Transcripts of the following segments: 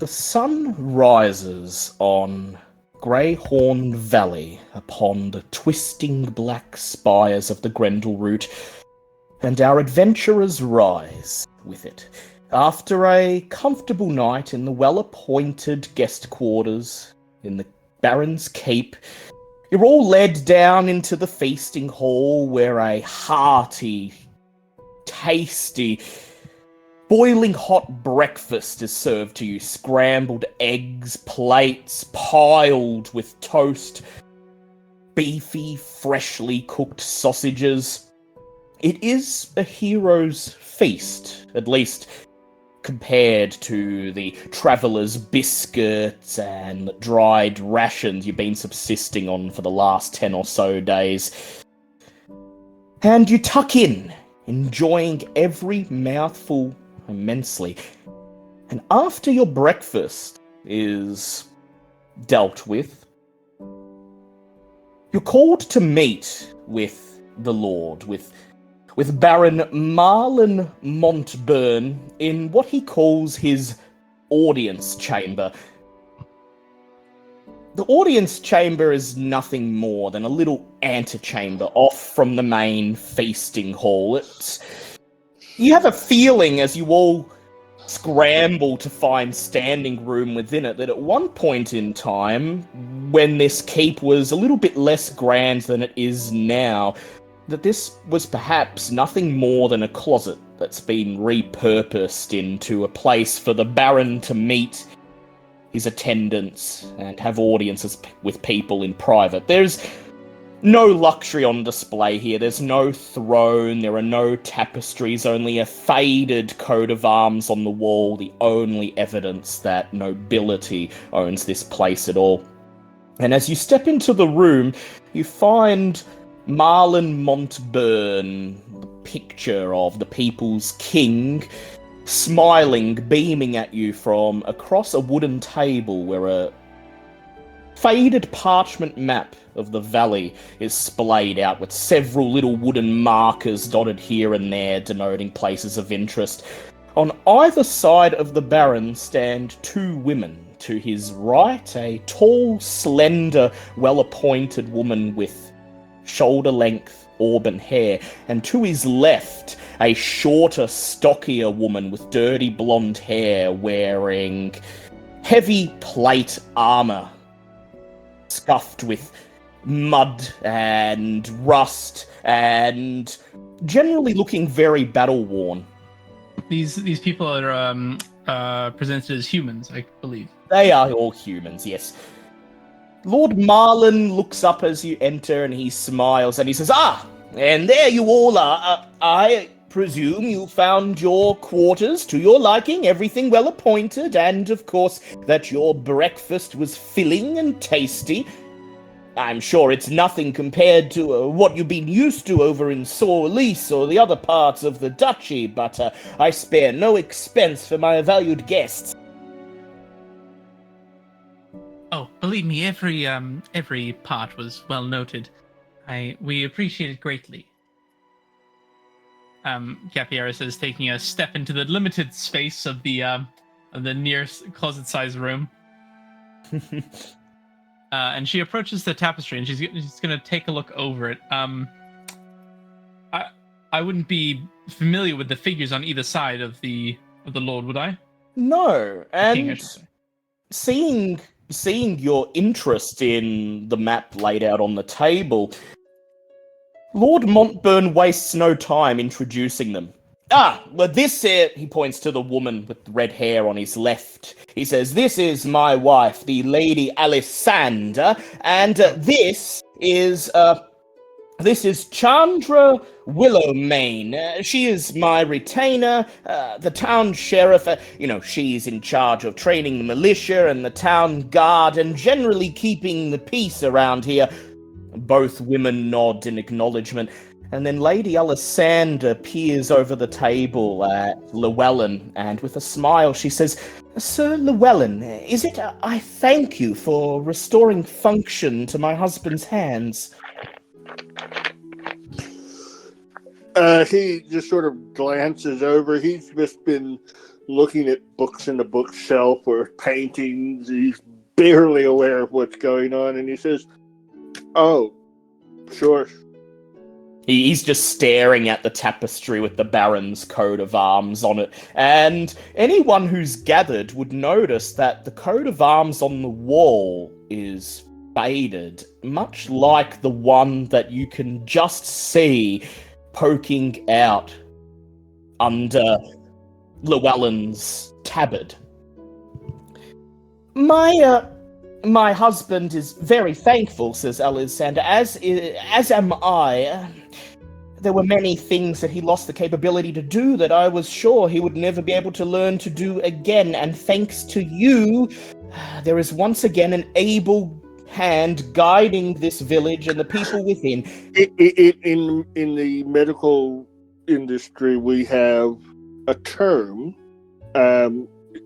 The sun rises on Greyhorn Valley upon the twisting black spires of the Grendleroot, and our adventurers rise with it. After a comfortable night in the well-appointed guest quarters in the Baron's Keep, you're all led down into the feasting hall where a hearty, tasty, boiling hot breakfast is served to you. Scrambled eggs, plates piled with toast, beefy, freshly cooked sausages. It is a hero's feast, at least compared to the traveller's biscuits and dried rations you've been subsisting on for the last 10 or so days. And you tuck in, enjoying every mouthful immensely. And after your breakfast is dealt with, you're called to meet with the Lord, with Baron Marlon Montburn in what he calls his audience chamber. The audience chamber is nothing more than a little antechamber off from the main feasting hall. You have a feeling as you all scramble to find standing room within it that at one point in time, when this keep was a little bit less grand than it is now, that this was perhaps nothing more than a closet that's been repurposed into a place for the Baron to meet his attendants and have audiences with people in private. There's no luxury on display here. There's no throne, there are no tapestries, only a faded coat of arms on the wall, the only evidence that nobility owns this place at all. And as you step into the room, you find Marlon Montburn, the picture of the people's king, smiling, beaming at you from across a wooden table where a faded parchment map of the valley is splayed out with several little wooden markers dotted here and there denoting places of interest. On either side of the Baron stand two women. To his right, a tall, slender, well-appointed woman with shoulder-length auburn hair, and to his left, a shorter, stockier woman with dirty blonde hair wearing heavy plate armor, scuffed with mud and rust, and generally looking very battle-worn. These people are presented as humans, I believe. They are all humans, yes. Lord Marlon looks up as you enter and he smiles and he says, and there you all are. I presume you found your quarters to your liking, everything well appointed, and of course that your breakfast was filling and tasty. I'm sure it's nothing compared to what you've been used to over in Source or the other parts of the duchy, but I spare no expense for my valued guests. Oh, believe me, every part was well noted. We appreciate it greatly. Capiera says, taking a step into the limited space of the nearest closet-sized room. And she approaches the tapestry, and she's going to take a look over it. I wouldn't be familiar with the figures on either side of the Lord, would I? No, and King, I should say. Seeing your interest in the map laid out on the table, Lord Montburn wastes no time introducing them. Well this here, he points to the woman with red hair on his left. He says, this is my wife, the Lady Alessandra, and this is Chandra Willowmane. She is my retainer, the town sheriff. She's in charge of training the militia and the town guard and generally keeping the peace around here. Both women nod in acknowledgement. And then Lady Alessandra peers over the table at Llewellyn, and with a smile she says, Sir Llewellyn, is it I thank you for restoring function to my husband's hands? He just sort of glances over. He's just been looking at books in the bookshelf or paintings. He's barely aware of what's going on, and he says, "Oh, sure." He's just staring at the tapestry with the Baron's coat of arms on it, and anyone who's gathered would notice that the coat of arms on the wall is faded, much like the one that you can just see poking out under Llewellyn's tabard. My husband is very thankful, says Alexander, as am I. There were many things that he lost the capability to do that I was sure he would never be able to learn to do again, and thanks to you, there is once again an able hand guiding this village and the people within. In the medical industry, we have a term.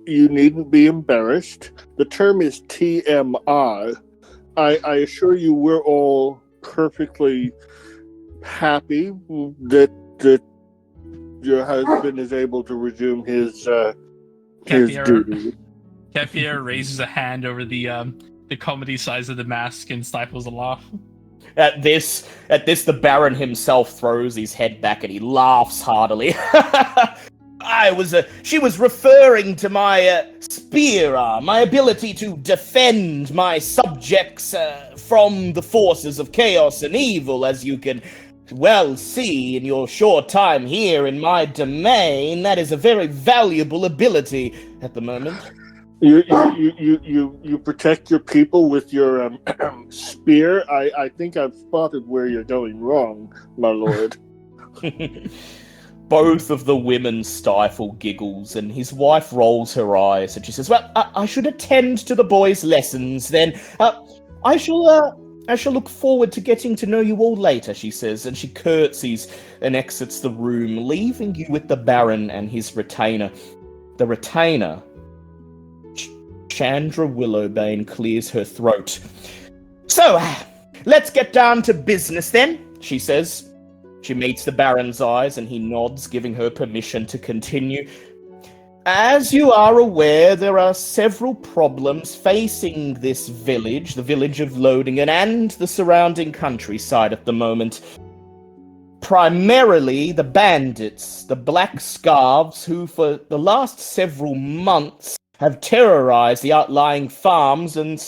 You needn't be embarrassed. The term is TMI. I assure you, we're all perfectly happy that your husband is able to resume his duty. Capier raises a hand over the comedy size of the mask and stifles a laugh. At this, the Baron himself throws his head back and he laughs heartily. She was referring to my spear arm, my ability to defend my subjects from the forces of chaos and evil, as you can well see in your short time here in my domain. That is a very valuable ability at the moment. You protect your people with your spear. I think I've spotted where you're going wrong, my lord. Both of the women stifle giggles, and his wife rolls her eyes, and she says, "Well, I should attend to the boys' lessons then. I shall look forward to getting to know you all later," she says, and she curtsies and exits the room, leaving you with the Baron and his retainer. The retainer, Chandra Willowbane, clears her throat. "So, let's get down to business then," she says. She meets the Baron's eyes and he nods, giving her permission to continue. "As you are aware, there are several problems facing this village, the village of Lodingen, and the surrounding countryside at the moment. Primarily the bandits, the Black Scarves, who for the last several months have terrorized the outlying farms and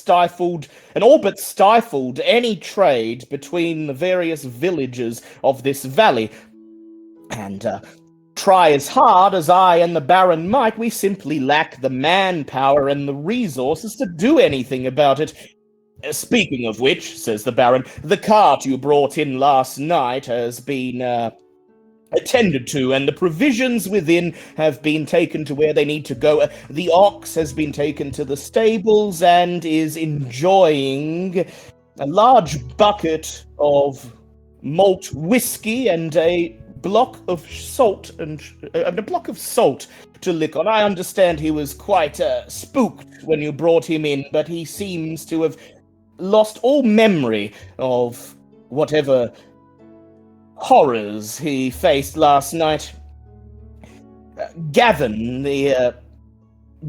all but stifled any trade between the various villages of this valley. And try as hard as I and the Baron might, we simply lack the manpower and the resources to do anything about it. Speaking of which," says the Baron, "the cart you brought in last night has been attended to, and the provisions within have been taken to where they need to go. The ox has been taken to the stables and is enjoying a large bucket of malt whiskey and a block of salt to lick on. I understand he was quite spooked when you brought him in, but he seems to have lost all memory of whatever horrors he faced last night. Gavin, the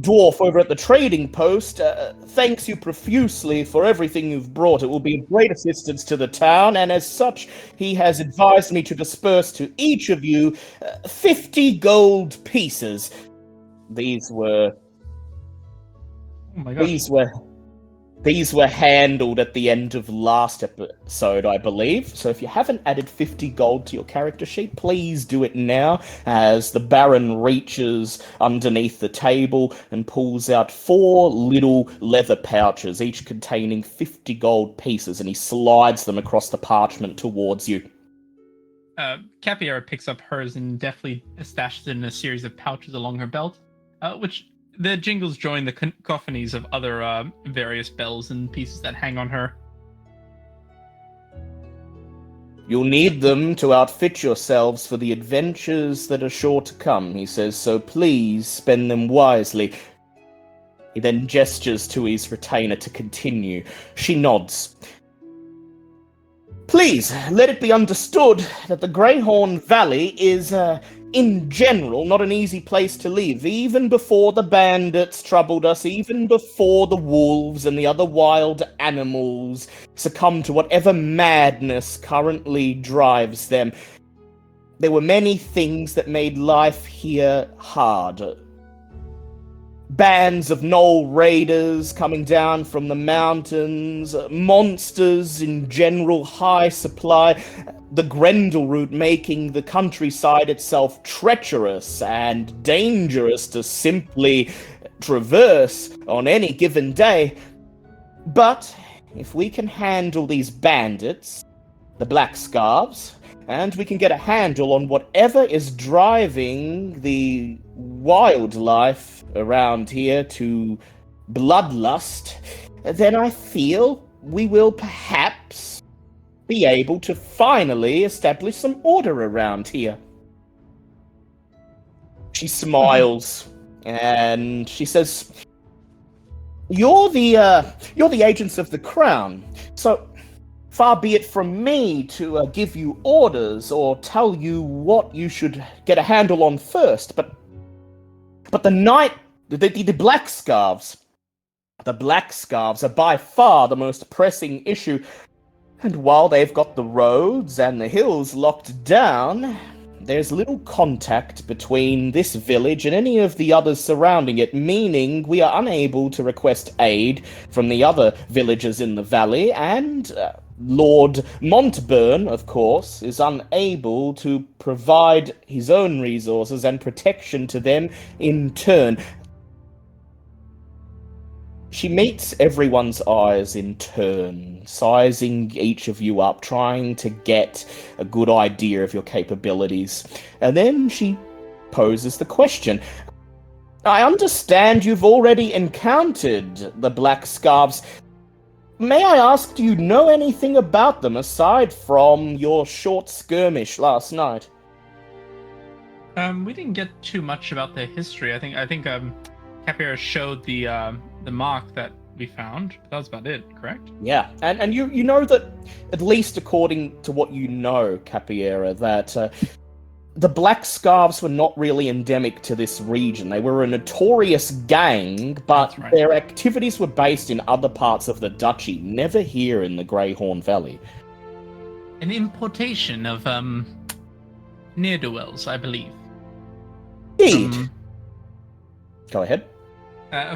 dwarf over at the trading post, thanks you profusely for everything you've brought. It will be of great assistance to the town, and as such, he has advised me to disperse to each of you 50 gold pieces. These were... Oh my God. These were handled at the end of last episode, I believe. So if you haven't added 50 gold to your character sheet, please do it now, as the Baron reaches underneath the table and pulls out 4 little leather pouches, each containing 50 gold pieces, and he slides them across the parchment towards you. Capiera picks up hers and deftly stashes it in a series of pouches along her belt, which... The jingles join the cacophonies of other various bells and pieces that hang on her. You'll need them to outfit yourselves for the adventures that are sure to come, he says, so please spend them wisely. He then gestures to his retainer to continue. She nods. Please, let it be understood that the Greyhorn Valley is in general, not an easy place to live, even before the bandits troubled us, even before the wolves and the other wild animals succumb to whatever madness currently drives them. There were many things that made life here hard. Bands of Knoll raiders coming down from the mountains, monsters in general high supply, the Grendleroot making the countryside itself treacherous and dangerous to simply traverse on any given day. But if we can handle these bandits, the Black Scarves, and we can get a handle on whatever is driving the wildlife around here to bloodlust, then I feel we will perhaps be able to finally establish some order around here. She smiles and she says, You're the agents of the Crown, so far be it from me to give you orders or tell you what you should get a handle on first, but the Black Scarves. The Black Scarves are by far the most pressing issue, and while they've got the roads and the hills locked down, there's little contact between this village and any of the others surrounding it, meaning we are unable to request aid from the other villages in the valley, and Lord Montburn, of course, is unable to provide his own resources and protection to them in turn. She meets everyone's eyes in turn, sizing each of you up, trying to get a good idea of your capabilities. And then she poses the question. I understand you've already encountered the Black Scarves. May I ask, do you know anything about them aside from your short skirmish last night? We didn't get too much about their history. I think Capera showed the mark that we found. That was about it, correct? Yeah, and you know that, at least according to what you know, Capiera, that the Black Scarves were not really endemic to this region. They were a notorious gang, but That's right. Their activities were based in other parts of the duchy, never here in the Greyhorn Valley. An importation of ne'er-do-wells, I believe. Indeed. Go ahead.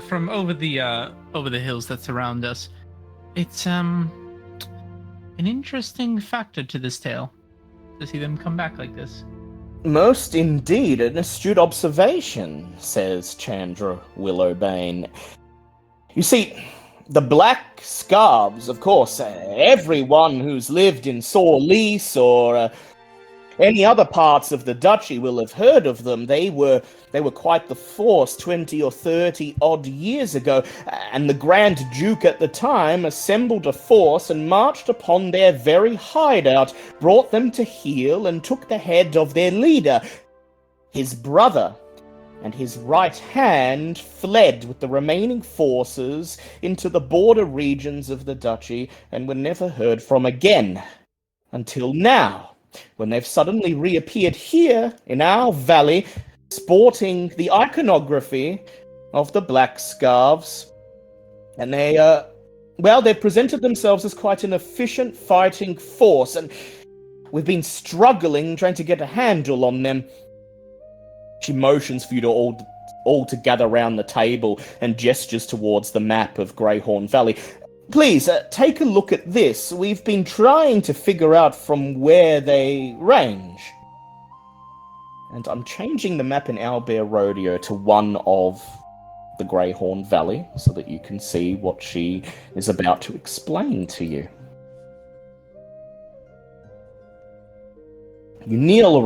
From over the hills that surround us. It's an interesting factor to this tale to see them come back like this. Most indeed, an astute observation, says Chandra Willowbane. You see, the Black Scarves, of course, everyone who's lived in Sourcebooks or any other parts of the duchy will have heard of them. They were quite the force 20 or 30 odd years ago, and the Grand Duke at the time assembled a force and marched upon their very hideout, brought them to heel, and took the head of their leader. His brother and his right hand fled with the remaining forces into the border regions of the duchy and were never heard from again. Until now, when they've suddenly reappeared here in our valley, sporting the iconography of the Black Scarves. And they've presented themselves as quite an efficient fighting force, and we've been struggling trying to get a handle on them. She motions for you to all to gather round the table and gestures towards the map of Greyhorn Valley. Please, take a look at this. We've been trying to figure out from where they range. And I'm changing the map in Owlbear Rodeo to one of the Greyhorn Valley so that you can see what she is about to explain to you. You kneel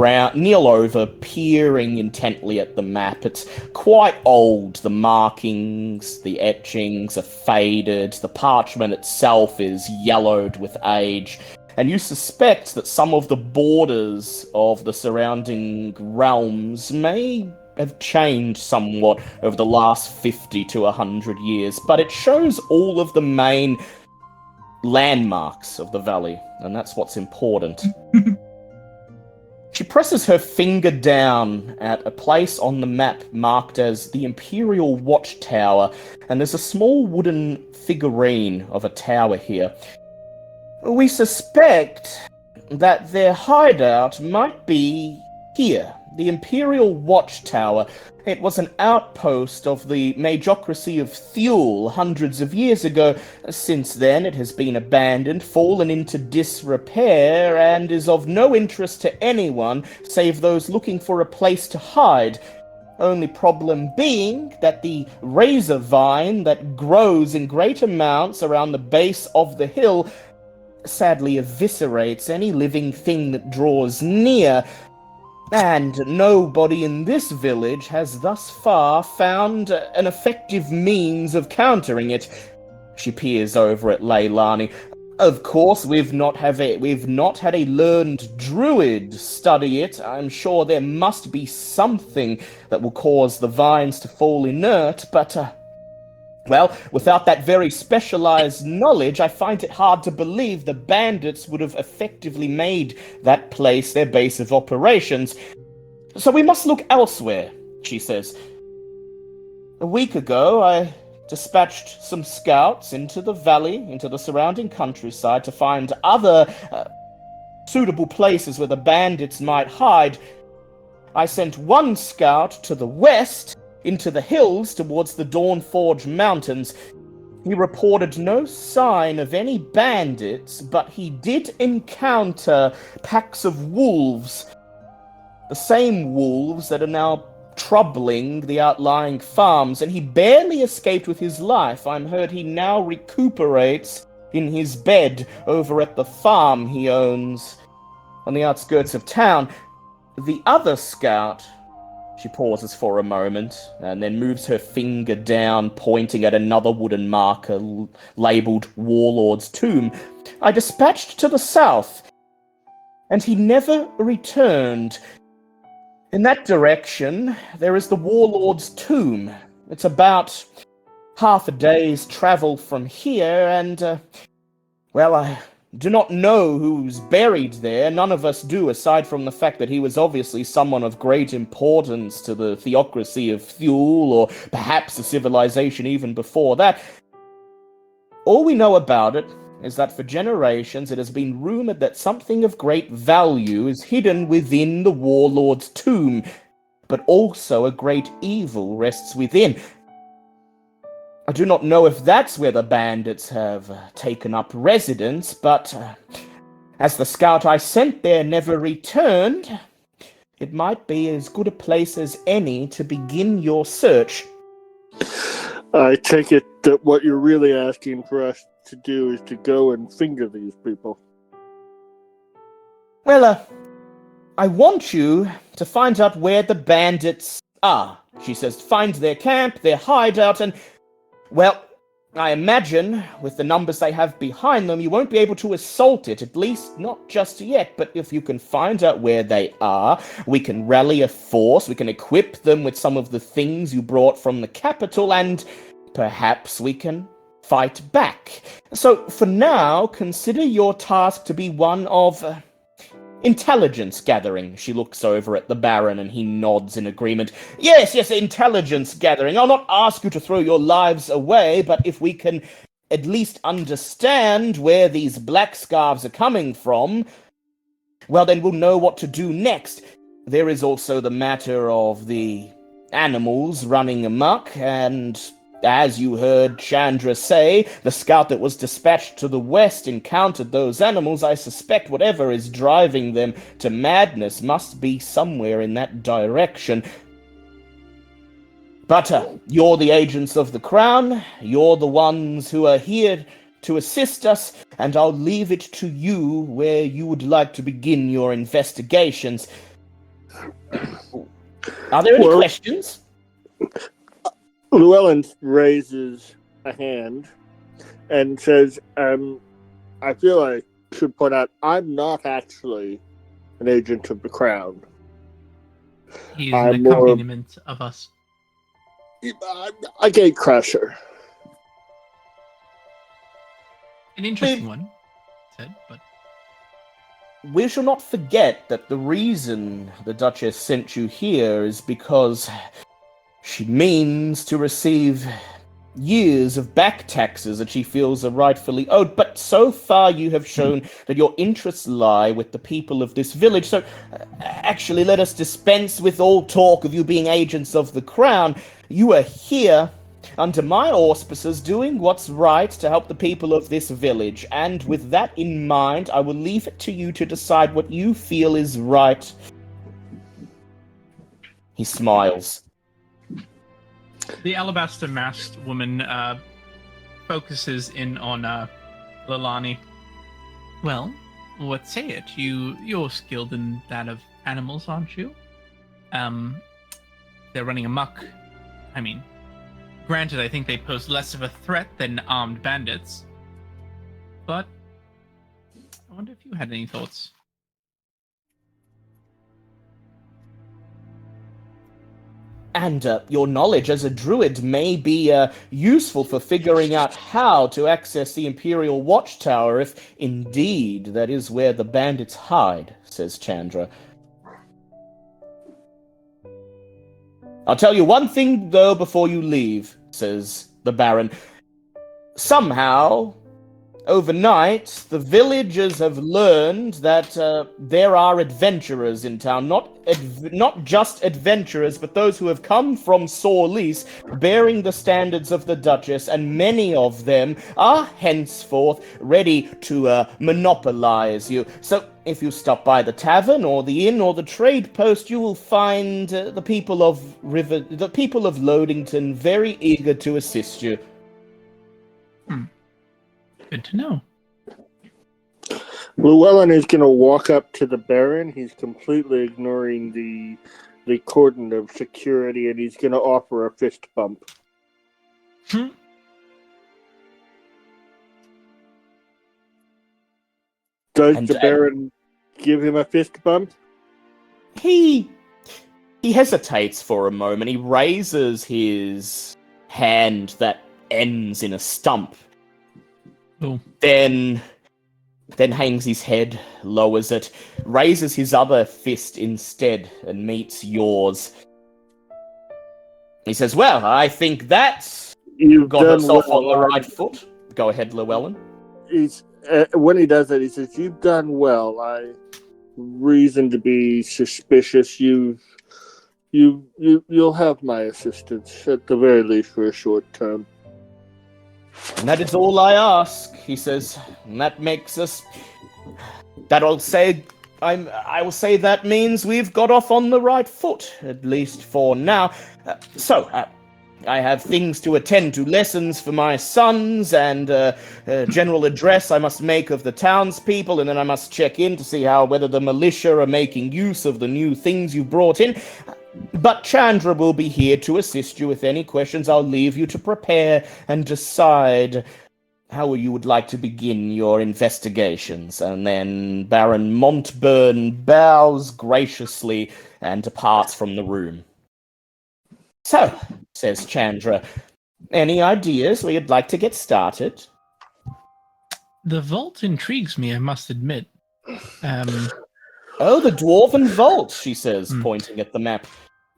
over, peering intently at the map. It's quite old. The markings, the etchings are faded. The parchment itself is yellowed with age. And you suspect that some of the borders of the surrounding realms may have changed somewhat over the last 50 to 100 years. But it shows all of the main landmarks of the valley, and that's what's important. She presses her finger down at a place on the map marked as the Imperial Watchtower, and there's a small wooden figurine of a tower here. We suspect that their hideout might be here, the Imperial Watchtower. It was an outpost of the Majocracy of Thule hundreds of years ago. Since then, it has been abandoned, fallen into disrepair, and is of no interest to anyone save those looking for a place to hide. Only problem being that the razor vine that grows in great amounts around the base of the hill sadly eviscerates any living thing that draws near. And nobody in this village has thus far found an effective means of countering it. She peers over at Leilani. Of course, we've not had a learned druid study it. I'm sure there must be something that will cause the vines to fall inert, but well, without that very specialized knowledge, I find it hard to believe the bandits would have effectively made that place their base of operations. So we must look elsewhere, she says. A week ago, I dispatched some scouts into the valley, into the surrounding countryside, to find other suitable places where the bandits might hide. I sent one scout to the west, into the hills towards the Dawnforge Mountains. He reported no sign of any bandits, but he did encounter packs of wolves. The same wolves that are now troubling the outlying farms, and he barely escaped with his life. I'm heard he now recuperates in his bed over at the farm he owns on the outskirts of town. The other scout... She pauses for a moment, and then moves her finger down, pointing at another wooden marker labelled Warlord's Tomb. I dispatched to the south, and he never returned. In that direction, there is the Warlord's Tomb. It's about half a day's travel from here, and, well, I do not know who's buried there. None of us do, aside from the fact that he was obviously someone of great importance to the theocracy of Thule, or perhaps a civilization even before that. All we know about it is that for generations it has been rumored that something of great value is hidden within the Warlord's tomb, but also a great evil rests within. I do not know if that's where the bandits have taken up residence, but as the scout I sent there never returned, it might be as good a place as any to begin your search. I take it that what you're really asking for us to do is to go and finger these people. Well, I want you to find out where the bandits are, she says. Find their camp, their hideout, and... well, I imagine, with the numbers they have behind them, you won't be able to assault it, at least not just yet, but if you can find out where they are, we can rally a force, we can equip them with some of the things you brought from the capital, and perhaps we can fight back. So, for now, consider your task to be one of... intelligence gathering. She looks over at the Baron and he nods in agreement. Yes, intelligence gathering. I'll not ask you to throw your lives away, but if we can at least understand where these black scarves are coming from, well, then we'll know what to do next. There is also the matter of the animals running amok, and... as you heard Chandra say, the scout that was dispatched to the west encountered those animals. I suspect whatever is driving them to madness must be somewhere in that direction. But you're the agents of the Crown, you're the ones who are here to assist us, and I'll leave it to you where you would like to begin your investigations. Are there any questions? Llewellyn raises a hand and says, I feel I should point out, I'm not actually an agent of the Crown. He's an accompaniment of us. I'm a gatecrasher. An interesting one, said, but... we shall not forget that the reason the Duchess sent you here is because she means to receive years of back taxes that she feels are rightfully owed. But so far you have shown that your interests lie with the people of this village. So actually, let us dispense with all talk of you being agents of the crown. You are here under my auspices doing what's right to help the people of this village. And with that in mind, I will leave it to you to decide what you feel is right. He smiles. The alabaster masked woman focuses in on Lalani. Well, what say it? You're skilled in that of animals, aren't you? They're running amok. I mean, granted, I think they pose less of a threat than armed bandits. But I wonder if you had any thoughts. And your knowledge as a druid may be useful for figuring out how to access the Imperial Watchtower, if indeed that is where the bandits hide, says Chandra. I'll tell you one thing, though, before you leave, says the Baron. Somehow, overnight, the villagers have learned that there are adventurers in town. Not just adventurers, but those who have come from Source, bearing the standards of the Duchess, and many of them are henceforth ready to monopolize you. So, if you stop by the tavern, or the inn, or the trade post, you will find the people of Loadington very eager to assist you. Good to know. Llewellyn is going to walk up to the Baron. He's completely ignoring the cordon of security, and he's going to offer a fist bump. Does the Baron give him a fist bump? He hesitates for a moment. He raises his hand that ends in a stump. Oh. Then hangs his head, lowers it, raises his other fist instead, and meets yours. He says, well, I think that's got us off on the right foot. Go ahead, Llewellyn. When he does that, he says, you've done well. I reason to be suspicious. You'll have my assistance, at the very least for a short term. And that is all I ask, he says. And that makes us... I will say that means we've got off on the right foot, at least for now. I have things to attend to, lessons for my sons, and general address I must make of the townspeople, and then I must check in to see whether the militia are making use of the new things you brought in. But Chandra will be here to assist you with any questions. I'll leave you to prepare and decide how you would like to begin your investigations. And then Baron Montburn bows graciously and departs from the room. So, says Chandra, any ideas where you'd like to get started? The vault intrigues me, I must admit. Oh, the Dwarven Vault, she says, pointing at the map.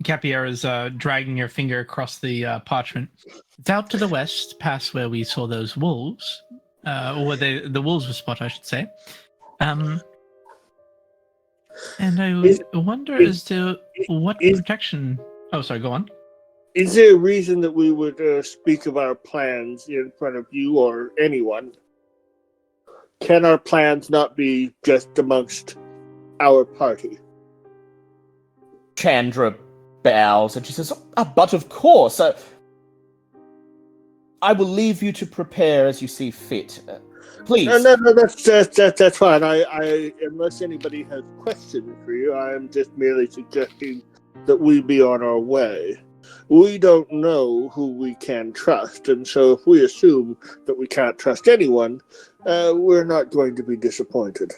Capiera's dragging her finger across the parchment. It's out to the west, past where we saw those wolves. Or where the wolves were spot, I should say. And I wonder as to what protection... Oh, sorry, go on. Is there a reason that we would speak of our plans in front of you or anyone? Can our plans not be just amongst our party? Chandra bows and she says, but of course, I will leave you to prepare as you see fit. Please. No, that's fine. I unless anybody has questions for you, I am just merely suggesting that we be on our way. We don't know who we can trust, and so if we assume that we can't trust anyone, we're not going to be disappointed.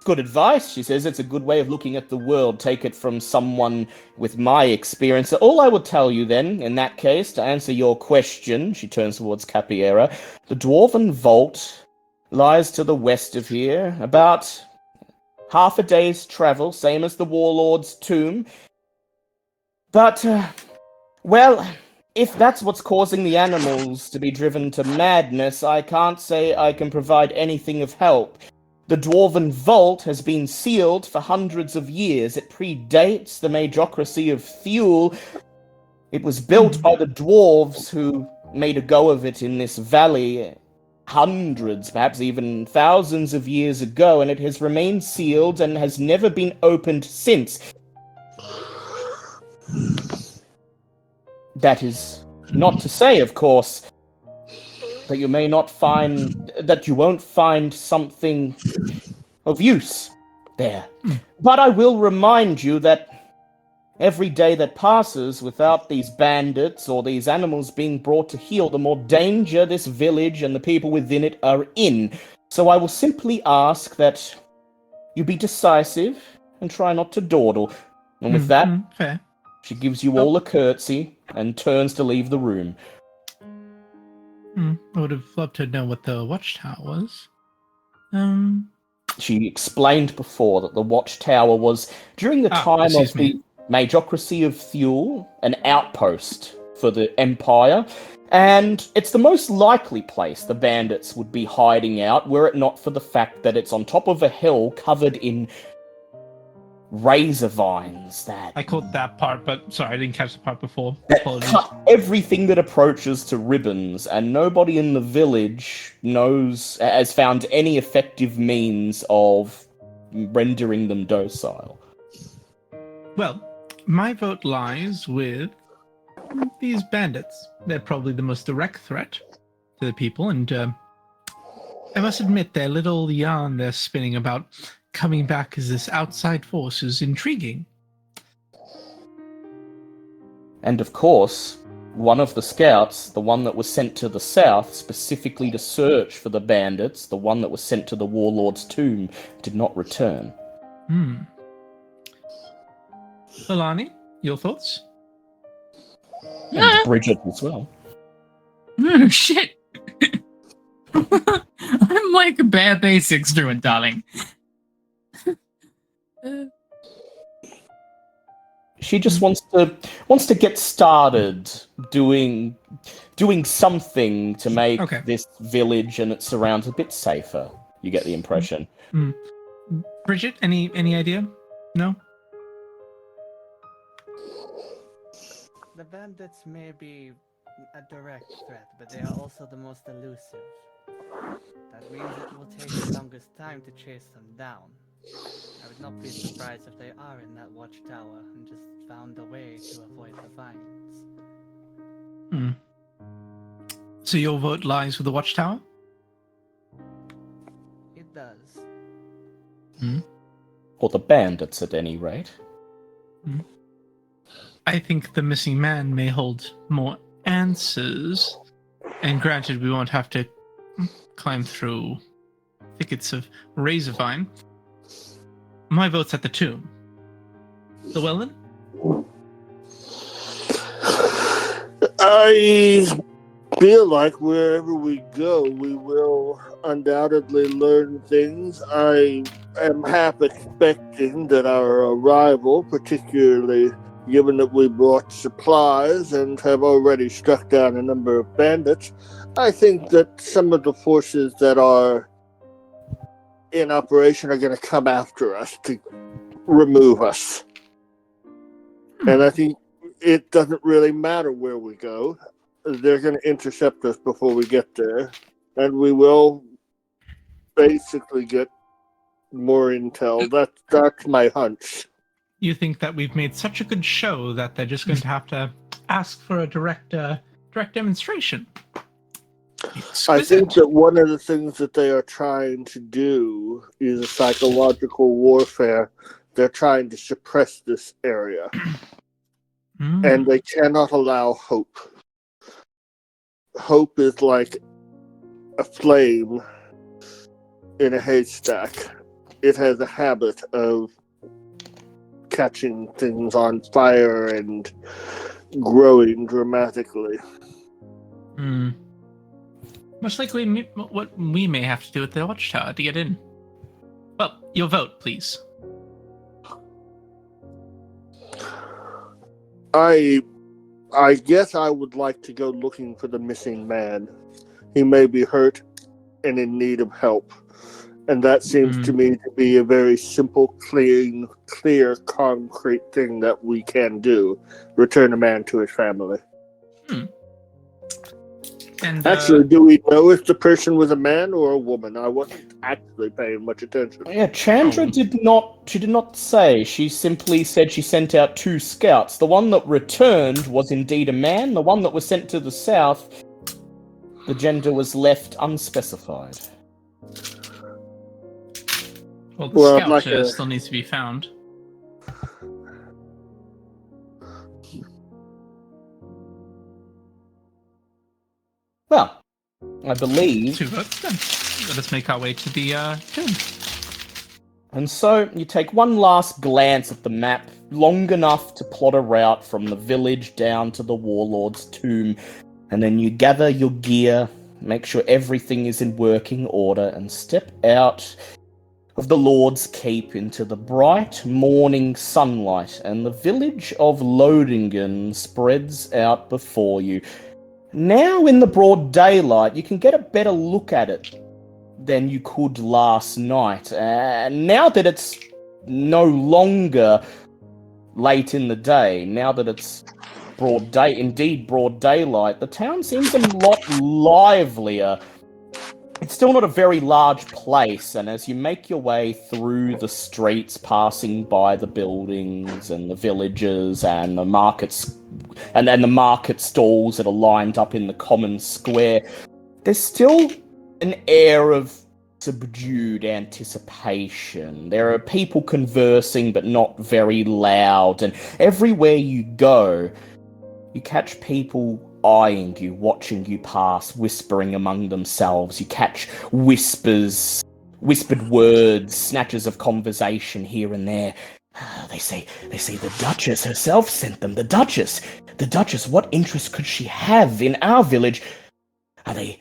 Good advice, she says. It's a good way of looking at the world. Take it from someone with my experience. All I will tell you then, in that case, to answer your question, she turns towards Capiera, the Dwarven Vault lies to the west of here, about half a day's travel, same as the Warlord's tomb. But, well, if that's what's causing the animals to be driven to madness, I can't say I can provide anything of help. The Dwarven Vault has been sealed for hundreds of years. It predates the Majocracy of Thule. It was built by the dwarves who made a go of it in this valley hundreds, perhaps even thousands of years ago, and it has remained sealed and has never been opened since. That is not to say, of course, that you won't find something of use there. But I will remind you that every day that passes without these bandits or these animals being brought to heel, the more danger this village and the people within it are in. So I will simply ask that you be decisive and try not to dawdle. And with that, fair. She gives you all a curtsy and turns to leave the room. I would have loved to know what the watchtower was. She explained before that the watchtower was, during the time of the Majocracy of Thule, an outpost for the Empire, and it's the most likely place the bandits would be hiding out, were it not for the fact that it's on top of a hill covered in razor vines that... I caught that part, but sorry, I didn't catch the part before. That cut everything that approaches to ribbons, and nobody in the village has found any effective means of rendering them docile. Well, my vote lies with these bandits. They're probably the most direct threat to the people, and I must admit their little yarn they're spinning about coming back as this outside force is intriguing. And of course, one of the scouts, the one that was sent to the south specifically to search for the bandits, the one that was sent to the Warlord's tomb, did not return. Alani, your thoughts? And Bridget as well. Oh, shit. I'm like a bare basics druid, darling. She just wants to get started doing something to make this village and its surrounds a bit safer. You get the impression. Bridget, any idea? No? The bandits may be a direct threat, but they are also the most elusive. That means it will take the longest time to chase them down. I would not be surprised if they are in that watchtower and just found a way to avoid the vines. So your vote lies with the watchtower? It does. Or the bandits, at any rate. I think the missing man may hold more answers. And granted, we won't have to climb through thickets of razorvine. My vote's at the tomb. Llewellyn? I feel like wherever we go, we will undoubtedly learn things. I am half expecting that our arrival, particularly given that we brought supplies and have already struck down a number of bandits, I think that some of the forces that are in operation are going to come after us to remove us. And I think it doesn't really matter where we go. They're going to intercept us before we get there. And we will basically get more intel. That's my hunch. You think that we've made such a good show that they're just going to have to ask for a direct demonstration? I think that one of the things that they are trying to do is psychological warfare. They're trying to suppress this area. And they cannot allow hope. Hope is like a flame in a haystack. It has a habit of catching things on fire and growing dramatically. Much like what we may have to do at the watchtower to get in. Well, Your vote, please. I guess I would like to go looking for the missing man. He may be hurt and in need of help. And that seems to me to be a very simple, clear, concrete thing that we can do. Return a man to his family. And actually, do we know if the person was a man or a woman? I wasn't actually paying much attention. Yeah, Chandra did not say. She simply said she sent out 2 scouts. The one that returned was indeed a man. The one that was sent to the south, the gender was left unspecified. Well, the scout still needs to be found. Well, I believe... 2 votes then. Let us make our way to the tomb. And so, you take one last glance at the map, long enough to plot a route from the village down to the Warlord's tomb, and then you gather your gear, make sure everything is in working order, and step out of the Lord's Keep into the bright morning sunlight, and the village of Lodingen spreads out before you. Now, in the broad daylight, you can get a better look at it than you could last night. Now that it's no longer late in the day, now that it's broad daylight, the town seems a lot livelier. It's still not a very large place, and as you make your way through the streets, passing by the buildings and the villages and the markets, and then the market stalls that are lined up in the common square, there's still an air of subdued anticipation. There are people conversing, but not very loud, and everywhere you go, you catch people eyeing you, watching you pass, whispering among themselves. You catch whispered words, snatches of conversation here and there. They say the Duchess herself sent them. The Duchess, what interest could she have in our village? Are they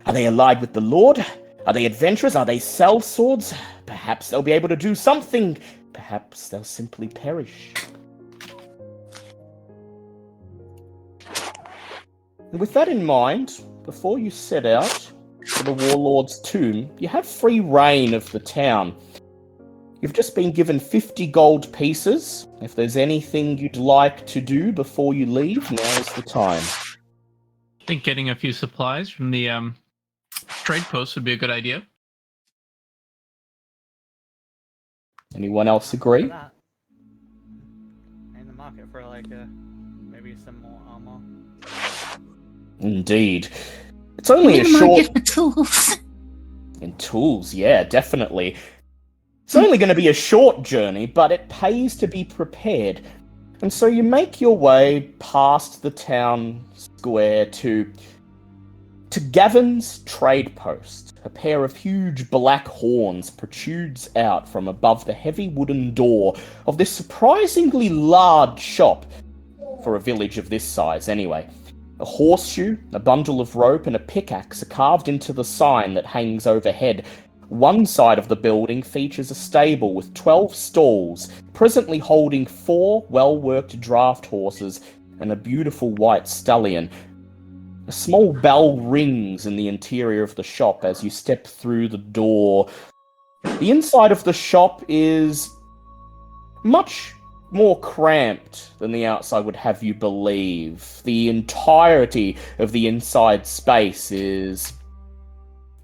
allied with the Lord? Are they adventurers? Are they sellswords? Perhaps they'll be able to do something. Perhaps they'll simply perish. And with that in mind, before you set out for the Warlord's tomb, you have free reign of the town. You've just been given 50 gold pieces. If there's anything you'd like to do before you leave, now is the time. I think getting a few supplies from the trade post would be a good idea. Anyone else agree? In the market for maybe some more armor. Indeed. It's only a short... market for tools. In tools, yeah, definitely. It's only going to be a short journey, but it pays to be prepared. And so you make your way past the town square to Gavin's trade post. A pair of huge black horns protrudes out from above the heavy wooden door of this surprisingly large shop, for a village of this size anyway. A horseshoe, a bundle of rope, and a pickaxe are carved into the sign that hangs overhead. One side of the building features a stable with 12 stalls, presently holding 4 well-worked draft horses and a beautiful white stallion. A small bell rings in the interior of the shop as you step through the door. The inside of the shop is much more cramped than the outside would have you believe. The entirety of the inside space is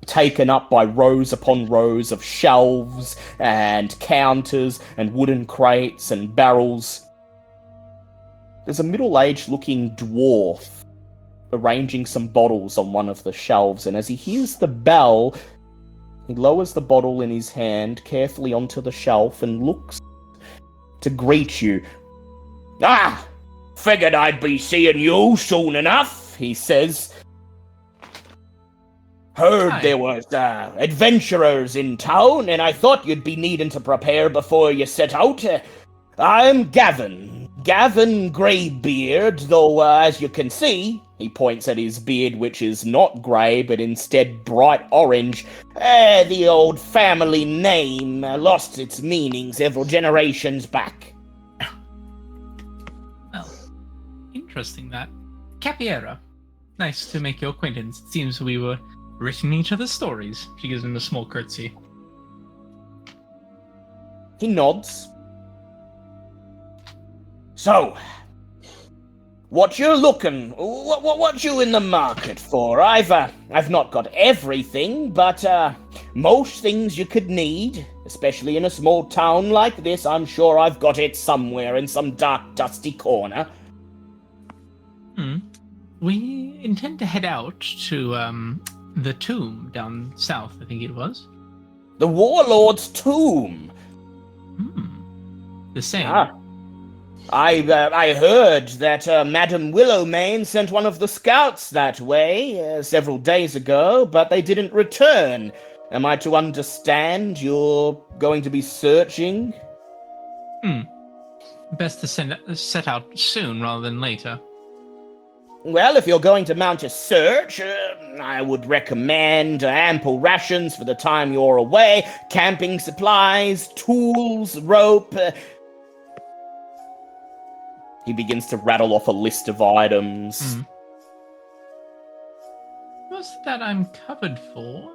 taken up by rows upon rows of shelves and counters and wooden crates and barrels. There's a middle-aged looking dwarf arranging some bottles on one of the shelves, and as he hears the bell, he lowers the bottle in his hand carefully onto the shelf and looks to greet you. "Ah! Figured I'd be seeing you soon enough," he says. "Heard there was adventurers in town, and I thought you'd be needing to prepare before you set out. I'm Gavin Greybeard, though as you can see, He points at his beard, which is not grey, but instead bright orange. The old family name lost its meaning several generations back. Well, interesting that. Capiera. Nice to make your acquaintance. It seems we were written each other's stories. She gives him a small curtsy. He nods. So, what you looking? What you in the market for? I've not got everything, but most things you could need, especially in a small town like this. I'm sure I've got it somewhere in some dark, dusty corner. We intend to head out to the tomb down south. I think it was The Warlord's tomb. The same. I heard that Madame Willowmane sent one of the scouts that way several days ago, but they didn't return. Am I to understand you're going to be searching? Best to set out soon rather than later. Well, if you're going to mount a search, I would recommend ample rations for the time you're away, camping supplies, tools, rope. He begins to rattle off a list of items. Most of that I'm covered for.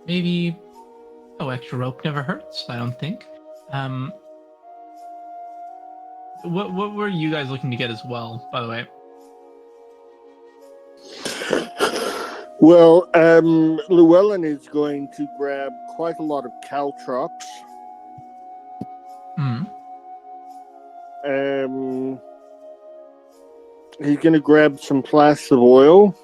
Maybe... extra rope never hurts, I don't think. What were you guys looking to get as well, by the way? Well, Llewellyn is going to grab quite a lot of caltrops. He's going to grab some flasks of oil.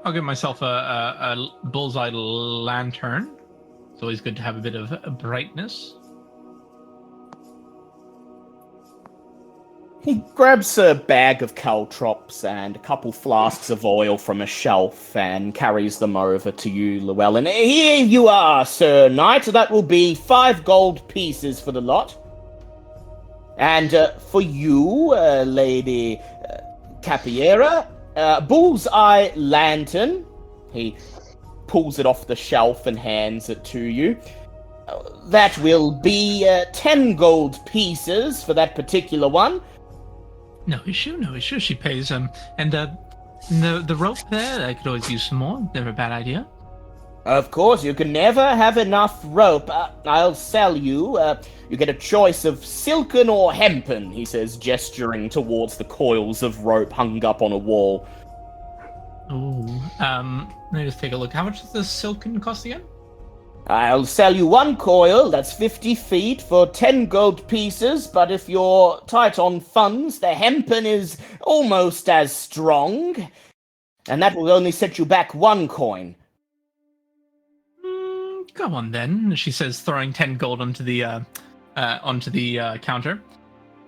I'll give myself a bullseye lantern. It's always good to have a bit of brightness. He grabs a bag of caltrops and a couple flasks of oil from a shelf and carries them over to you, Llewellyn. Here you are, Sir Knight. That will be 5 gold pieces for the lot. And for you, Lady Capiera, bullseye lantern. He pulls it off the shelf and hands it to you. That will be 10 gold pieces for that particular one. No issue. She pays and the rope there, I could always use some more. Never a bad idea. Of course, you can never have enough rope. I'll sell you. You get a choice of silken or hempen, he says, gesturing towards the coils of rope hung up on a wall. Let me just take a look. How much does the silken cost again? I'll sell you 1 coil, that's 50 feet, for 10 gold pieces, but if you're tight on funds, the hempen is almost as strong, and that will only set you back 1 coin. Go on then, she says, throwing 10 gold onto the counter.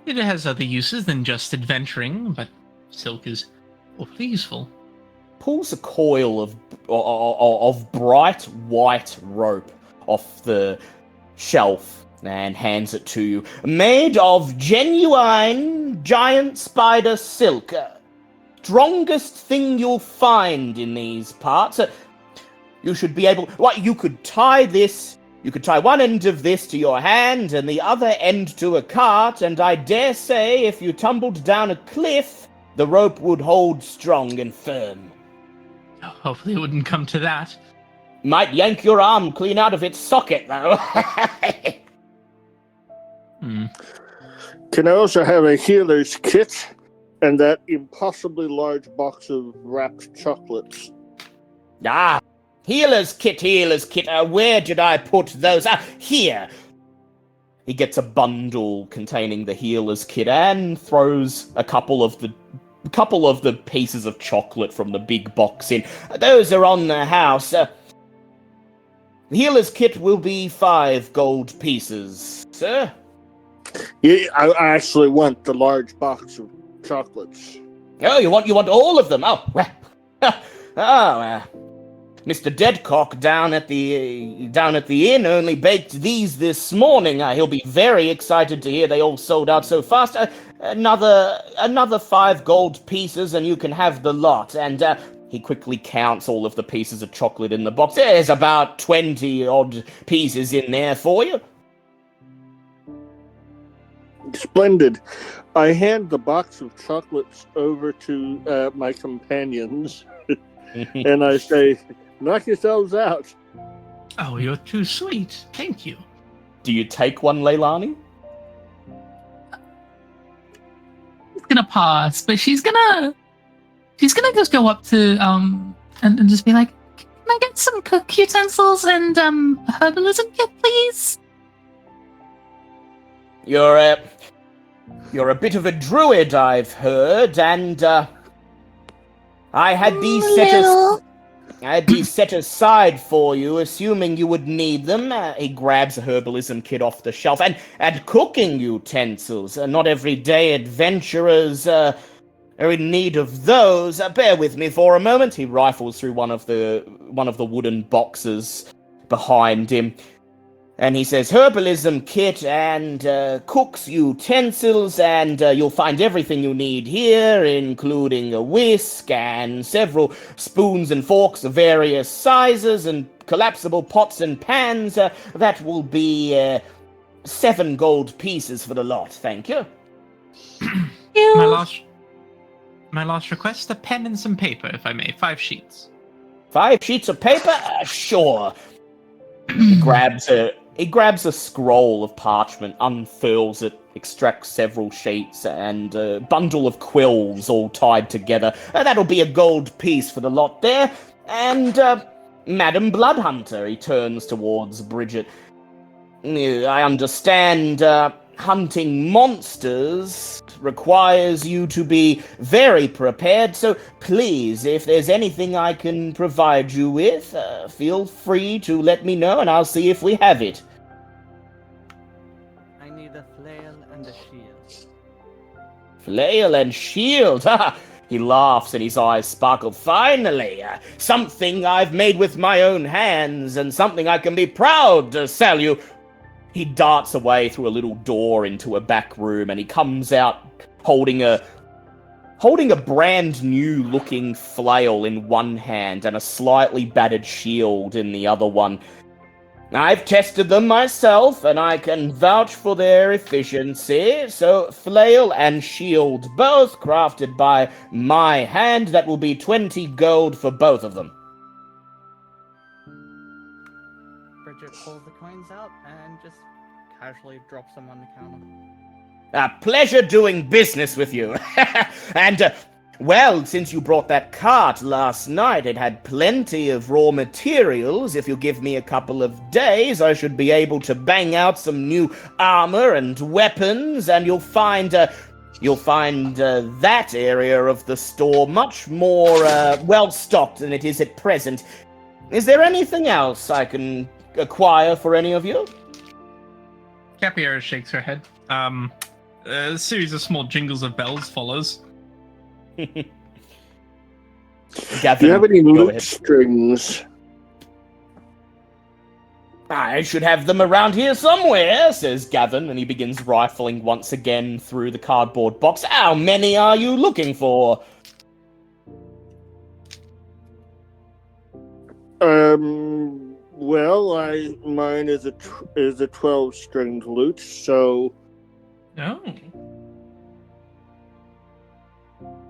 It has other uses than just adventuring, but silk is awfully useful. Pulls a coil of bright white rope off the shelf and hands it to you. Made of genuine giant spider silk. Strongest thing you'll find in these parts. You should be able... you could tie this... You could tie one end of this to your hand and the other end to a cart, and I dare say if you tumbled down a cliff, the rope would hold strong and firm. Hopefully it wouldn't come to that. Might yank your arm clean out of its socket, though. Can I also have a healer's kit and that impossibly large box of wrapped chocolates? Healer's kit. Where did I put those? Here. He gets a bundle containing the healer's kit and throws a couple of the pieces of chocolate from the big box in. Those are on the house. The healer's kit will be 5 gold pieces, sir. Yeah, I actually want the large box of chocolates. Oh, you want all of them? Mr. Deadcock down at the inn only baked these this morning. He'll be very excited to hear they all sold out so fast. Another 5 gold pieces, and you can have the lot. And he quickly counts all of the pieces of chocolate in the box. There's about 20 odd pieces in there for you. Splendid. I hand the box of chocolates over to my companions, and I say, knock yourselves out. Oh, you're too sweet. Thank you. Do you take one, Leilani? She's gonna pass, but she's gonna just go up to and just be like, can I get some cook utensils and herbalism kit, please? You're a bit of a druid, I've heard, and I had these set aside for you, assuming you would need them. He grabs a herbalism kit off the shelf, and cooking utensils. Not everyday adventurers are in need of those. Bear with me for a moment. He rifles through one of the wooden boxes behind him. And he says, herbalism kit and cook's utensils, and you'll find everything you need here, including a whisk and several spoons and forks of various sizes and collapsible pots and pans. That will be 7 gold pieces for the lot, thank you. My last request, a pen and some paper, if I may. 5 sheets. 5 sheets of paper? Sure. He grabs a scroll of parchment, unfurls it, extracts several sheets, and a bundle of quills all tied together. That'll be a gold piece for the lot there. And, Madam Bloodhunter, he turns towards Bridget. I understand, hunting monsters requires you to be very prepared, so please, if there's anything I can provide you with, feel free to let me know and I'll see if we have it. I need a flail and a shield. Flail and shield? Ha! He laughs and his eyes sparkle. Finally, something I've made with my own hands and something I can be proud to sell you. He darts away through a little door into a back room, and he comes out holding a brand new looking flail in one hand and a slightly battered shield in the other one. I've tested them myself, and I can vouch for their efficiency. So, flail and shield, both crafted by my hand. That will be 20 gold for both of them. Bridget pulls the coins out and just casually drops them on the counter. A pleasure doing business with you. And, well, since you brought that cart last night, it had plenty of raw materials. If you give me a couple of days, I should be able to bang out some new armor and weapons, and you'll find that area of the store much more well-stocked than it is at present. Is there anything else I can acquire for any of you? Capiera shakes her head. A series of small jingles of bells follows. Gavin, Do you have any lute strings? I should have them around here somewhere, says Gavin, and he begins rifling once again through the cardboard box. How many are you looking for? Well, mine is a 12-stringed lute, so. No.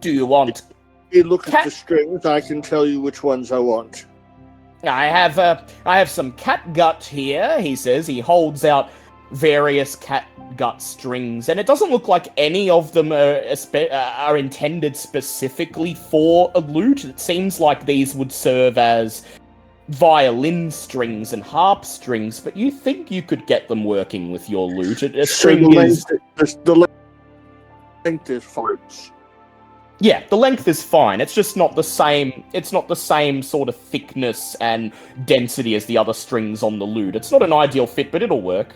Do you want? You look at the strings. I can tell you which ones I want. I have some catgut here. He says. He holds out various catgut strings, and it doesn't look like any of them are intended specifically for a lute. It seems like these would serve as violin strings and harp strings, but you think you could get them working with your lute. The length is fine. Yeah, the length is fine. It's just not the same. It's not the same sort of thickness and density as the other strings on the lute. It's not an ideal fit, but it'll work.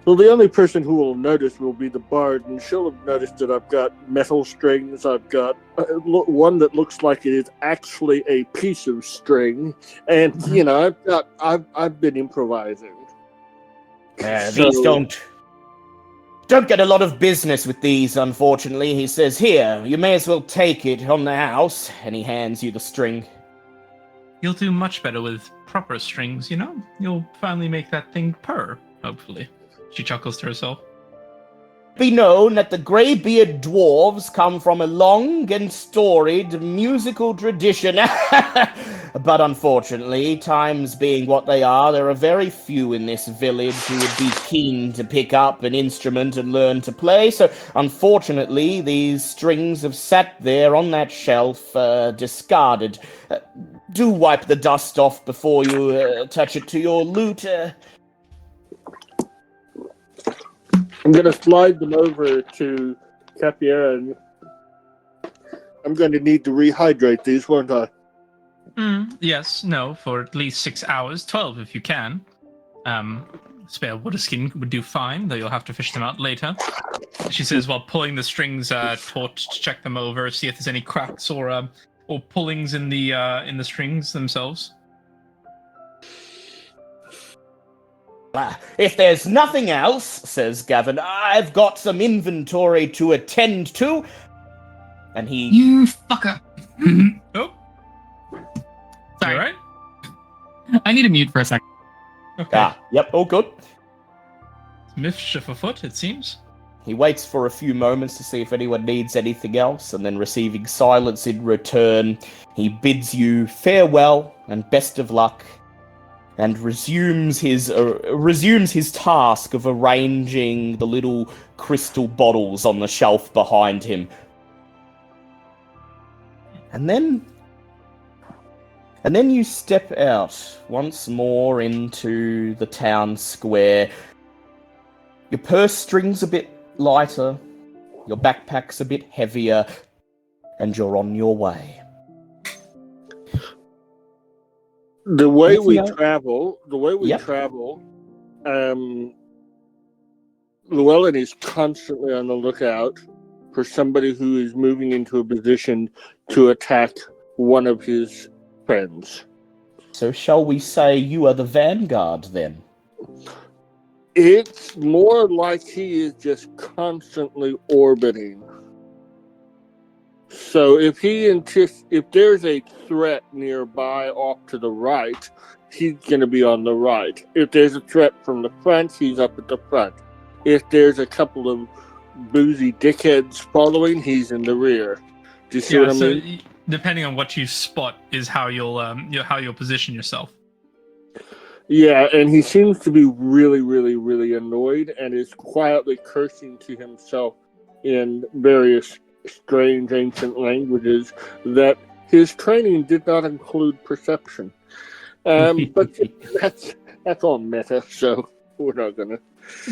Well, the only person who will notice will be the bard, and she'll have noticed that I've got metal strings. I've got one that looks like it is actually a piece of string, and I've been improvising. These don't get a lot of business with these, unfortunately. He says, "Here, you may as well take it on the house," and he hands you the string. You'll do much better with proper strings, You'll finally make that thing purr, hopefully. She chuckles to herself. Be known that the greybeard dwarves come from a long and storied musical tradition. But unfortunately, times being what they are, there are very few in this village who would be keen to pick up an instrument and learn to play. So unfortunately, these strings have sat there on that shelf, discarded. Do wipe the dust off before you touch it to your lute. I'm going to slide them over to Capiera, and I'm going to need to rehydrate these, won't I? Yes, no, for at least 6 hours, 12 if you can. Spare water skin would do fine, though you'll have to fish them out later. She says while pulling the strings taut to check them over, see if there's any cracks or pullings in the strings themselves. If there's nothing else, says Gavin, I've got some inventory to attend to. And he... You fucker. Oh. Sorry. You all right? I need to mute for a second. Okay. Yep, all good. Mischief afoot, it seems. He waits for a few moments to see if anyone needs anything else, and then receiving silence in return, he bids you farewell and best of luck, and resumes his task of arranging the little crystal bottles on the shelf behind him. And then you step out once more into the town square. Your purse string's a bit lighter, your backpack's a bit heavier, and you're on your way. The way Anything we else? travel, Yep. Llewellyn is constantly on the lookout for somebody who is moving into a position to attack one of his friends. So shall we say you are the vanguard, then? It's more like he is just constantly orbiting. So if there's a threat nearby off to the right, he's going to be on the right. If there's a threat from the front, he's up at the front. If there's a couple of boozy dickheads following, he's in the rear. Do you see what I mean? Depending on what you spot is how you'll position yourself. Yeah, and he seems to be really, really, really annoyed and is quietly cursing to himself in various strange ancient languages that his training did not include perception. But that's all meta, so we're not gonna.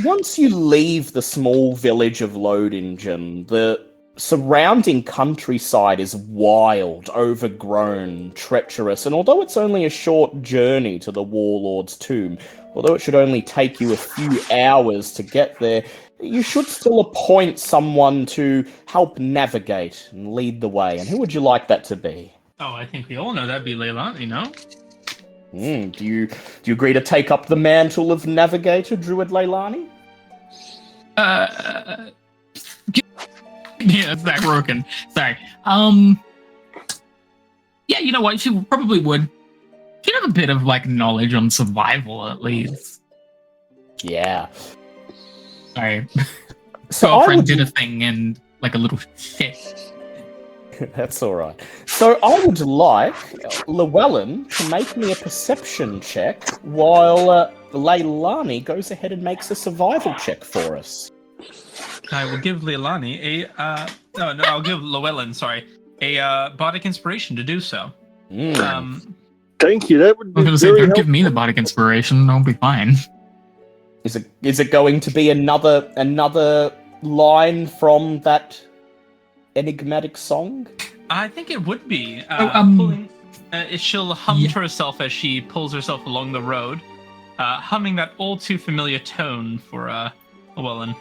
Once you leave the small village of Lodingen, the surrounding countryside is wild, overgrown, treacherous, and although it's only a short journey to the Warlord's tomb, although it should only take you a few hours to get there, you should still appoint someone to help navigate and lead the way. And who would you like that to be? Oh, I think we all know that'd be Leilani, no? Do you agree to take up the mantle of navigator, Druid Leilani? Yeah, Zach Roken. Sorry. Yeah, you know what? She probably would. She'd have a bit of knowledge on survival, at least. Yeah. Sorry. So Girlfriend did a thing and a little shit. That's all right. So I would like Llewellyn to make me a perception check while Leilani goes ahead and makes a survival check for us. I will give Leilani I'll give Llewellyn, a bardic inspiration to do so. Thank you. That would be I was very gonna say, don't helpful. give me the bardic inspiration. I'll be fine. Is it going to be another line from that enigmatic song? I think it would be. She'll hum to herself as she pulls herself along the road, humming that all too familiar tone for Llewellyn.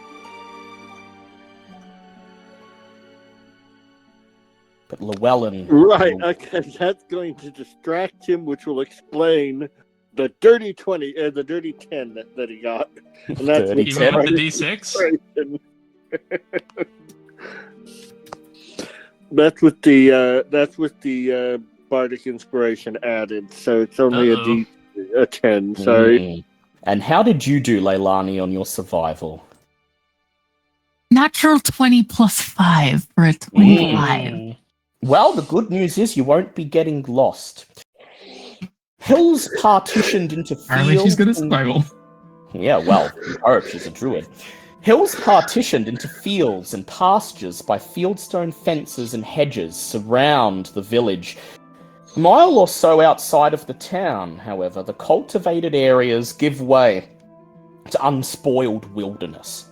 But Llewellyn... Right, okay, that's going to distract him, which will explain the dirty 20, the dirty 10 that he got. And that's Dirty Even 10. with the D6? That's with the bardic inspiration added, so it's only a 10. Sorry. And how did you do, Leilani, on your survival? Natural 20 plus 5 for a 25. Ooh. Well, the good news is you won't be getting lost. Hills partitioned into fields. Apparently she's good at survival. Yeah, well, I hope she's a druid. Hills partitioned into fields and pastures by fieldstone fences and hedges surround the village. A mile or so outside of the town, however, the cultivated areas give way to unspoiled wilderness.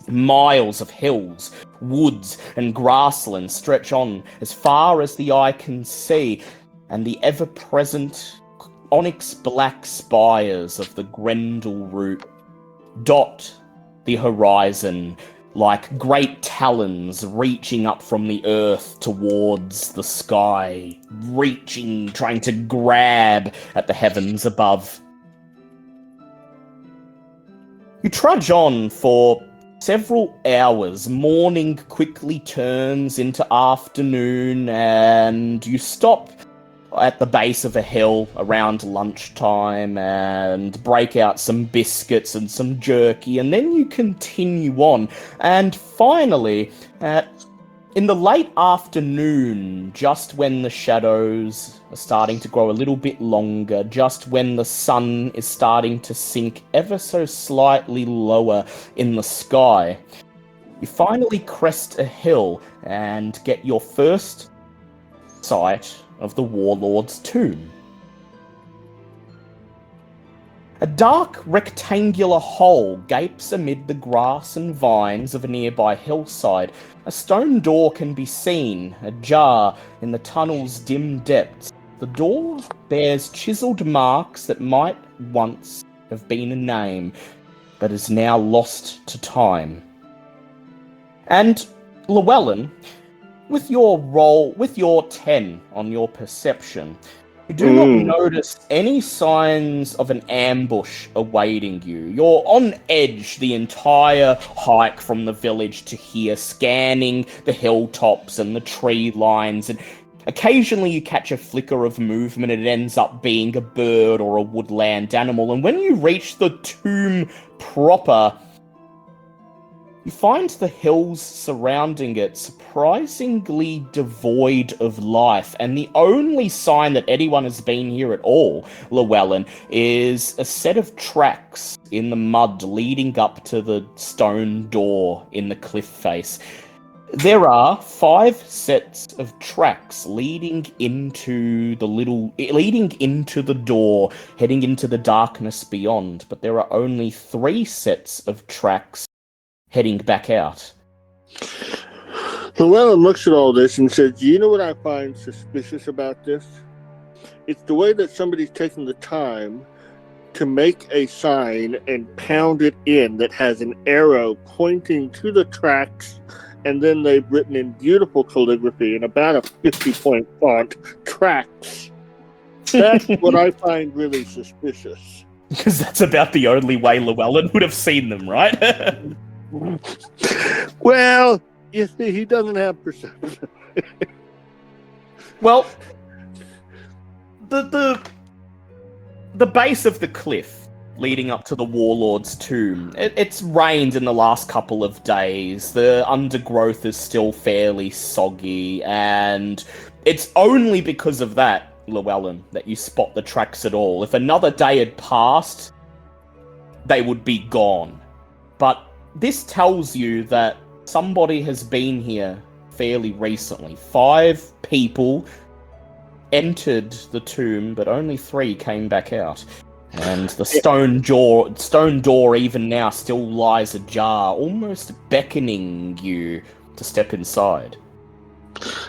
Miles of hills, woods, and grasslands stretch on as far as the eye can see, and the ever-present onyx-black spires of the Grendleroot dot the horizon like great talons reaching up from the earth towards the sky, trying to grab at the heavens above. You trudge on for several hours. Morning quickly turns into afternoon, and you stop at the base of a hill around lunchtime and break out some biscuits and some jerky, and then you continue on. And finally, in the late afternoon, just when the shadows are starting to grow a little bit longer, just when the sun is starting to sink ever so slightly lower in the sky, you finally crest a hill and get your first sight of the Warlord's tomb. A dark rectangular hole gapes amid the grass and vines of a nearby hillside. A stone door can be seen, ajar in the tunnel's dim depths. The door bears chiseled marks that might once have been a name, but is now lost to time. And Llewellyn, with your 10 on your perception, you do not notice any signs of an ambush awaiting you. You're on edge the entire hike from the village to here, scanning the hilltops and the tree lines, and occasionally you catch a flicker of movement. It ends up being a bird or a woodland animal, and when you reach the tomb proper, you find the hills surrounding it surprisingly devoid of life, and the only sign that anyone has been here at all, Llewellyn, is a set of tracks in the mud leading up to the stone door in the cliff face. There are 5 sets of tracks leading into the door, heading into the darkness beyond, but there are only 3 sets of tracks heading back out. Llewellyn looks at all this and says, "You know what I find suspicious about this? It's the way that somebody's taken the time to make a sign and pound it in that has an arrow pointing to the tracks, and then they've written in beautiful calligraphy in about a 50-point font, tracks. That's what I find really suspicious." Because that's about the only way Llewellyn would have seen them, right? Well, you see, he doesn't have perception. Well, the base of the cliff leading up to the Warlord's tomb, it's rained in the last couple of days. The undergrowth is still fairly soggy, and it's only because of that, Llewellyn, that you spot the tracks at all. If another day had passed, they would be gone. But this tells you that somebody has been here fairly recently. 5 people entered the tomb, but only 3 came back out. And the stone door even now still lies ajar, almost beckoning you to step inside.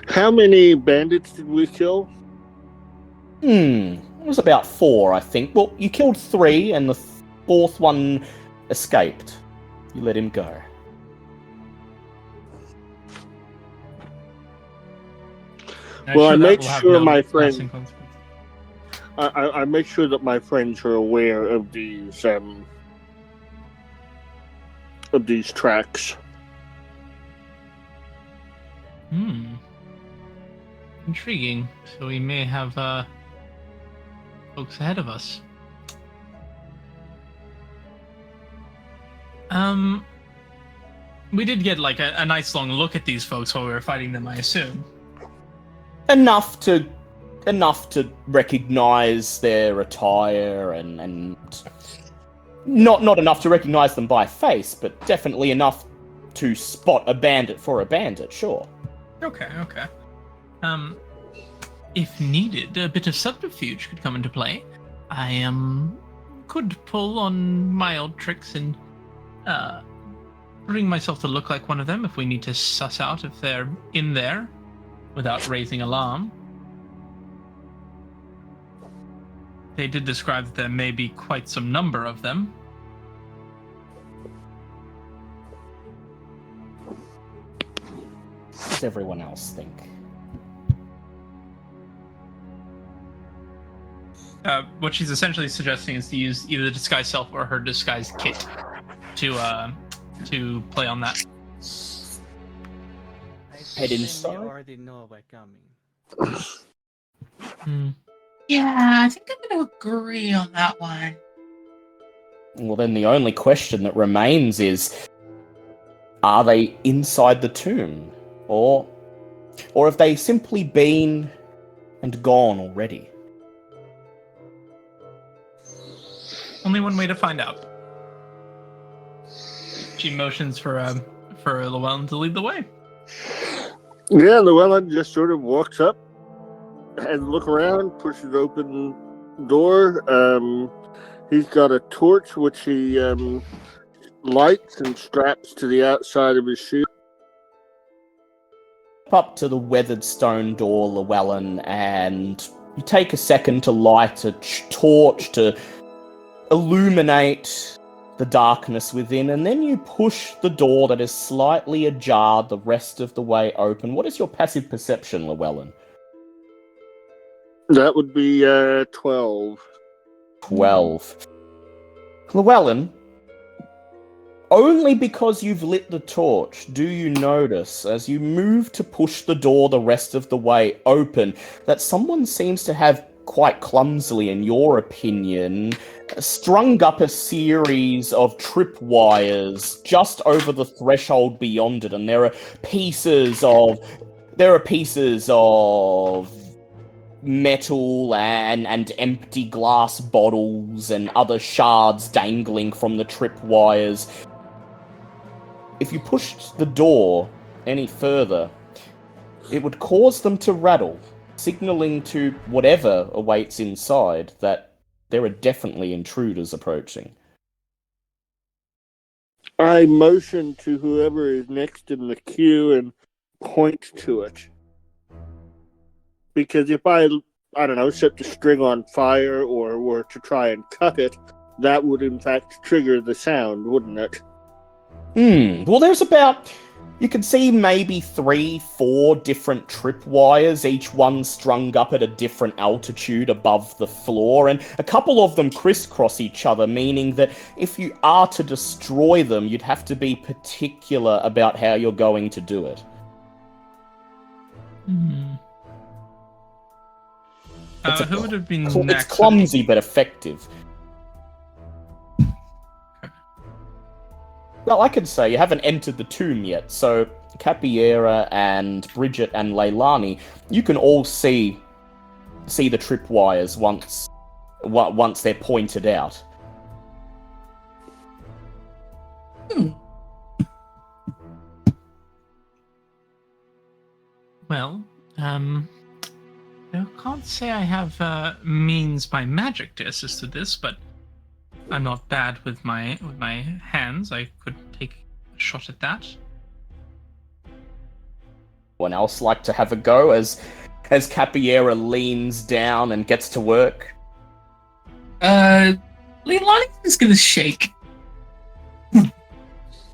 How many bandits did we kill? It was about 4, I think. Well, you killed 3, and the 4th one escaped. You let him go. Well, I that make will have sure no my lasting friend- consequences. I make sure that my friends are aware of these tracks. Intriguing. So we may have folks ahead of us. We did get like a nice long look at these folks while we were fighting them, I assume. Enough to recognize their attire and not enough to recognize them by face, but definitely enough to spot a bandit for a bandit, sure. Okay. If needed, a bit of subterfuge could come into play. I could pull on my old tricks and bring myself to look like one of them if we need to suss out if they're in there without raising alarm. They did describe that there may be quite some number of them. What does everyone else think? What she's essentially suggesting is to use either the disguise self or her disguise kit to play on that. I Head think inside? they already know we're coming. Yeah, I think I'm going to agree on that one. Well, then the only question that remains is, are they inside the tomb? Or have they simply been and gone already? Only one way to find out. She motions for Llewellyn to lead the way. Yeah, Llewellyn just sort of walks up and look around, pushes open the door. He's got a torch which he lights and straps to the outside of his shoe. Up to the weathered stone door, Llewellyn, and you take a second to light a torch to illuminate the darkness within, and then you push the door that is slightly ajar the rest of the way open. What is your passive perception, Llewellyn? That would be 12. 12. Llewellyn, only because you've lit the torch do you notice, as you move to push the door the rest of the way open, that someone seems to have, quite clumsily in your opinion, strung up a series of tripwires just over the threshold beyond it, and there are pieces of metal and empty glass bottles and other shards dangling from the tripwires. If you pushed the door any further, it would cause them to rattle, signaling to whatever awaits inside that there are definitely intruders approaching. I motion to whoever is next in the queue and point to it. Because if I don't know, set the string on fire or were to try and cut it, that would in fact trigger the sound, wouldn't it? Well, there's about... You can see maybe 3-4 different tripwires, each one strung up at a different altitude above the floor, and a couple of them crisscross each other, meaning that if you are to destroy them, you'd have to be particular about how you're going to do it. Who would have been It's next? clumsy but effective. Well, I could say you haven't entered the tomb yet, so Capiera and Bridget and Leilani, you can all see the tripwires once they're pointed out. Well, I can't say I have means by magic to assist with this, but I'm not bad with my hands. I could take a shot at that. Anyone else like to have a go as Capiera leans down and gets to work? Leilani's just gonna shake.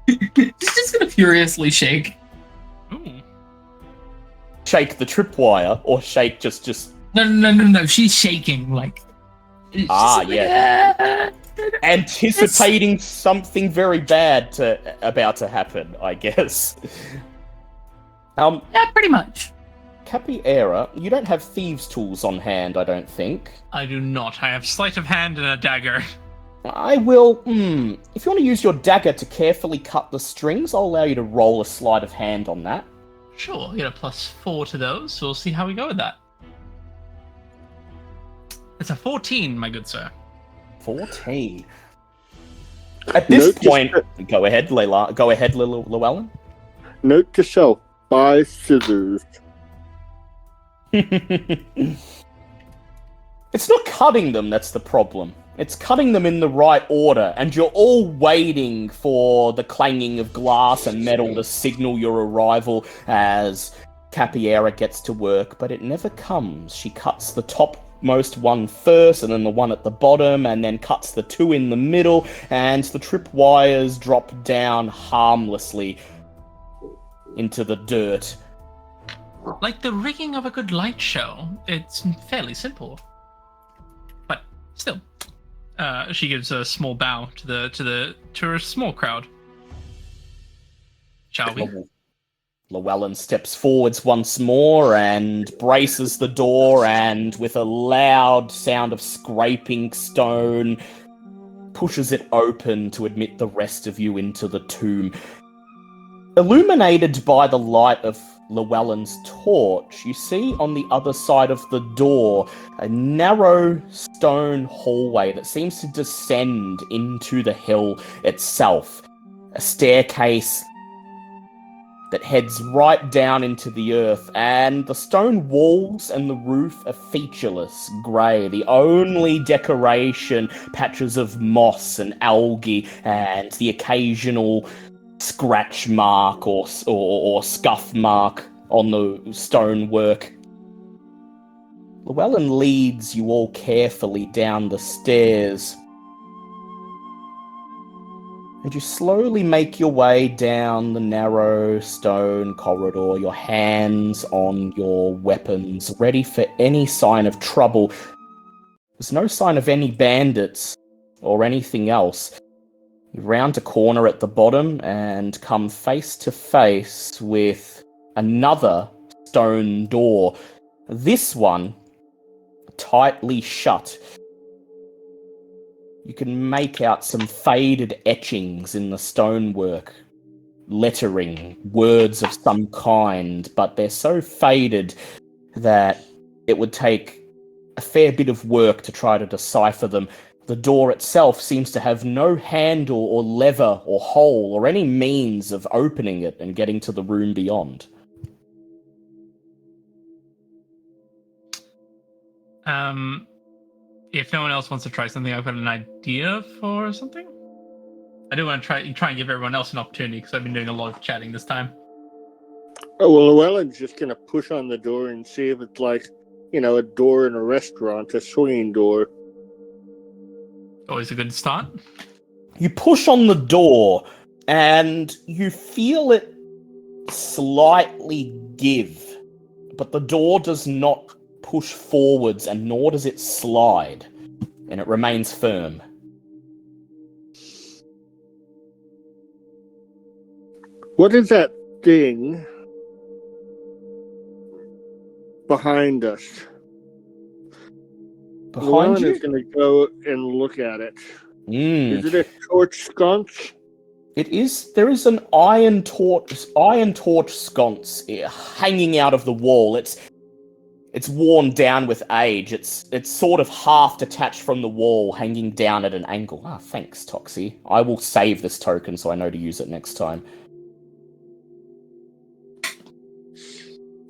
She's just gonna furiously shake. Ooh. Shake the tripwire, or shake just... No. She's shaking like. Yeah. Anticipating something very bad about to happen, I guess. Yeah, pretty much. Capiera, you don't have thieves' tools on hand, I don't think. I do not. I have sleight of hand and a dagger. I will, if you want to use your dagger to carefully cut the strings, I'll allow you to roll a sleight of hand on that. Sure, get a +4 to those, so we'll see how we go with that. It's a 14, my good sir. 14. At this point, go ahead, Layla. Go ahead, Llewellyn. Note to self: buy scissors. It's not cutting them that's the problem. It's cutting them in the right order, and you're all waiting for the clanging of glass and metal to signal your arrival as Capiera gets to work, but it never comes. She cuts the topmost one first, and then the one at the bottom, and then cuts the two in the middle, and the tripwires drop down harmlessly into the dirt. Like the rigging of a good light show, it's fairly simple. But still, she gives a small bow to a small crowd. Shall we? Llewellyn steps forwards once more and braces the door, and with a loud sound of scraping stone, pushes it open to admit the rest of you into the tomb. Illuminated by the light of Llewellyn's torch, you see on the other side of the door a narrow stone hallway that seems to descend into the hill itself. A staircase that heads right down into the earth, and the stone walls and the roof are featureless grey. The only decoration, patches of moss and algae, and the occasional scratch mark or scuff mark on the stonework. Llewellyn leads you all carefully down the stairs, and you slowly make your way down the narrow stone corridor, your hands on your weapons, ready for any sign of trouble. There's no sign of any bandits or anything else. You round a corner at the bottom and come face to face with another stone door. This one tightly shut. You can make out some faded etchings in the stonework, lettering, words of some kind, but they're so faded that it would take a fair bit of work to try to decipher them. The door itself seems to have no handle or lever or hole or any means of opening it and getting to the room beyond. If no one else wants to try something, I've got an idea for something. I do want to try and give everyone else an opportunity, because I've been doing a lot of chatting this time. Oh, well, Llewellyn's just going to push on the door and see if it's like, a door in a restaurant, a swinging door. Always a good start. You push on the door, and you feel it slightly give, but the door does not push forwards, and nor does it slide, and it remains firm. What is that thing behind us? Behind Llewellyn you? is going to go and look at it. Mm. Is it a torch sconce? It is. There is an iron torch sconce hanging out of the wall. It's worn down with age. It's sort of half detached from the wall, hanging down at an angle. Ah, thanks, Toxie. I will save this token so I know to use it next time.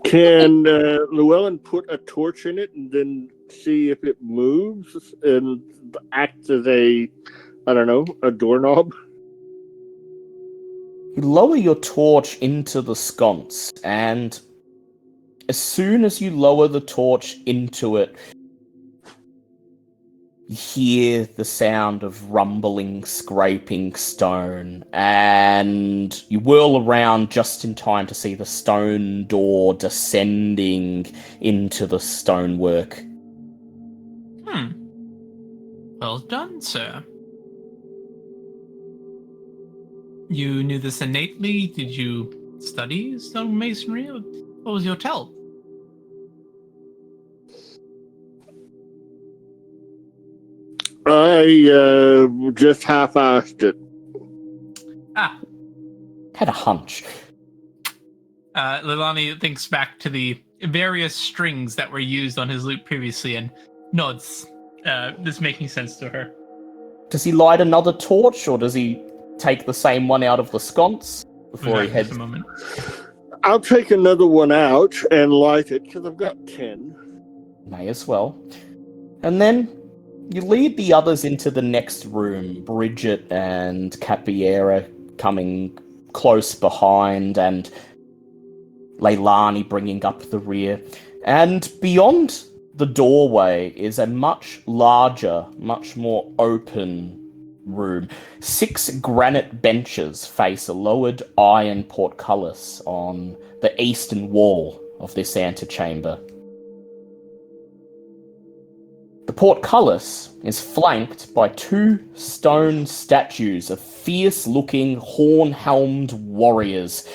Can Llewellyn put a torch in it and then see if it moves and act as a doorknob? You lower your torch into the sconce, and as soon as you lower the torch into it, You hear the sound of rumbling, scraping stone, and you whirl around just in time to see the stone door descending into the stonework. Well done, sir. You knew this innately? Did you study stonemasonry? What was your tell? I just half-assed it. Had a hunch. Leilani thinks back to the various strings that were used on his lute previously and nods. This making sense to her. Does he light another torch, or does he take the same one out of the sconce before he heads? A moment. I'll take another one out and light it, because I've got 10. May as well. And then you lead the others into the next room, Bridget and Capiera coming close behind, and Leilani bringing up the rear. And beyond the doorway is a much larger, much more open room. 6 granite benches face a lowered iron portcullis on the eastern wall of this antechamber. The portcullis is flanked by 2 stone statues of fierce-looking, horn-helmed warriors.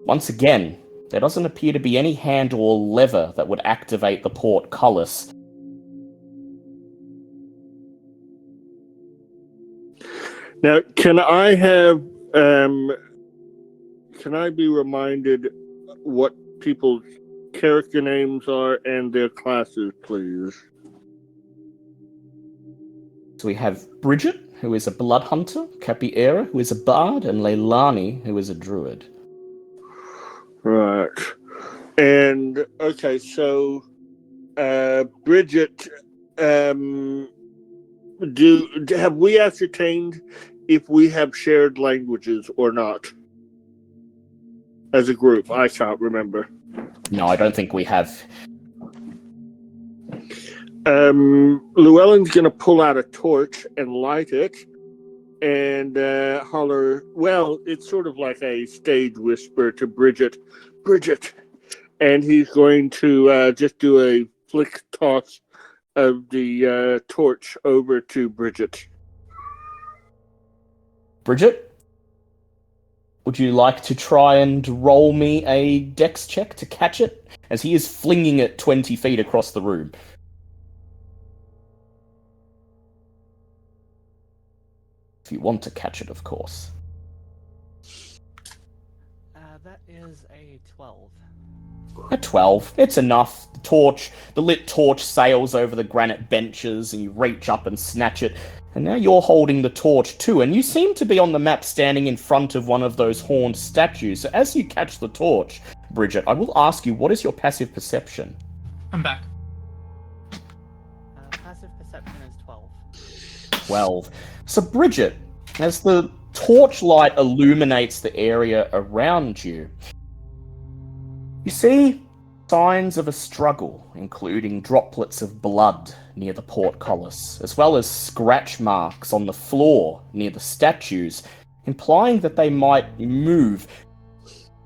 Once again, there doesn't appear to be any handle or lever that would activate the portcullis. Now, can I be reminded what people's character names are and their classes, please? So we have Bridget, who is a blood hunter, Capiera, who is a bard, and Leilani, who is a druid. Right. And, okay, so, Bridget, have we ascertained if we have shared languages or not? As a group, I can't remember. No, I don't think we have. Llewellyn's gonna pull out a torch and light it and holler, well, it's sort of like a stage whisper to Bridget, Bridget. And he's going to just do a flick toss of the torch over to Bridget. Bridget, would you like to try and roll me a dex check to catch it? As he is flinging it 20 feet across the room. If you want to catch it, of course. That is a 12. A 12. It's enough. The lit torch sails over the granite benches, and you reach up and snatch it. And now you're holding the torch too, and you seem to be on the map standing in front of one of those horned statues. So as you catch the torch, Bridget, I will ask you, what is your passive perception? I'm back. Passive perception is 12. 12. So Bridget, as the torchlight illuminates the area around you, you see signs of a struggle, including droplets of blood near the portcullis, as well as scratch marks on the floor near the statues, implying that they might move.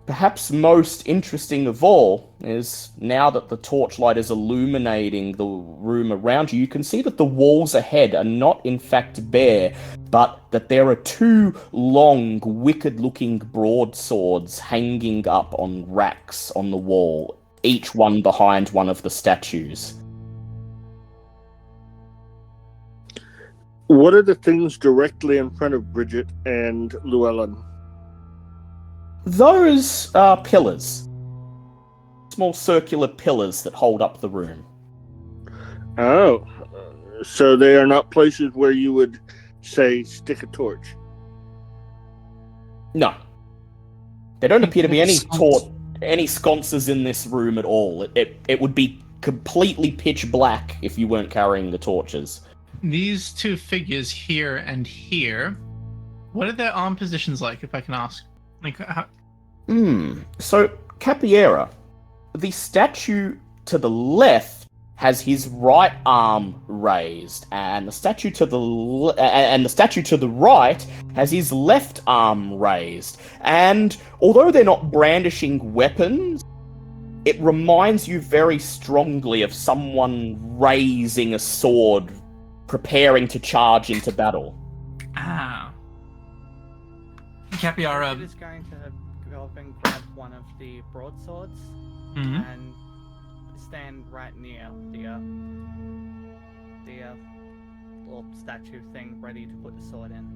Perhaps most interesting of all is now that the torchlight is illuminating the room around you, you can see that the walls ahead are not in fact bare, but that there are 2 long, wicked-looking broadswords hanging up on racks on the wall, each one behind one of the statues. What are the things directly in front of Bridget and Llewellyn? Those are pillars. Small circular pillars that hold up the room. Oh, so they are not places where you would, say, stick a torch? No. There don't appear to be any sconces in this room at all. It would be completely pitch black if you weren't carrying the torches. These 2 figures here and here, what are their arm positions like, if I can ask? Like, how... So, Capiera, the statue to the left has his right arm raised, and the statue to the right has his left arm raised. And although they're not brandishing weapons, it reminds you very strongly of someone raising a sword, preparing to charge into battle. Ah. I'm Capiara. just going to go up and grab one of the broadswords Mhm. and stand right near the little statue thing, ready to put the sword in.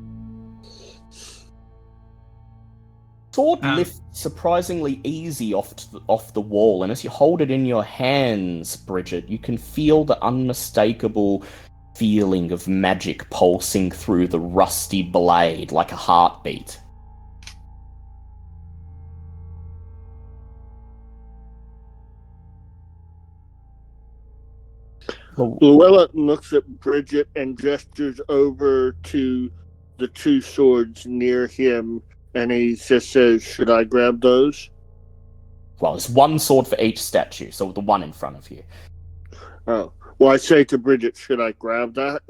Sword lifts surprisingly easy off the wall, and as you hold it in your hands, Bridget, you can feel the unmistakable feeling of magic pulsing through the rusty blade like a heartbeat. Llewellyn looks at Bridget and gestures over to the two swords near him, and he just says, "Should I grab those?" Well, there's one sword for each statue, so the one in front of you. Oh. Well, I say to Bridget, "Should I grab that?"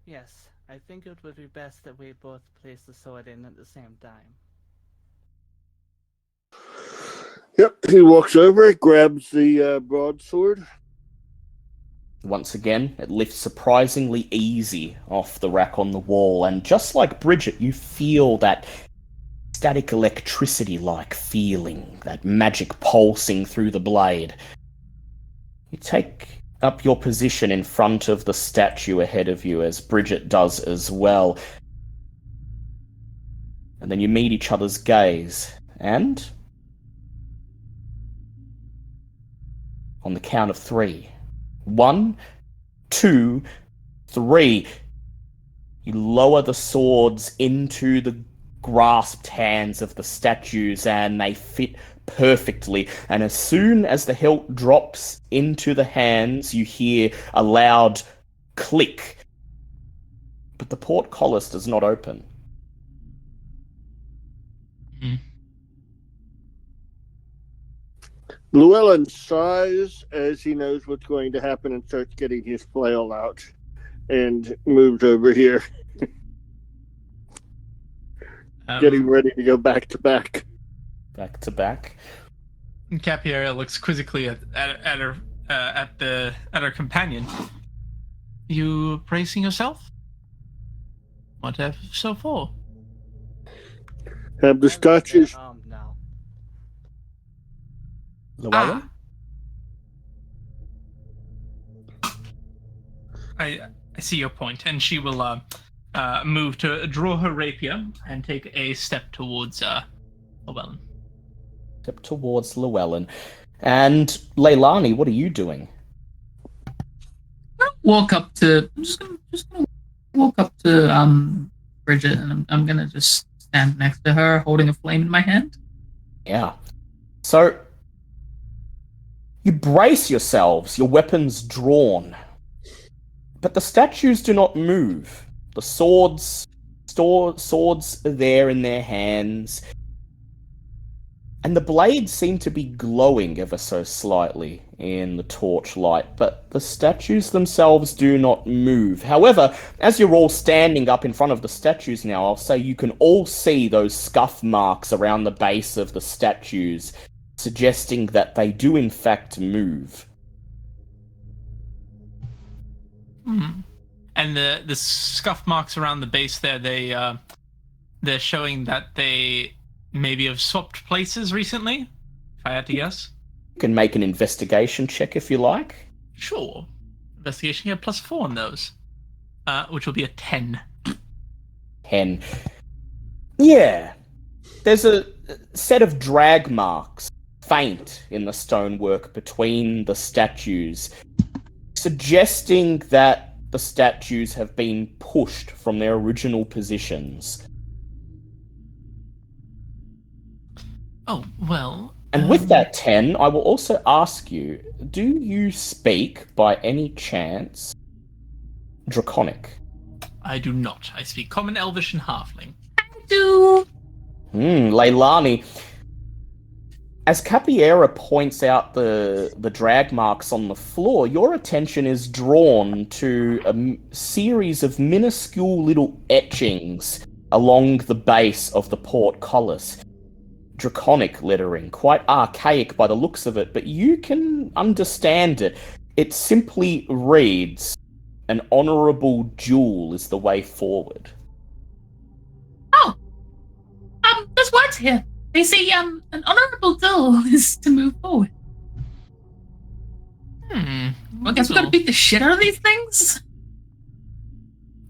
Yes, I think it would be best that we both place the sword in at the same time. Yep, he walks over, grabs the broadsword. Once again, it lifts surprisingly easy off the rack on the wall, and just like Bridget, you feel that static electricity-like feeling, that magic pulsing through the blade. You take up your position in front of the statue ahead of you, as Bridget does as well. And then you meet each other's gaze, and on the count of 3. 1, 2, 3. You lower the swords into the grasped hands of the statues, and they fit perfectly. And as soon as the hilt drops into the hands, you hear a loud click. But the portcullis does not open. Llewellyn sighs as he knows what's going to happen and starts getting his flail out and moves over here, getting ready to go back to back. Back to back. Capiera looks quizzically at her companion. You bracing yourself? What have so for? Have the statues. Now. Llewellyn? I see your point, and she will move to draw her rapier and take a step towards Llewellyn. Step towards Llewellyn. And Leilani, what are you doing? Walk up to. I'm just gonna walk up to Bridget, and I'm gonna just stand next to her, holding a flame in my hand. Yeah. So you brace yourselves, your weapons drawn. But the statues do not move. The swords are there in their hands. And the blades seem to be glowing ever so slightly in the torchlight, but the statues themselves do not move. However, as you're all standing up in front of the statues now, I'll say you can all see those scuff marks around the base of the statues, suggesting that they do in fact move. And the scuff marks around the base there, they're showing that they maybe have swapped places recently, if I had to guess. You can make an investigation check if you like. Sure. Investigation, +4 on those. Which will be a 10. 10. Yeah. There's a set of drag marks, faint in the stonework between the statues, suggesting that the statues have been pushed from their original positions. Oh, well... And with that 10, I will also ask you, do you speak, by any chance, Draconic? I do not. I speak Common, Elvish, and Halfling. I do. Leilani. As Capiera points out the drag marks on the floor, your attention is drawn to a series of minuscule little etchings along the base of the portcullis. Draconic lettering, quite archaic by the looks of it, but you can understand it. It simply reads, "An honourable duel is the way forward." Oh, there's words here. They say, an honourable duel is to move forward. Well, I guess we gotta beat the shit out of these things?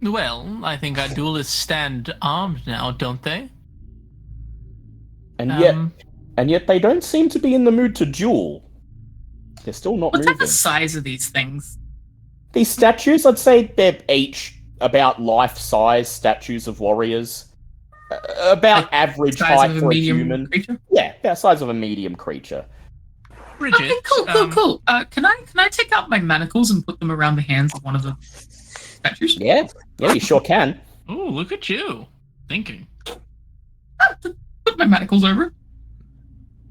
Well, I think our duelists stand armed now, don't they? And yet they don't seem to be in the mood to duel. They're still not What's moving. the size of these things? These statues, I'd say they're each about life-size statues of warriors. About Like average size height of a for a medium human. creature? Yeah, about the size of a medium creature. Bridget. Okay, cool. Can I take out my manacles and put them around the hands of one of the statues? Yeah, you sure can. Oh, look at you. Thinking. Put my manacles over.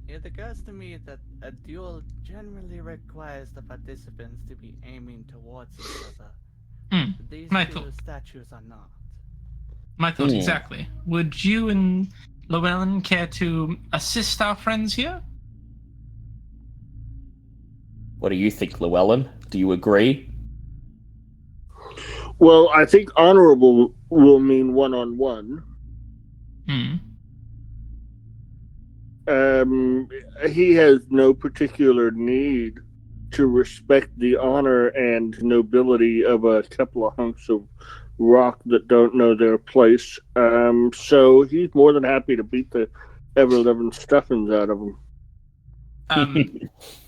It occurs to me that a duel generally requires the participants to be aiming towards each other. These my two thought. statues are not. My thoughts exactly. Would you and Llewellyn care to assist our friends here? What do you think, Llewellyn? Do you agree? Well, I think honorable will mean one-on-one. He has no particular need to respect the honor and nobility of a couple of hunks of rock that don't know their place. So he's more than happy to beat the ever-living stuffings out of them.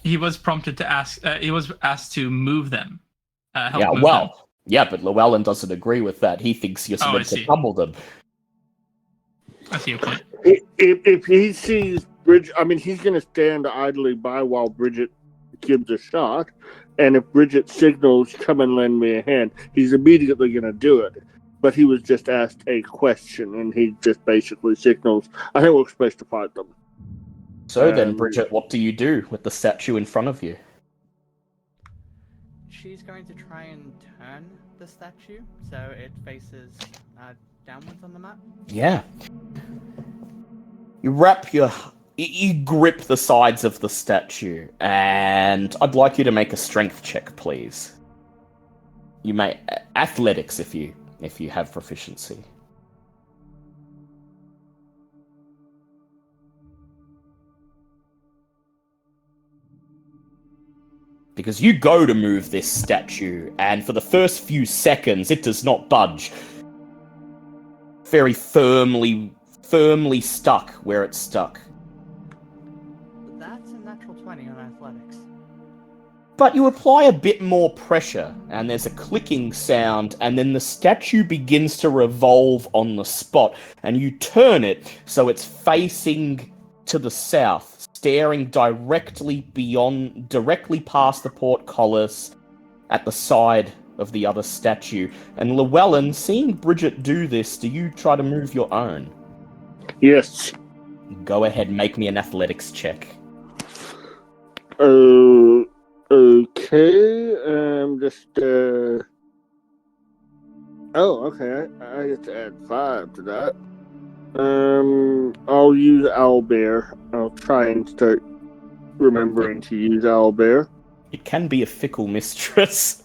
He was prompted to ask. He was asked to move them. Help Yeah, move well, them. yeah, but Llewellyn doesn't agree with that. He thinks you're I meant to see. pummel them. I see your point. If he sees Bridget, I mean, he's going to stand idly by while Bridget gives a shot. And if Bridget signals, "Come and lend me a hand," he's immediately going to do it. But he was just asked a question, and he just basically signals, "I think we're supposed to fight them." So then, Bridget, what do you do with the statue in front of you? She's going to try and turn the statue so it faces downwards on the map. Yeah. You grip the sides of the statue, and I'd like you to make a strength check, please. You may athletics if you have proficiency. Because you go to move this statue, and for the first few seconds, it does not budge. Very firmly stuck where it's stuck. That's a natural 20 on athletics. But you apply a bit more pressure, and there's a clicking sound, and then the statue begins to revolve on the spot, and you turn it so it's facing to the south, staring directly past the portcullis at the side of the other statue. And Llewellyn, seeing Bridget do this, do you try to move your own? Yes. Go ahead, make me an athletics check. Okay. Oh, okay. I get to add 5 to that. I'll use owlbear. I'll try and start remembering to use owlbear. It can be a fickle mistress.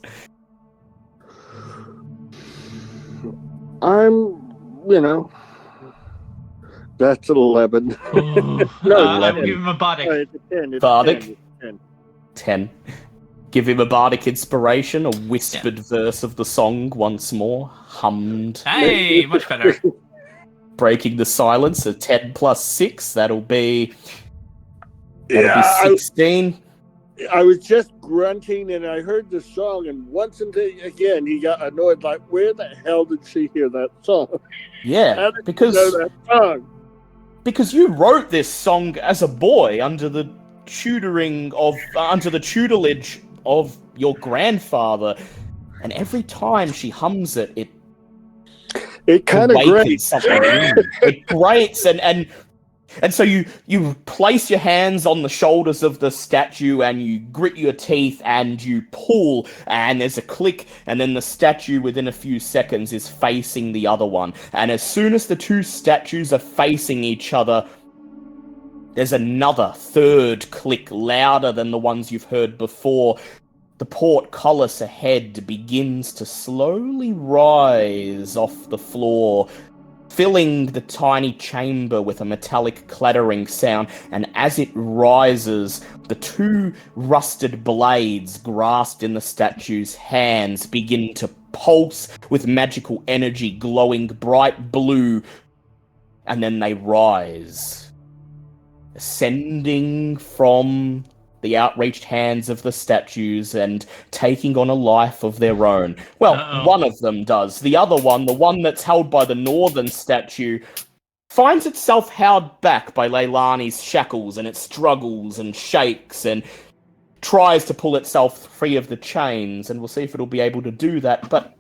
That's an 11. I will give him a bardic. It's a 10. It's Bardic? 10. It's 10. 10. Give him a bardic inspiration, a whispered verse of the song once more, hummed. Hey, much better. Breaking the silence, a 10 plus 6, that'll be 16. I was just grunting and I heard the song, and once again he got annoyed, like, where the hell did she hear that song? Yeah, How did because you know that song? Because you wrote this song as a boy under the tutelage of your grandfather, and every time she hums it, It kind of awakens grates. something in you. It grates, and And so you place your hands on the shoulders of the statue and you grit your teeth and you pull, and there's a click, and then the statue within a few seconds is facing the other one. And as soon as the two statues are facing each other, there's another third click, louder than the ones you've heard before. The portcullis ahead begins to slowly rise off the floor, filling the tiny chamber with a metallic clattering sound, and as it rises, the two rusted blades grasped in the statue's hands begin to pulse with magical energy glowing bright blue, and then they rise, ascending from the outreached hands of the statues and taking on a life of their own. Well, one of them does. The other one, the one that's held by the northern statue, finds itself held back by Leilani's shackles, and it struggles and shakes and tries to pull itself free of the chains, and we'll see if it'll be able to do that. But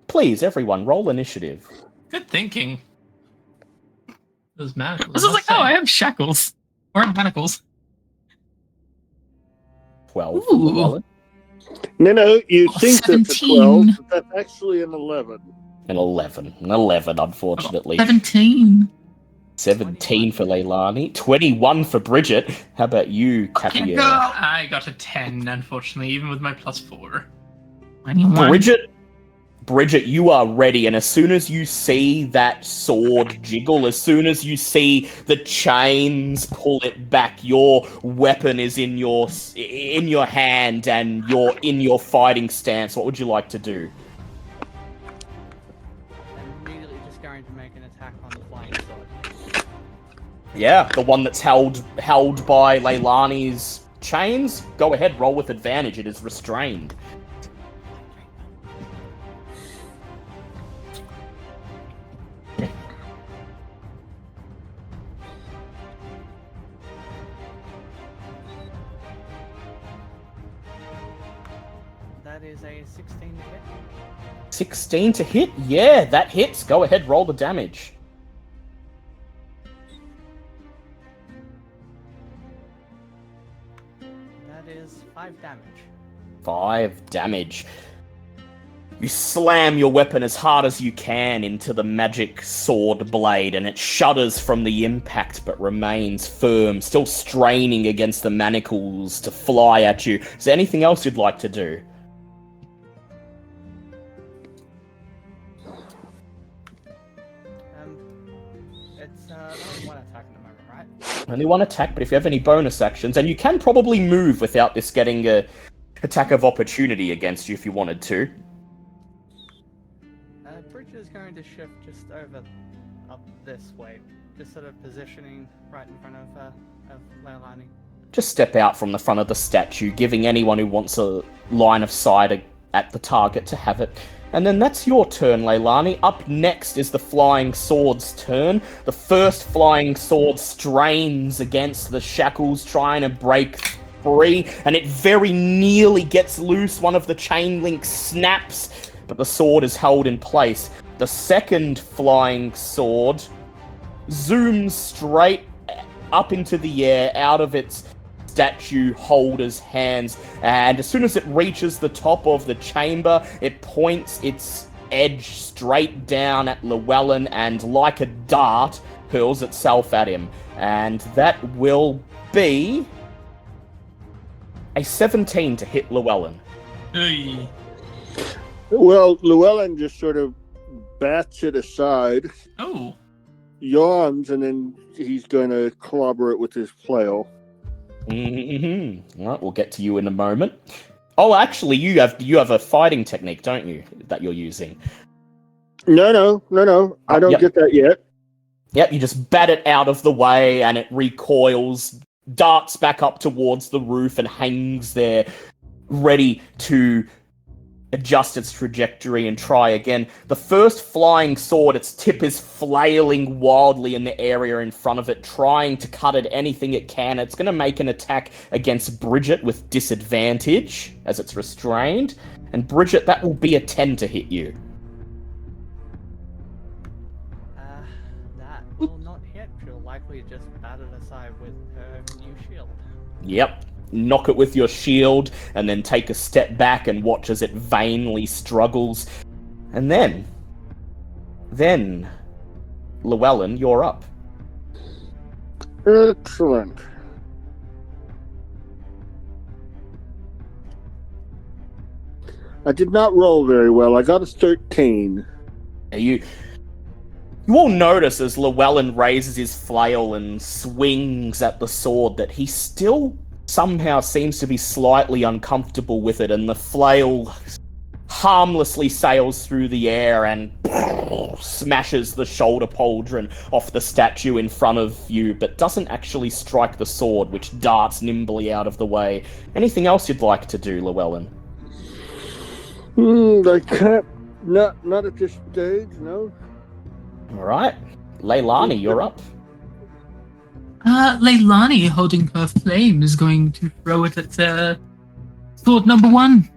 please, everyone, roll initiative. Good thinking. Those manacles. This is like, I have shackles. Or manacles. 12. Ooh. No, you think that's a 17. 12, but that's actually an 11. An 11. An 11, unfortunately. 17. 17 for Leilani. 21 for Bridget. How about you, Katia? I got a 10, unfortunately, even with my +4. 21. Bridget, you are ready, and as soon as you see that sword jiggle, as soon as you see the chains pull it back, your weapon is in your hand, and you're in your fighting stance. What would you like to do? I'm immediately just going to make an attack on the flying sword. Yeah, the one that's held by Leilani's chains? Go ahead, roll with advantage. It is restrained. That is a 16 to hit. 16 to hit? Yeah, that hits. Go ahead, roll the damage. That is 5 damage. 5 damage. You slam your weapon as hard as you can into the magic sword blade, and it shudders from the impact but remains firm, still straining against the manacles to fly at you. Is there anything else you'd like to do? It's only one attack at the moment, right? Only one attack, but if you have any bonus actions, and you can probably move without this getting a attack of opportunity against you if you wanted to. Bridget is going to shift just over up this way, just sort of positioning right in front of Leilani. Just step out from the front of the statue, giving anyone who wants a line of sight at the target to have it. And then that's your turn, Leilani. Up next is the flying sword's turn. The first flying sword strains against the shackles, trying to break free, and it very nearly gets loose. One of the chain links snaps, but the sword is held in place. The second flying sword zooms straight up into the air out of its statue holder's hands, and as soon as it reaches the top of the chamber, it points its edge straight down at Llewellyn and, like a dart, hurls itself at him. And that will be a 17 to hit Llewellyn. Hey. Well, Llewellyn just sort of bats it aside, Oh. yawns, and then he's going to clobber it with his flail. Mm-hmm. Right, we'll get to you in a moment. Oh, actually, you have a fighting technique, don't you, that you're using? No. I don't get that yet. Yep, you just bat it out of the way, and it recoils, darts back up towards the roof, and hangs there, ready to adjust its trajectory and try again. The first flying sword, its tip is flailing wildly in the area in front of it, trying to cut at anything it can. It's going to make an attack against Bridget with disadvantage, as it's restrained. And Bridget, that will be a 10 to hit you. That will not hit. She'll likely just bat it aside with her new shield. Yep. Knock it with your shield, and then take a step back and watch as it vainly struggles. And then, Llewellyn, you're up. Excellent. I did not roll very well. I got a 13. You all notice as Llewellyn raises his flail and swings at the sword that he still somehow seems to be slightly uncomfortable with it, and the flail harmlessly sails through the air and smashes the shoulder pauldron off the statue in front of you, but doesn't actually strike the sword, which darts nimbly out of the way. Anything else you'd like to do, Llewellyn? I can't. Not at this stage, no. Alright. Leilani, you're up. Leilani, holding her flame, is going to throw it at sword number 1.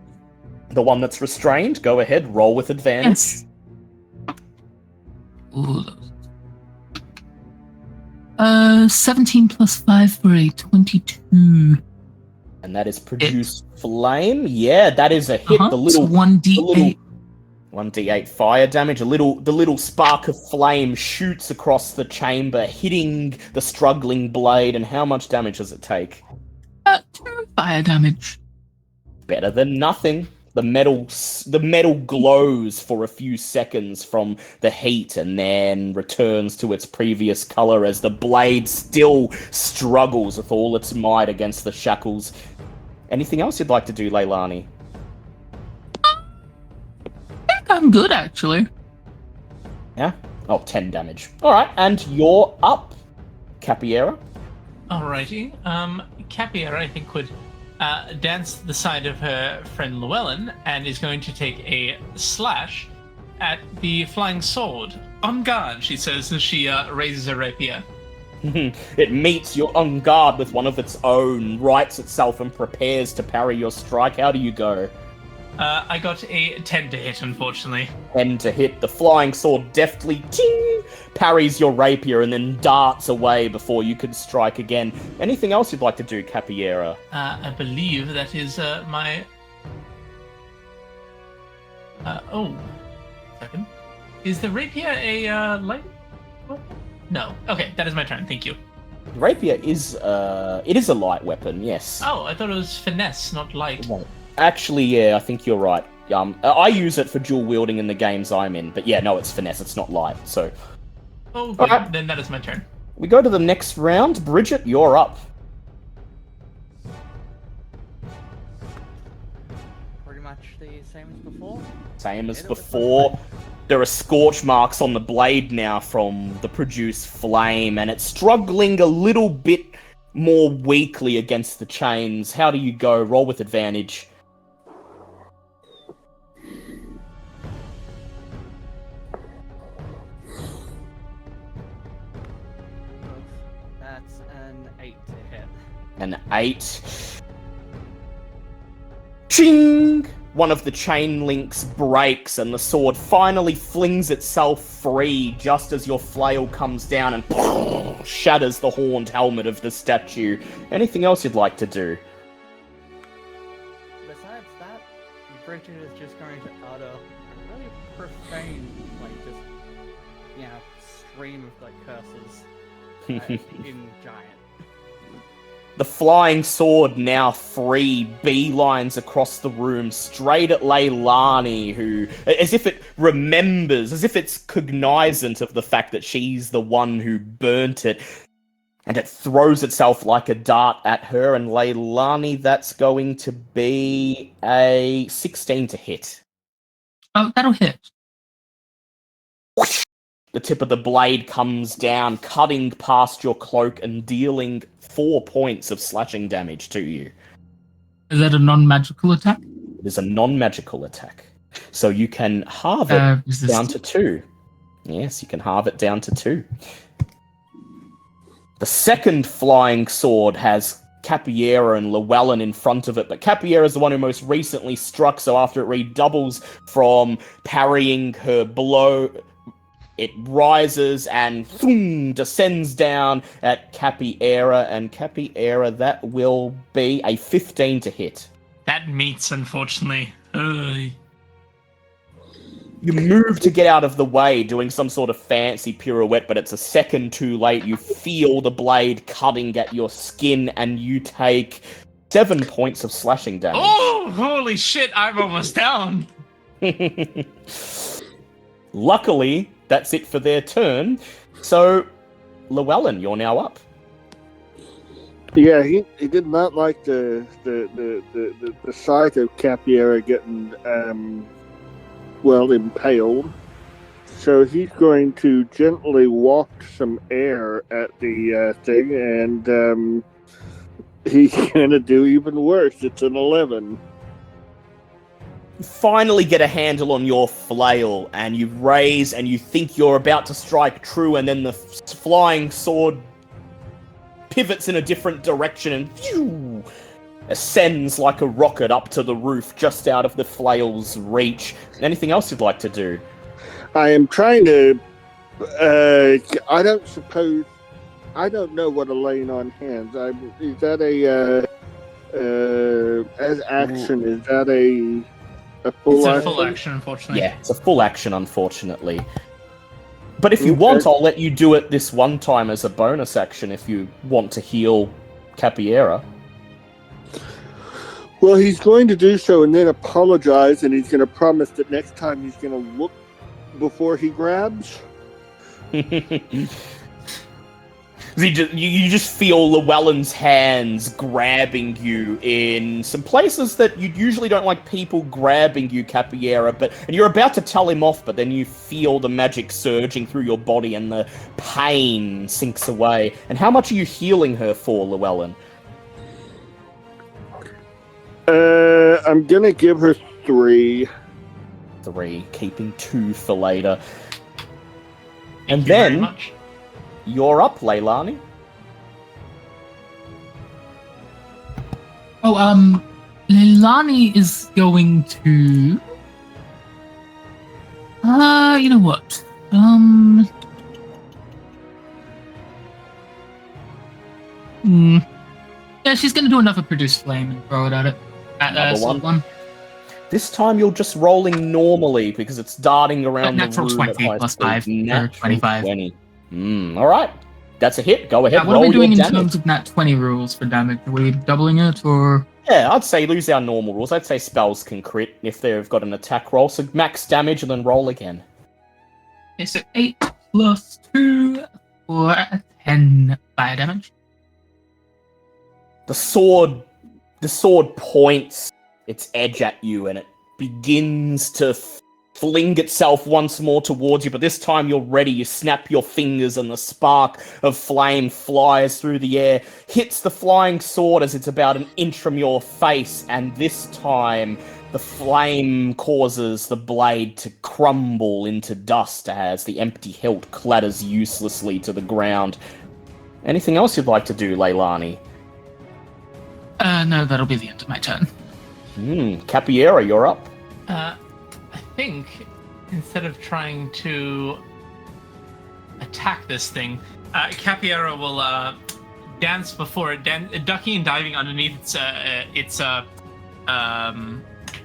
The one that's restrained, go ahead, roll with advantage. Yes. Ooh, 17 plus 5 for a And22. that is produce flame. Yeah, that is a hit. The little 1d8. 1d8 fire damage. The little spark of flame shoots across the chamber, hitting the struggling blade. And how much damage does it take? 2 fire damage. Better than nothing. The metal glows for a few seconds from the heat and then returns to its previous color as the blade still struggles with all its might against the shackles. Anything else you'd like to do, Leilani? I think I'm good, actually. Yeah? Oh, 10 damage. Alright, and you're up, Capiera. Alrighty. Capiera, I think, would dance to the side of her friend Llewellyn and is going to take a slash at the flying sword. On guard, she says as she raises her rapier. It meets your on guard with one of its own, rights itself, and prepares to parry your strike. How do you go? I got a 10 to hit, unfortunately. 10 to hit. The flying sword deftly ting, parries your rapier and then darts away before you can strike again. Anything else you'd like to do, Capiera? I believe that is my... second. Is the rapier a light? No. Okay, that is my turn. Thank you. Rapier is, it is a light weapon, yes. Oh, I thought it was finesse, not light. Actually, yeah, I think you're right. I use it for dual wielding in the games I'm in, but yeah, no, it's finesse, it's not light, so... Oh, good. Alright. Then that is my turn. We go to the next round. Bridget, you're up. Pretty much the same as before. Same as before. There are scorch marks on the blade now from the produced flame, and it's struggling a little bit more weakly against the chains. How do you go? Roll with advantage. That's an 8 to hit. An 8. Ching! One of the chain links breaks and the sword finally flings itself free just as your flail comes down and shatters the horned helmet of the statue. Anything else you'd like to do? Besides that, Bridget is just going to utter a really profane, stream of curses in giant. The flying sword, now free, beelines across the room, straight at Leilani, who, as if it remembers, as if it's cognizant of the fact that she's the one who burnt it, and it throws itself like a dart at her, and Leilani, that's going to be a 16 to hit. Oh, that'll hit. The tip of the blade comes down, cutting past your cloak and dealing 4 points of slashing damage to you. Is that a non-magical attack? It is a non-magical attack. So you can halve it down to 2. Yes, you can halve it down to 2. The second flying sword has Capiera and Llewellyn in front of it, but Capiera is the one who most recently struck, so after it redoubles from parrying her blow... It rises and thum, descends down at Capiera, and Capiera, that will be a 15 to hit. That meets, unfortunately. Ugh. You move to get out of the way, doing some sort of fancy pirouette, but it's a second too late. You feel the blade cutting at your skin, and you take 7 points of slashing damage. Oh, holy shit, I'm almost down. Luckily, that's it for their turn. So, Llewellyn, you're now up. Yeah, he did not like the sight of Capiera getting impaled. So he's going to gently waft some air at the thing, and he's going to do even worse. It's an 11. You finally get a handle on your flail, and you raise, and you think you're about to strike true, and then the flying sword pivots in a different direction and phew, ascends like a rocket up to the roof, just out of the flail's reach. Anything else you'd like to do? I am trying to. I don't know what a laying on hands. Is that as action? Is that a full It's action? a full action, unfortunately. Yeah, it's a full action, unfortunately. But if you want, I'll let you do it this one time as a bonus action if you want to heal Capiera. Well, he's going to do so and then apologize, and he's going to promise that next time he's going to look before he grabs. You just feel Llewellyn's hands grabbing you in some places that you usually don't like people grabbing you, Capiera, and you're about to tell him off, but then you feel the magic surging through your body and the pain sinks away. And how much are you healing her for, Llewellyn? I'm going to give her 3. 3, keeping 2 for later. Thank And you very then much. you're up, Leilani. Oh, Leilani is going to. You know what? Yeah, she's gonna do another produce flame and throw it at it. Another one. This time you're just rolling normally because it's darting around the Natural room 20 at high plus speed. 5, or Natural 25. 20. All right. That's a hit. Go ahead, What are roll we doing your in damage. terms of nat 20 rules for damage? Are we doubling it, or...? Yeah, I'd say lose our normal rules. I'd say spells can crit if they've got an attack roll. So max damage and then roll again. Okay, so 8 plus 2 for 10 fire damage. The sword points its edge at you and it begins to fling itself once more towards you, but this time you're ready. You snap your fingers and the spark of flame flies through the air, hits the flying sword as it's about an inch from your face, and this time the flame causes the blade to crumble into dust as the empty hilt clatters uselessly to the ground. Anything else you'd like to do, Leilani? No, that'll be the end of my turn. Capiera, you're up. I think instead of trying to attack this thing, Capiera will dance before it, ducking and diving underneath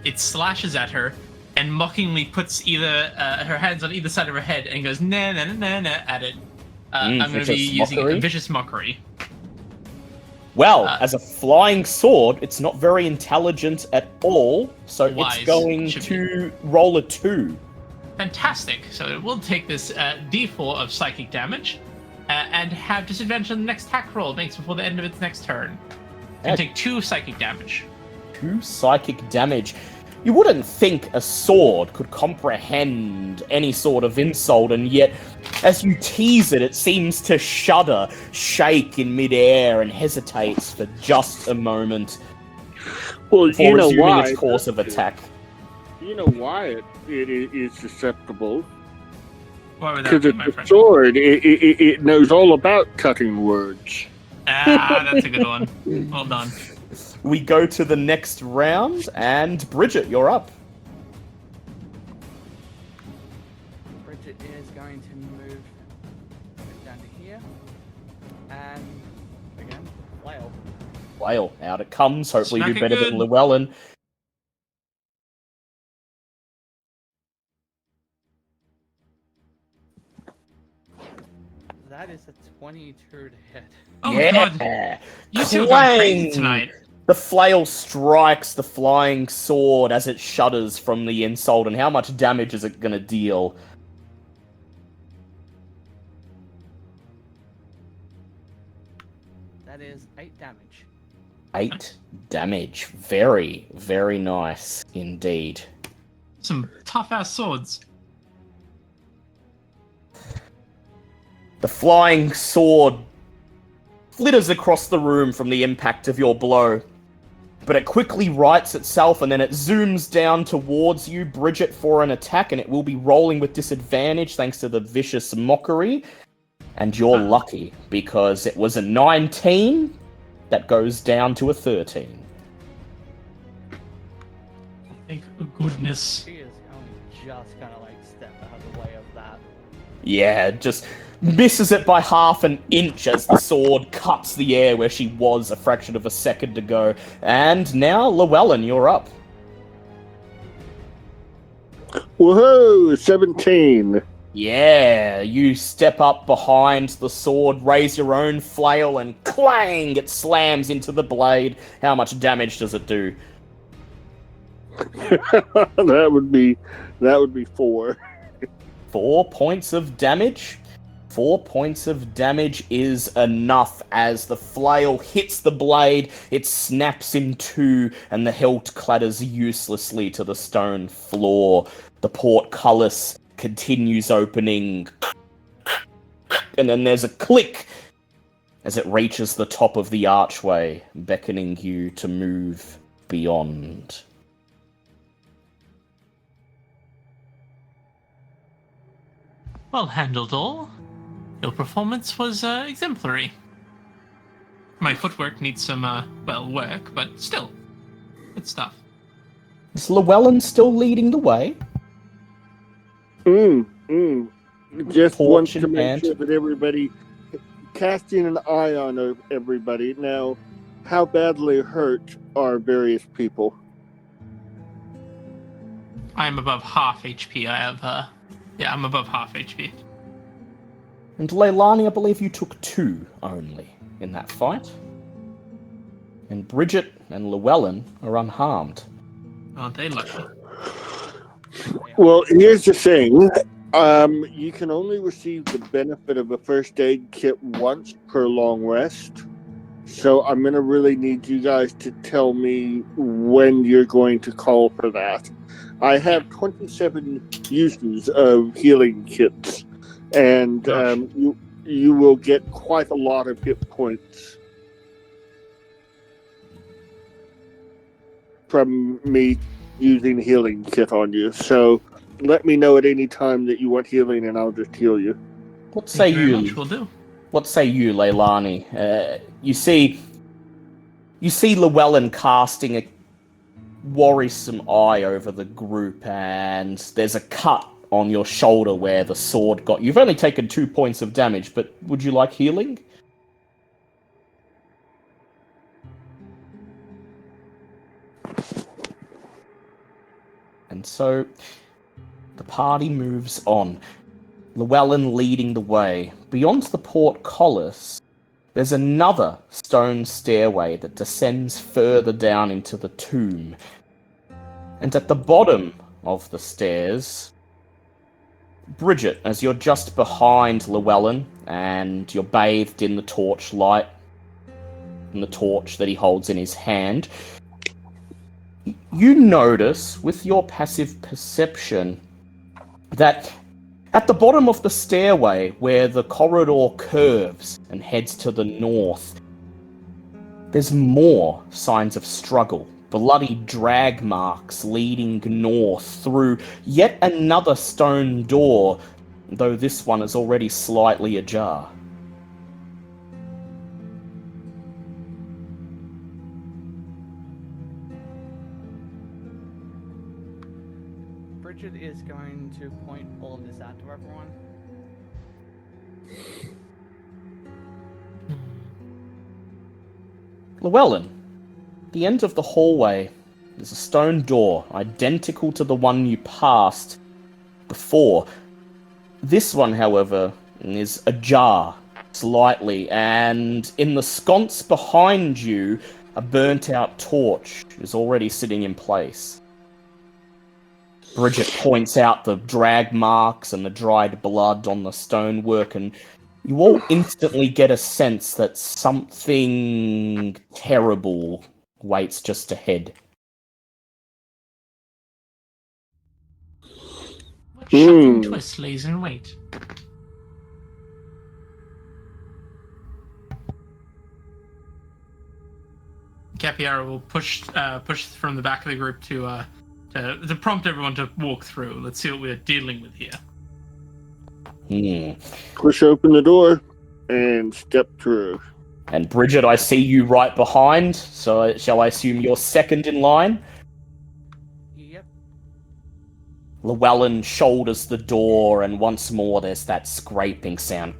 it slashes at her and mockingly puts either her hands on either side of her head and goes na na na na at it. I'm going to be using a vicious mockery. Well, as a flying sword, it's not very intelligent at all, so it's going to roll a 2. Fantastic. So it will take this d4 of psychic damage and have disadvantage on the next attack roll. It makes before the end of its next turn. And take 2 psychic damage. 2 psychic damage. You wouldn't think a sword could comprehend any sort of insult, and yet, as you tease it, it seems to shudder, shake in midair, and hesitates for just a moment before resuming its course of attack. You know why it is susceptible? Why would that be, my friend? The sword, it knows all about cutting words. That's a good one. Well done. We go to the next round, and Bridget, you're up. Bridget is going to move down to here. And again, flail. Flail, out it comes. Hopefully Smack do it better good. than Llewellyn. That is a 22 to hit. Oh yeah. god. You two are going crazy Clang! tonight. The flail strikes the flying sword as it shudders from the insult, and how much damage is it going to deal? That is 8 damage. 8 damage. Very, very nice indeed. Some tough ass swords. The flying sword flitters across the room from the impact of your blow, but it quickly rights itself and then it zooms down towards you, Bridget, for an attack, and it will be rolling with disadvantage thanks to the vicious mockery. And you're lucky because it was a 19 that goes down to a 13. Thank goodness. She is only just gonna like step out of the way of that. Yeah, just misses it by half an inch as the sword cuts the air where she was a fraction of a second ago. And now, Llewellyn, you're up. Woohoo! 17. Yeah, you step up behind the sword, raise your own flail, and clang! It slams into the blade. How much damage does it do? that would be 4. 4 points of damage. 4 points of damage is enough as the flail hits the blade, it snaps in two, and the hilt clatters uselessly to the stone floor. The portcullis continues opening, and then there's a click as it reaches the top of the archway, beckoning you to move beyond. Well handled, all. Your performance was exemplary. My footwork needs some, work, but still, good stuff. Is Llewellyn still leading the way? Just Torch wants to in make hand. sure that everybody, casting an eye on everybody. Now, how badly hurt are various people? I'm above half HP. I'm above half HP. And Leilani, I believe you took 2 only in that fight. And Bridget and Llewellyn are unharmed. Aren't they lucky? Well, here's the thing. You can only receive the benefit of a first aid kit once per long rest. So I'm going to really need you guys to tell me when you're going to call for that. I have 27 uses of healing kits, and you will get quite a lot of hit points from me using healing kit on you. So let me know at any time that you want healing, and I'll just heal you. What say Thank you very you? much, will do. What say you, Leilani? You see Llewellyn casting a worrisome eye over the group, and there's a cut on your shoulder where the sword got. You've only taken 2 points of damage, but would you like healing? And so the party moves on, Llewellyn leading the way. Beyond the portcullis, there's another stone stairway that descends further down into the tomb. And at the bottom of the stairs, Bridget, as you're just behind Llewellyn and you're bathed in the torchlight and the torch that he holds in his hand, you notice with your passive perception that at the bottom of the stairway where the corridor curves and heads to the north, there's more signs of struggle. Bloody drag marks leading north through yet another stone door, though this one is already slightly ajar. Bridget is going to point all of this out to everyone. Llewellyn, the end of the hallway, there's a stone door, identical to the one you passed before. This one, however, is ajar slightly, and in the sconce behind you, a burnt-out torch is already sitting in place. Bridget points out the drag marks and the dried blood on the stonework, and you all instantly get a sense that something terrible waits just ahead. What shocking twist lays in wait? Capiara will push from the back of the group to prompt everyone to walk through. Let's see what we're dealing with here. Push open the door and step through. And Bridget, I see you right behind, so shall I assume you're second in line? Yep. Llewellyn shoulders the door, and once more there's that scraping sound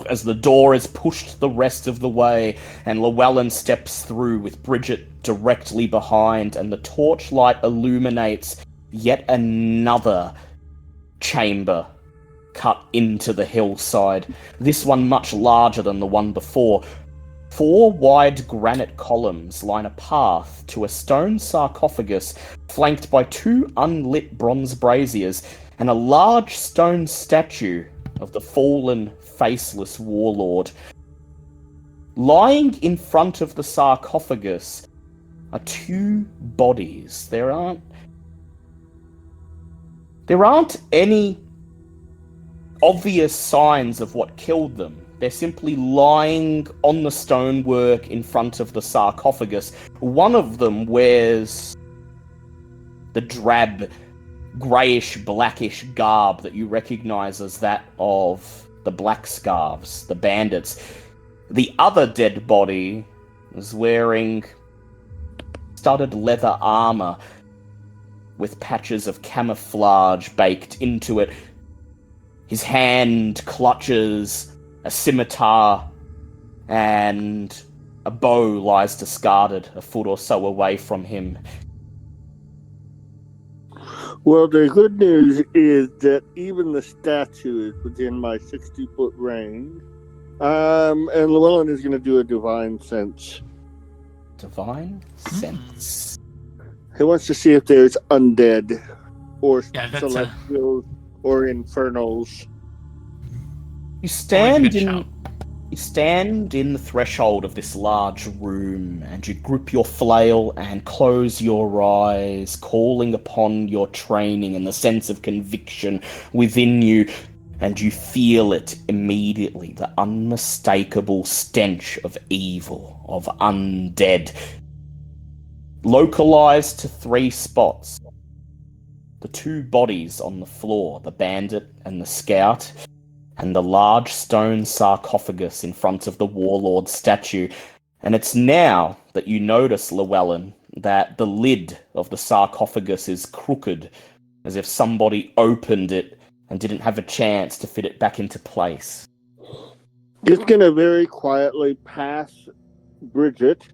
as the door is pushed the rest of the way, and Llewellyn steps through with Bridget directly behind, and the torchlight illuminates yet another chamber cut into the hillside, this one much larger than the one before. 4 wide granite columns line a path to a stone sarcophagus flanked by 2 unlit bronze braziers and a large stone statue of the fallen, faceless warlord. Lying in front of the sarcophagus are 2 bodies. There aren't any obvious signs of what killed them. They're simply lying on the stonework in front of the sarcophagus. One of them wears the drab, greyish, blackish garb that you recognize as that of the Black Scarves, the bandits. The other dead body is wearing studded leather armor with patches of camouflage baked into it. His hand clutches a scimitar, and a bow lies discarded a foot or so away from him. Well, the good news is that even the statue is within my 60-foot range. And Llewellyn is going to do a divine sense. Divine sense. He wants to see if there's undead or Yeah, that's celestials or infernals. You stand in the threshold of this large room, and you grip your flail and close your eyes, calling upon your training and the sense of conviction within you, and you feel it immediately, the unmistakable stench of evil, of undead. Localized to 3 spots. The 2 bodies on the floor, the bandit and the scout, and the large stone sarcophagus in front of the warlord statue. And it's now that you notice, Llewellyn, that the lid of the sarcophagus is crooked, as if somebody opened it and didn't have a chance to fit it back into place. Just gonna very quietly pass Bridget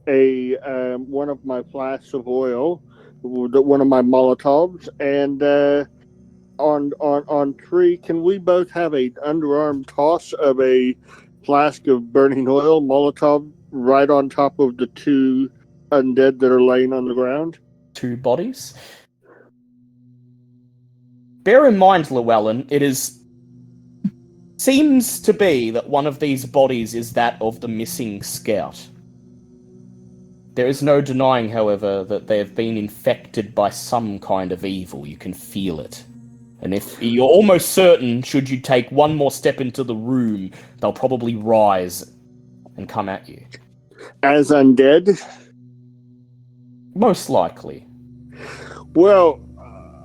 one of my flasks of oil, one of my Molotovs, and on 3, can we both have a underarm toss of a flask of burning oil Molotov right on top of the 2 undead that are laying on the ground? 2 bodies? Bear in mind, Llewellyn, seems to be that one of these bodies is that of the missing scout. There is no denying, however, that they have been infected by some kind of evil. You can feel it. And if you're almost certain, should you take one more step into the room, they'll probably rise and come at you. As undead? Most likely. Well,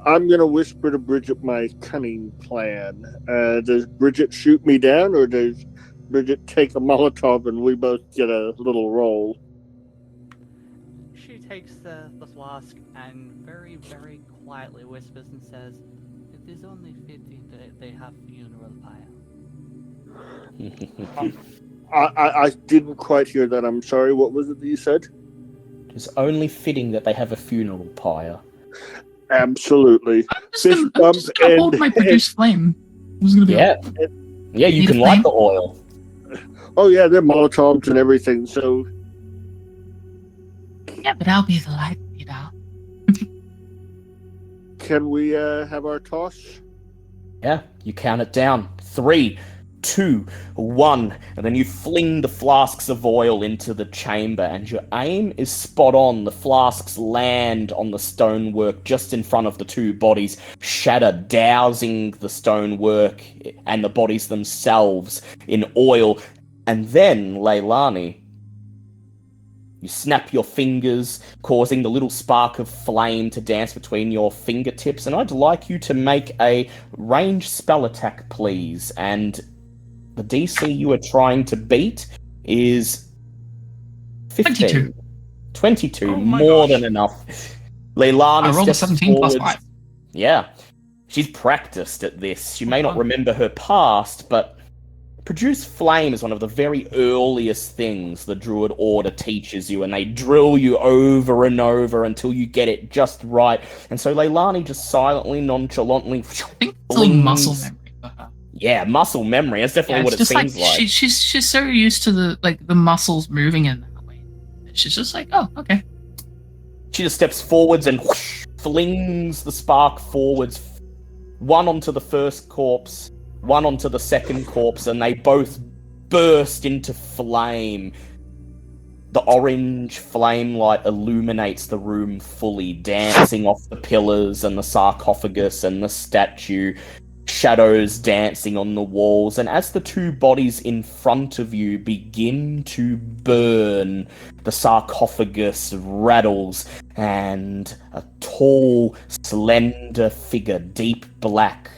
I'm going to whisper to Bridget my cunning plan. Does Bridget shoot me down, or does Bridget take a Molotov and we both get a little roll? She takes the flask and very, very quietly whispers and says, "It is only fitting that they have funeral pyre." I didn't quite hear that. I'm sorry. What was it that you said? It's only fitting that they have a funeral pyre. Absolutely. I'm just gonna hold my produce flame. I'm just gonna be Yeah. Yeah, you Need a can light flame? the oil. Oh yeah, they're Molotovs and everything. So yeah, but I'll be the light leader. can we have our toss? Yeah, you count it down. 3, 2, 1, and then you fling the flasks of oil into the chamber, and your aim is spot on. The flasks land on the stonework just in front of the two bodies, shatter, dousing the stonework and the bodies themselves in oil. And then, Leilani, you snap your fingers, causing the little spark of flame to dance between your fingertips, and I'd like you to make a ranged spell attack, please. And the DC you are trying to beat is 15. 22, Oh my more gosh. than enough. Leilani I rolled a steps 17 plus forwards. 5. Yeah. She's practiced at this. She may not Uh-huh. remember her past, but produce flame is one of the very earliest things the Druid Order teaches you, and they drill you over and over until you get it just right. And so Leilani just silently, nonchalantly... I think it's all muscle memory for her. Yeah, muscle memory. That's definitely what it just seems like, like. she's so used to the muscles moving in that way. She's just like, oh, okay. She just steps forwards and whoosh, flings the spark forwards, one onto the first corpse, one onto the second corpse, and they both burst into flame. The orange flame light illuminates the room fully, dancing off the pillars and the sarcophagus and the statue, shadows dancing on the walls. And as the two bodies in front of you begin to burn, the sarcophagus rattles, and a tall, slender figure, deep black,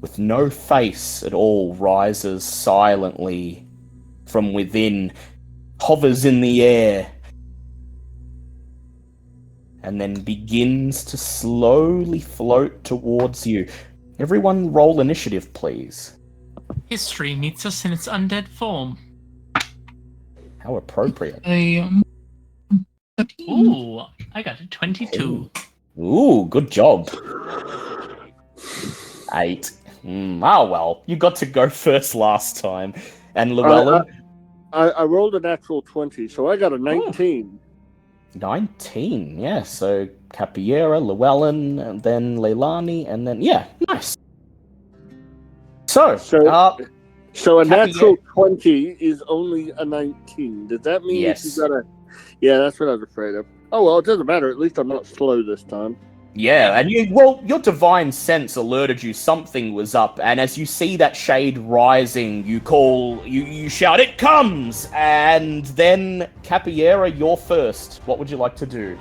with no face at all, rises silently from within, hovers in the air, and then begins to slowly float towards you. Everyone roll initiative, please. History meets us in its undead form. How appropriate. 13. Ooh, I got a 22. Ooh, good job. 8. Oh well, you got to go first last time. And Llewellyn? I rolled a natural 20, so I got a 19. 19, yeah. So Capiera, Llewellyn, and then Leilani, and then yeah, nice. So So a Capiera- natural 20 is only a 19. Does that mean Yes. that you got a... Yeah, that's what I was afraid of. Oh well, it doesn't matter. At least I'm not slow this time. yeah, and your divine sense alerted you something was up, and as you see that shade rising, you shout, "It comes!" And then Capiera, you're first. What would you like to do?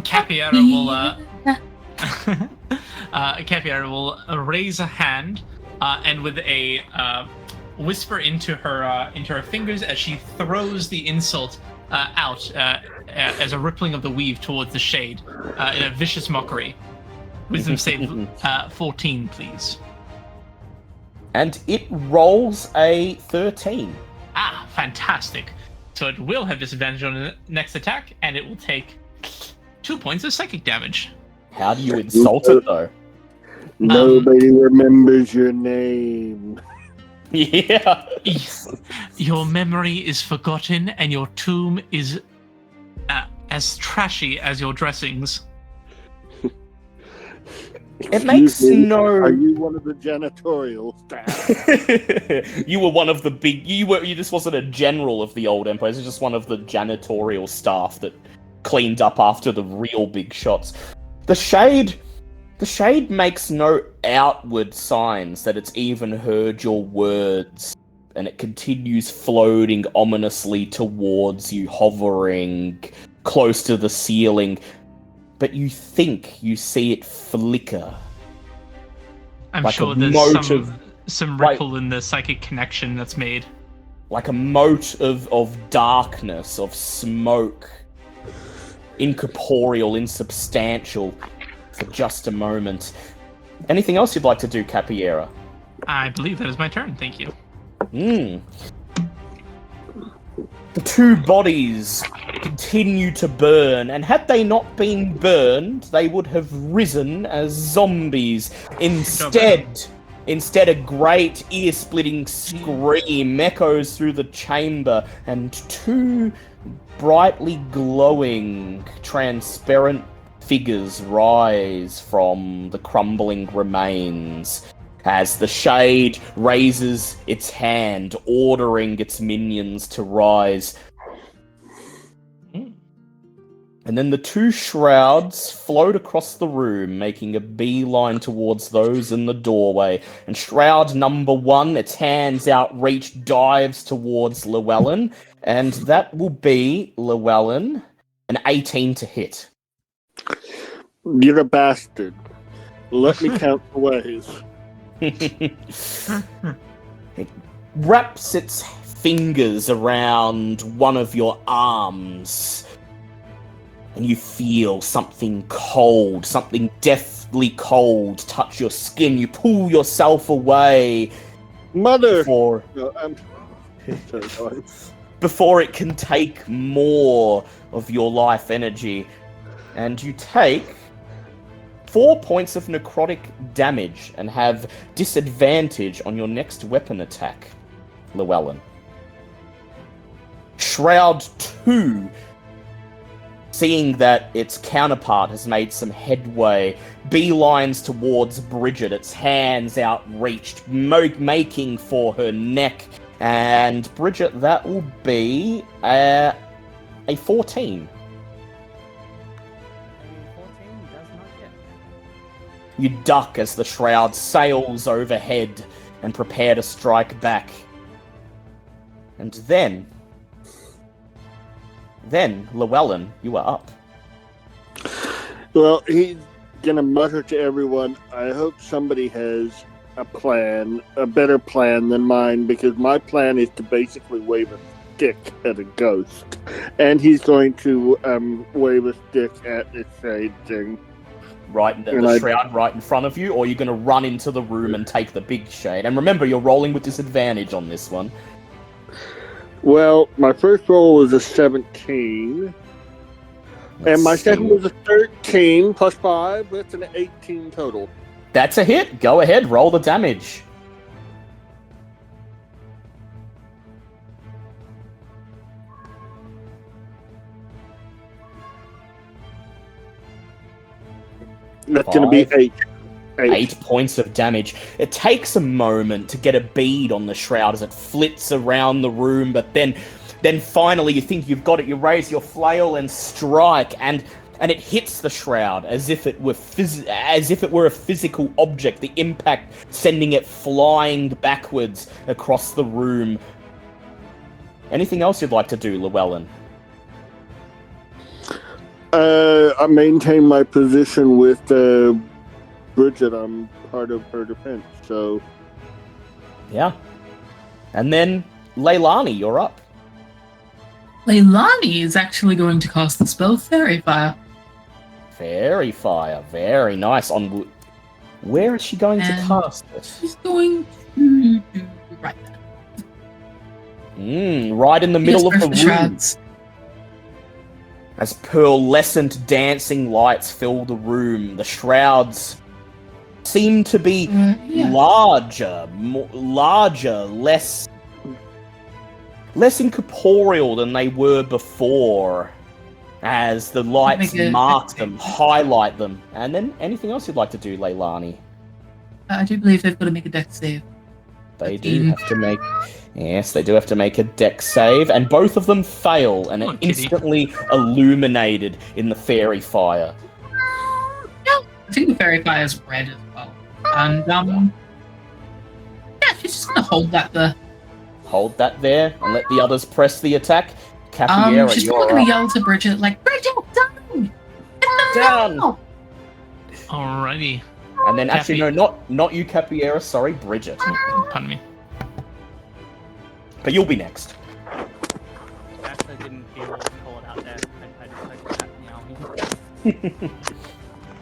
Capiera will Capiera will raise a hand and with a whisper into her fingers as she throws the insult out as a rippling of the weave towards the shade in a vicious mockery. Wisdom save 14, please. And it rolls a 13. Ah, fantastic. So it will have disadvantage on the next attack, and it will take 2 points of psychic damage. How do you insult it, though? Nobody remembers your name. Yeah. Your memory is forgotten, and your tomb is as trashy as your dressings. It makes Excuse me, no... Are you one of the janitorial staff? You were one of the big... You just wasn't a general of the old Empire. You were just one of the janitorial staff that cleaned up after the real big shots. The Shade makes no outward signs that it's even heard your words, and it continues floating ominously towards you, hovering close to the ceiling. But you think you see it flicker. I'm Like sure a there's mote some like- ripple in the psychic connection that's made. Like a mote of darkness, of smoke. Incorporeal, insubstantial. for just a moment. Anything else you'd like to do, Capiera? I believe that is my turn. Thank you. The two bodies continue to burn, and had they not been burned, they would have risen as zombies. Instead, a great ear-splitting scream echoes through the chamber, and two brightly glowing, transparent figures rise from the crumbling remains. As the Shade raises its hand, ordering its minions to rise. And then the two shrouds float across the room, making a beeline towards those in the doorway. And shroud number 1, its hands outreached, dives towards Llewellyn. And that will be, Llewellyn, an 18 to hit. You're a bastard. Let me count the ways. It wraps its fingers around one of your arms, and you feel something cold, something deathly cold touch your skin. You pull yourself away. Mother! Before it can take more of your life energy. And you take 4 points of necrotic damage and have disadvantage on your next weapon attack, Llewellyn. Shroud 2, seeing that its counterpart has made some headway, beelines towards Bridget, its hands outreached, making for her neck. And Bridget, that will be a 14. You duck as the shroud sails overhead and prepare to strike back. And then, Llewellyn, you are up. Well, he's gonna mutter to everyone, I hope somebody has a plan, a better plan than mine, because my plan is to basically wave a stick at a ghost. And he's going to wave a stick at this Shade thing. Right, the shroud right in front of you, or you're going to run into the room and take the big Shade. And remember, you're rolling with disadvantage on this one. Well, my first roll was a 17. And my second was a 13 plus 5. That's an 18 total. That's a hit. Go ahead, roll the damage. That's going to be 8. 8 points of damage. It takes a moment to get a bead on the shroud as it flits around the room, but then finally you think you've got it. You raise your flail and strike, and it hits the shroud as if it were a physical object. The impact sending it flying backwards across the room. Anything else you'd like to do, Llewellyn? I maintain my position with Bridget. I'm part of her defense, so... Yeah. And then, Leilani, you're up. Leilani is actually going to cast the spell Fairy Fire. Fairy Fire, very nice. On where is she going to cast it? She's going to do right there. Right in the middle of the room. Shrouds. As pearlescent dancing lights fill the room, the shrouds seem to be larger, less incorporeal than they were before, as the lights mark them, highlight them. And then anything else you'd like to do, Leilani? I do believe they've got to make a dex save. They do have to make... Yes, they do have to make a dex save, and both of them fail, and are instantly illuminated in the fairy fire. Yeah, I think the fairy fire is red as well. And, yeah, she's just going to hold that there. Hold that there, and let the others press the attack. Capiera, she's you're probably going to up. yell to Bridget, like, Bridget, down! Down! Alrighty. And then, actually, no, not you, Capiera, sorry, Bridget. Pardon me. But you'll be next. Actually didn't hear what was called out there. I just like that now.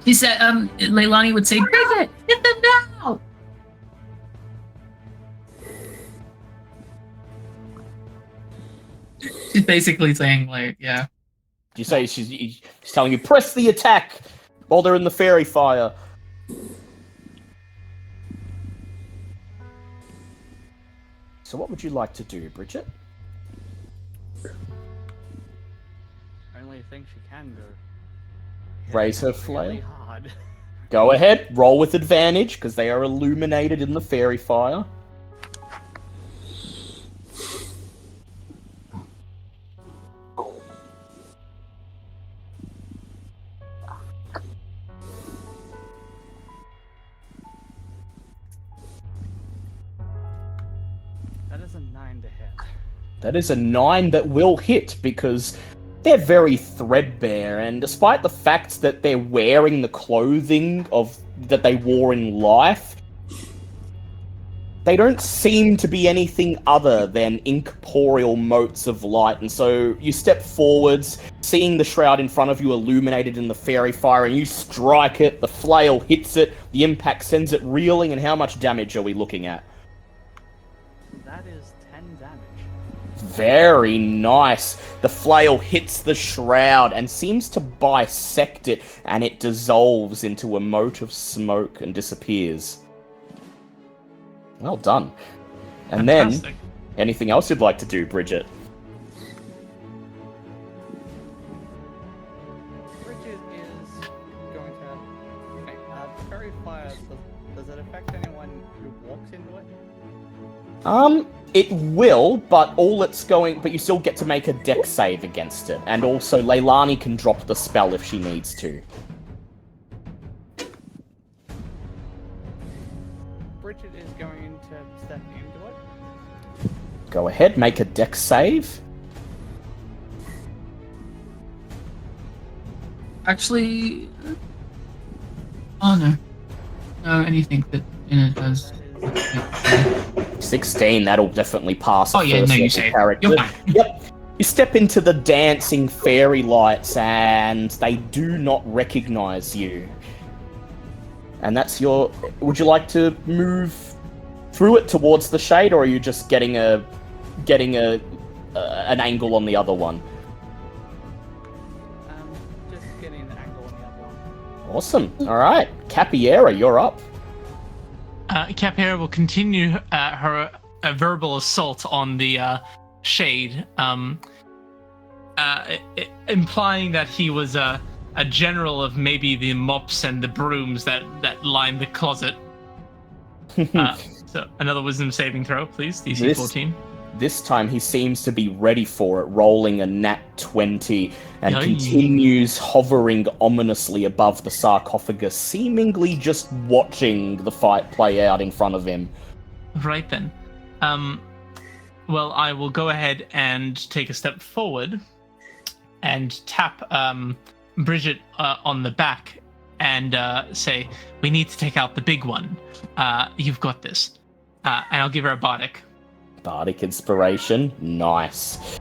He said, Leilani would say, Bridget, hit them now! She's basically saying, like, yeah. You say she's telling you, press the attack while they're in the fairy fire. So what would you like to do, Bridget? Only thing she can do. Raise her Really flail? hard. Go ahead, roll with advantage, because they are illuminated in the fairy fire. That is a 9 to hit. That is a 9 that will hit, because they're very threadbare, and despite the fact that they're wearing the clothing that they wore in life, they don't seem to be anything other than incorporeal motes of light. And so you step forwards, seeing the shroud in front of you illuminated in the fairy fire, and you strike it, the flail hits it, the impact sends it reeling, and how much damage are we looking at? That is 10 damage. Very nice. The flail hits the shroud and seems to bisect it, and it dissolves into a mote of smoke and disappears. Well done. And Fantastic. then, anything else you'd like to do, Bridget? Bridget is going to... Okay, fairy fire, does it affect anyone who walks into it? It will, but but you still get to make a dex save against it. And also, Leilani can drop the spell if she needs to. Bridget is going to step into it. Go ahead, make a dex save. Actually... Oh, no. No, anything that in it has... 16, that'll definitely pass. Oh, yeah, no, you say it. You're fine. Yep. You step into the dancing fairy lights, and they do not recognize you. And that's your... Would you like to move through it towards the shade, or are you just getting an angle on the other one? Just getting an angle on the other one. Awesome. All right, Capiera, you're up. Capiera will continue her verbal assault on the Shade, implying that he was a general of maybe the mops and the brooms that line the closet. So another wisdom saving throw, please. DC 14. This time he seems to be ready for it, rolling a nat 20, and Yay. continues hovering ominously above the sarcophagus, seemingly just watching the fight play out in front of him. Right then. Well, I will go ahead and take a step forward and tap Bridget on the back and say, "We need to take out the big one. You've got this." And I'll give her a bardic. Bardic inspiration, nice.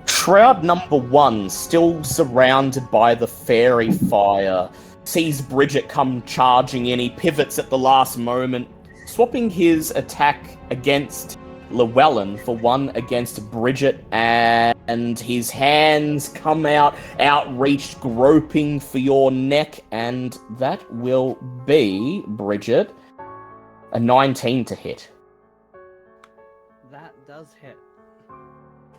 Shroud number 1, still surrounded by the fairy fire, sees Bridget come charging in. He pivots at the last moment, swapping his attack against Llewellyn for one against Bridget, and his hands come out, outreached, groping for your neck, and that will be, Bridget, a 19 to hit. That does hit.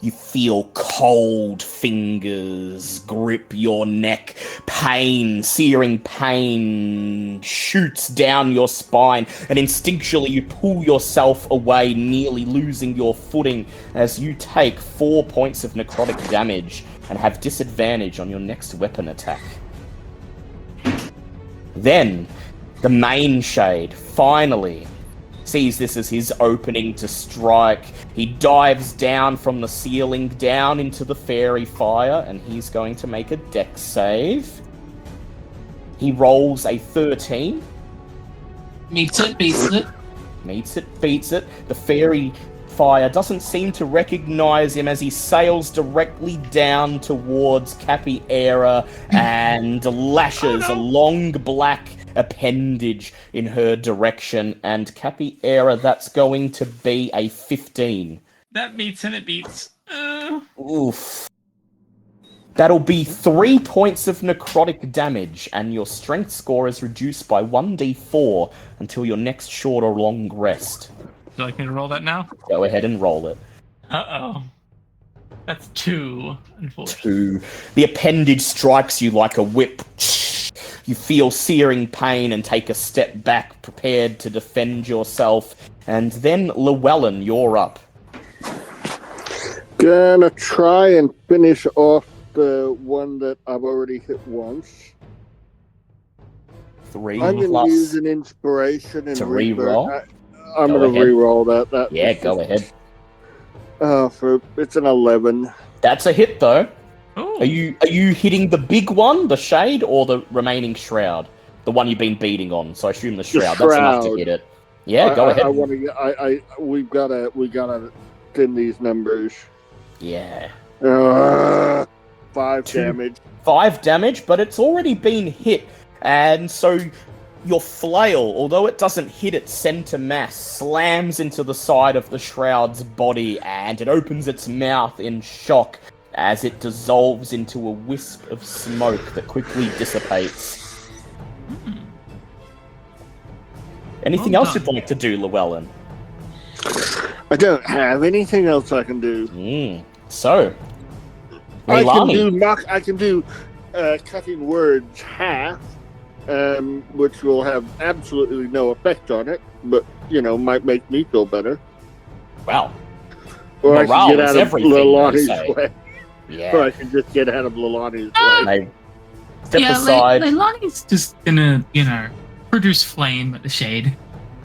You feel cold fingers grip your neck. Pain, searing pain, shoots down your spine, and instinctually you pull yourself away, nearly losing your footing as you take 4 points of necrotic damage and have disadvantage on your next weapon attack. Then, the main shade finally sees this as his opening to strike. He dives down from the ceiling down into the fairy fire, and he's going to make a dex save. He rolls a 13. Meets it, beats it. Meets it, beats it. The fairy fire doesn't seem to recognize him as he sails directly down towards Capiera and lashes a long black appendage in her direction. And Capiera, that's going to be a 15. That meets and it beats. Oof. That'll be 3 points of necrotic damage, and your strength score is reduced by 1d4 until your next short or long rest. Would you like me to roll that now? Go ahead and roll it. Uh-oh. That's 2, unfortunately. 2. The appendage strikes you like a whip. You feel searing pain and take a step back, prepared to defend yourself. And then, Llewellyn, you're up. Gonna try and finish off the one that I've already hit once. 3 I'm gonna plus use an inspiration and to re-roll. I'm Go gonna ahead. re-roll that. Yeah, go ahead. It's an 11. That's a hit, though. Ooh. Are you hitting the big one, the shade, or the remaining shroud? The one you've been beating on. So I assume the shroud. That's enough to shroud. hit it. Yeah, go ahead. We gotta thin these numbers. Yeah. 5 2. damage. 5 damage, but it's already been hit. And so your flail, although it doesn't hit its center mass, slams into the side of the shroud's body, and it opens its mouth in shock as it dissolves into a wisp of smoke that quickly dissipates. Anything Well else you'd like to do, Llewellyn? I don't have anything else I can do. So, I Leilani. can do cutting words half, which will have absolutely no effect on it, but might make me feel better. Wow. Or I Morale can get is out of everything, they say. Leilani's way. Yeah. Or I can just get out of Leilani's way. They step aside, Leilani's just gonna, produce flame at the shade.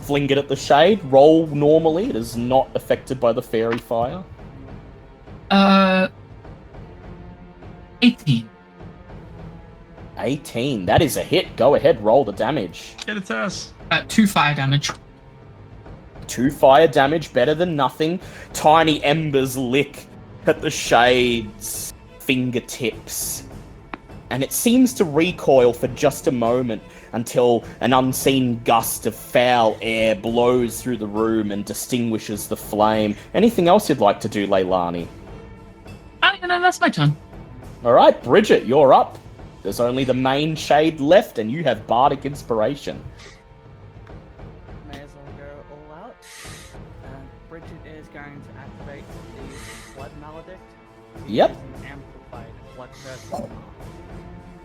fling it at the shade, roll normally. It is not affected by the fairy fire. 18. 18. That is a hit. Go ahead, roll the damage. Get its ass. 2 fire damage. 2 fire damage, better than nothing. Tiny embers lick at the shade's fingertips. And it seems to recoil for just a moment until an unseen gust of foul air blows through the room and distinguishes the flame. Anything else you'd like to do, Leilani? That's my turn. Alright, Bridget, you're up. There's only the main shade left, and you have Bardic Inspiration. May as well go all out. Bridget is going to activate the Blood Maledict. Yep. Using Amplified Blood Curse.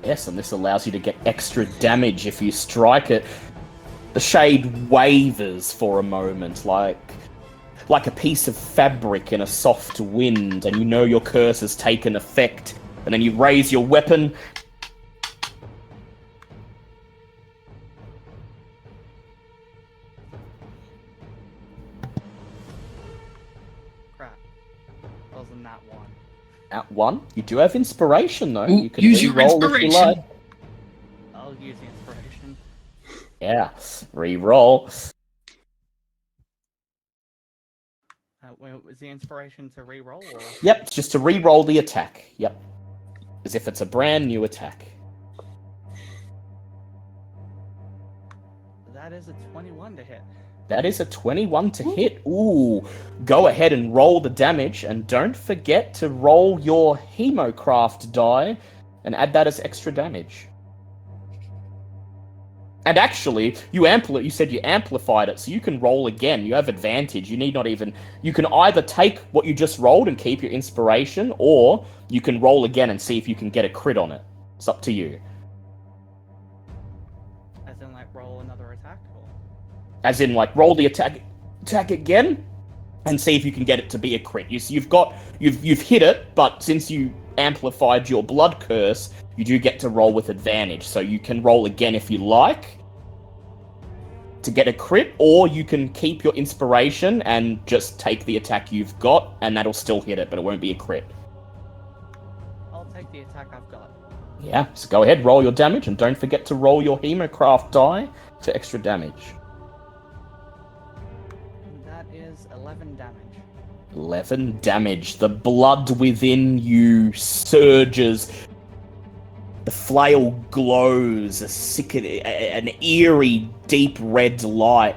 Yes, and this allows you to get extra damage if you strike it. The shade wavers for a moment, like a piece of fabric in a soft wind, and you know your curse has taken effect. And then you raise your weapon. Crap. Wasn't that one. At 1. You do have inspiration, though. Ooh, You can use your re-roll if you inspiration. like. I'll use the inspiration. Yeah, re-roll. Was the inspiration to re-roll? Or? Yep, it's just to re-roll the attack. Yep. As if it's a brand new attack. That is a 21 to hit. That is a 21 to hit. Ooh. Go ahead and roll the damage, and don't forget to roll your Hemocraft die and add that as extra damage. And actually, you said you amplified it, so you can roll again. You have advantage. You need not even... You can either take what you just rolled and keep your inspiration, or you can roll again and see if you can get a crit on it. It's up to you. As in, roll another attack? Or? As in, roll the attack again, and see if you can get it to be a crit. You've hit it, but since you amplified your blood curse, you do get to roll with advantage. So you can roll again if you like to get a crit, or you can keep your inspiration and just take the attack you've got, and that'll still hit it, but it won't be a crit. I'll take the attack I've got. Yeah, so go ahead, roll your damage, and don't forget to roll your Hemocraft die for extra damage. And that is 11 damage. 11 damage. The blood within you surges. The flail glows, an eerie, deep red light,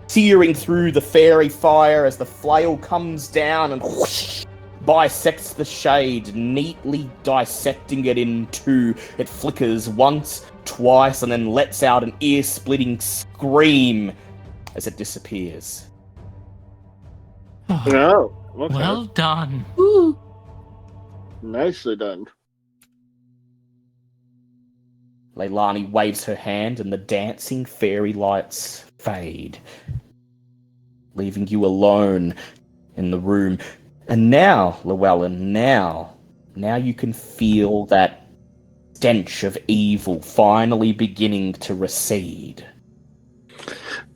searing through the fairy fire as the flail comes down and whoosh, bisects the shade, neatly dissecting it in two. It flickers once, twice, and then lets out an ear-splitting scream as it disappears. No. Okay. Well done. Woo. Nicely done. Leilani waves her hand and the dancing fairy lights fade, leaving you alone in the room. And now, Llewellyn, now you can feel that stench of evil finally beginning to recede.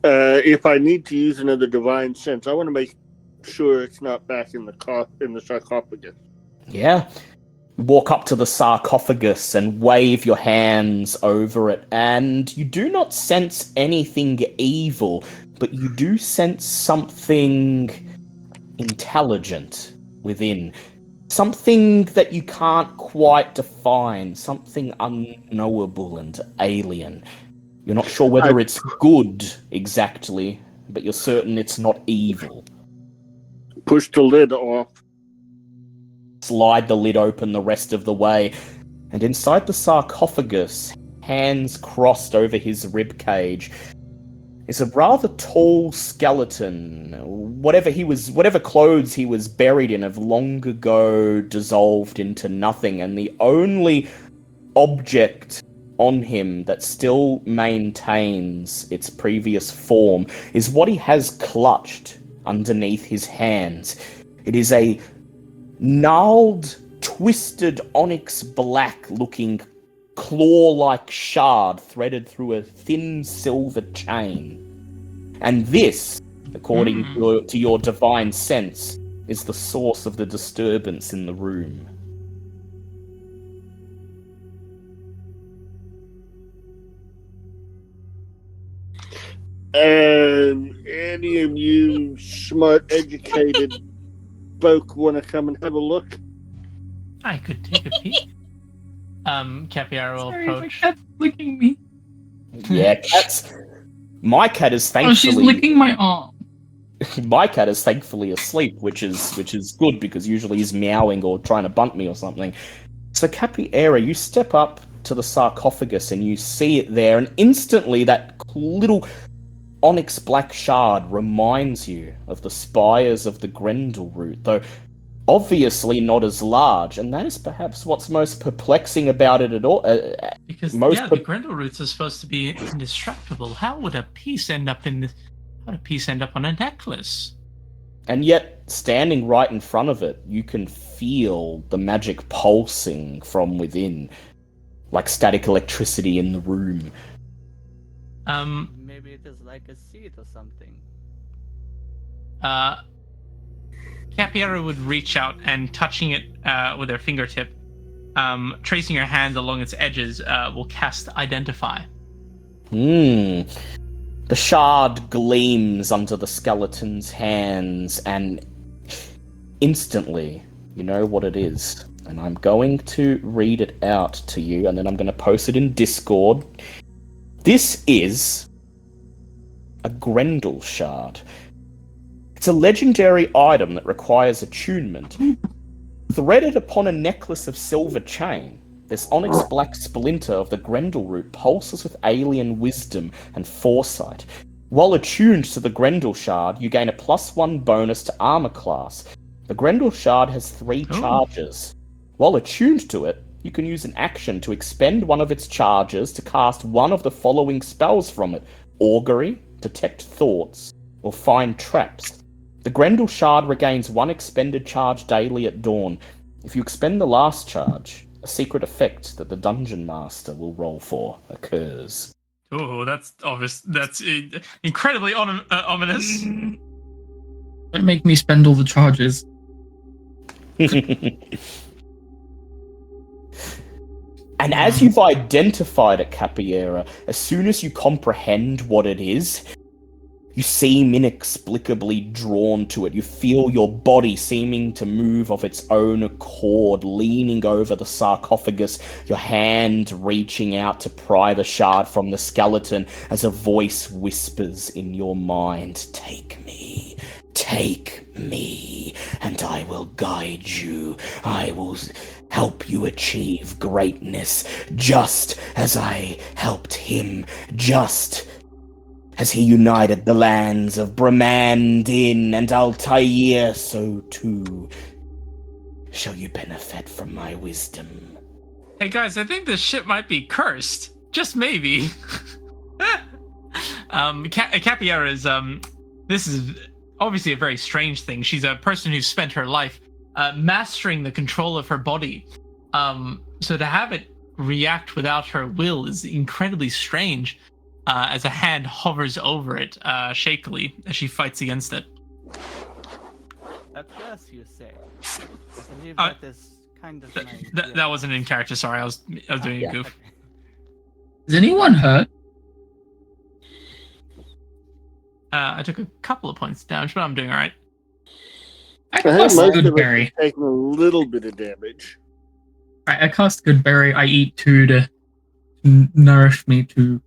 If I need to use another divine sense, I want to make sure it's not back in the sarcophagus. Yeah. Walk up to the sarcophagus and wave your hands over it, and you do not sense anything evil, but you do sense something intelligent within. Something that you can't quite define, something unknowable and alien. You're not sure whether it's good exactly, but you're certain it's not evil. Push the lid off. Slide the lid open the rest of the way, and inside the sarcophagus, hands crossed over his ribcage, is a rather tall skeleton. Whatever clothes he was buried in have long ago dissolved into nothing, and the only object on him that still maintains its previous form is what he has clutched underneath his hands. It is a gnarled, twisted onyx black-looking claw-like shard threaded through a thin silver chain. And this, according to your divine sense, is the source of the disturbance in the room. Any of you smart, educated folk want to come and have a look? I could take a peek. Capiara will Sorry, my approach. cat's licking me. Yeah, my cat is Oh, she's thankfully licking my arm. my cat is thankfully asleep, which is good because usually he's meowing or trying to bunt me or something. So Capiera, you step up to the sarcophagus and you see it there, and instantly that little onyx black shard reminds you of the spires of the Grendleroot, though obviously not as large, and that is perhaps what's most perplexing about it at all. Because the Grendleroots are supposed to be indestructible. How would a piece end up on a necklace? And yet, standing right in front of it, you can feel the magic pulsing from within, like static electricity in the room. Maybe it is like a seed or something. Capiera would reach out and touching it with her fingertip, tracing her hand along its edges, will cast Identify. The shard gleams under the skeleton's hands, and instantly, you know what it is. And I'm going to read it out to you, and then I'm going to post it in Discord. This is a Grendel shard. It's a legendary item that requires attunement. Threaded upon a necklace of silver chain, this onyx black splinter of the Grendleroot pulses with alien wisdom and foresight. While attuned to the Grendel shard, you gain a +1 bonus to armor class. The Grendel shard has 3 charges. While attuned to it, you can use an action to expend one of its charges to cast one of the following spells from it: Augury, Detect Thoughts, or Find Traps. The Grendel shard regains 1 expended charge daily at dawn. If you expend the last charge, a secret effect that the Dungeon Master will roll for occurs. Oh, that's obvious. That's incredibly ominous. Don't make me spend all the charges. And as you've identified it, Capiera, as soon as you comprehend what it is, You seem inexplicably drawn to it. You feel your body seeming to move of its own accord, leaning over the sarcophagus, your hand reaching out to pry the shard from the skeleton as a voice whispers in your mind, take me, and I will guide you. I will help you achieve greatness, just as I helped him, just as he united the lands of Bramandin and Altair, so too shall you benefit from my wisdom. Hey guys, I think this ship might be cursed. Just maybe. Capiera is this is obviously a very strange thing. She's a person who's spent her life mastering the control of her body. So to have it react without her will is incredibly strange. As a hand hovers over it shakily as she fights against it. A curse, you say? I believe that is kind of that wasn't in character. Sorry, I was doing a goof. Is anyone hurt? I took a couple of points of damage, but I'm doing all right. I think cast most of us Goodberry. are taking a little bit of damage. I cast Goodberry. I eat 2 to nourish me to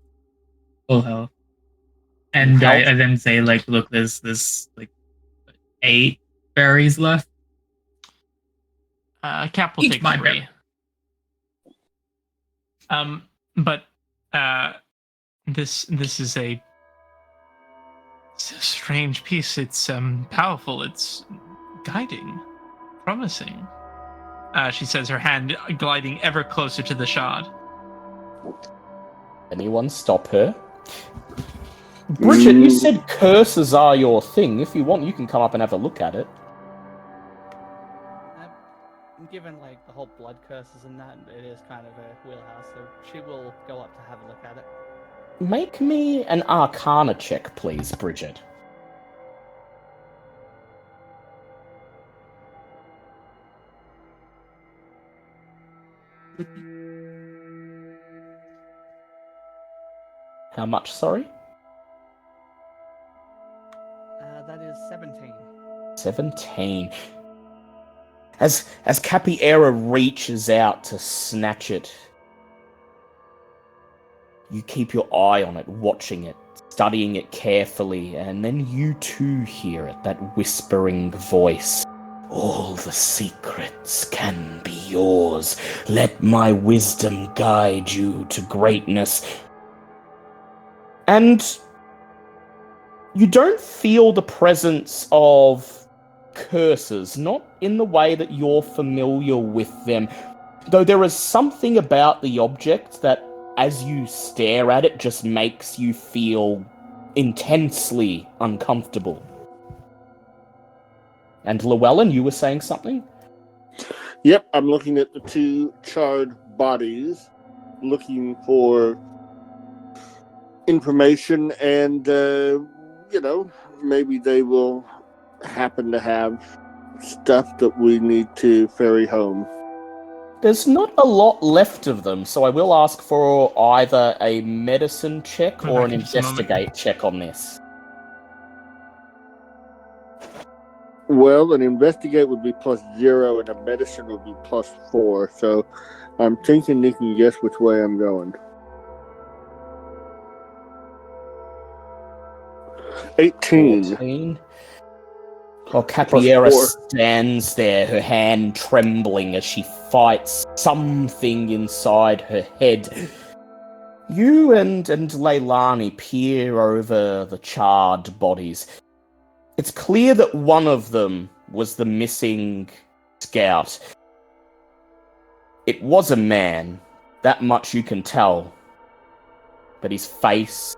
full health. And I then say, like, look, there's like 8 berries left. Cap will Each take my 3. berry. But this is a strange piece. It's powerful. It's guiding, promising. She says, her hand gliding ever closer to the shard. Anyone stop her? Bridget, you said curses are your thing. If you want, you can come up and have a look at it. Given like the whole blood curses and that, it is kind of a wheelhouse, so she will go up to have a look at it. Make me an Arcana check, please, Bridget. How much, sorry? That is 17. 17. As Capiera reaches out to snatch it, you keep your eye on it, watching it, studying it carefully, and then you too hear it, that whispering voice. All the secrets can be yours. Let my wisdom guide you to greatness. And you don't feel the presence of curses, not in the way that you're familiar with them, though there is something about the object that, as you stare at it, just makes you feel intensely uncomfortable. And Llewellyn, you were saying something? Yep, I'm looking at the 2 charred bodies, looking for information, and, maybe they will happen to have stuff that we need to ferry home. There's not a lot left of them, so I will ask for either a medicine check or an investigate check on this. Well, an investigate would be +0, and a medicine would be +4, so I'm thinking you can guess which way I'm going. 18. 14. While Capiera stands there, her hand trembling as she fights something inside her head. You and Leilani peer over the charred bodies. It's clear that one of them was the missing scout. It was a man, that much you can tell. But his face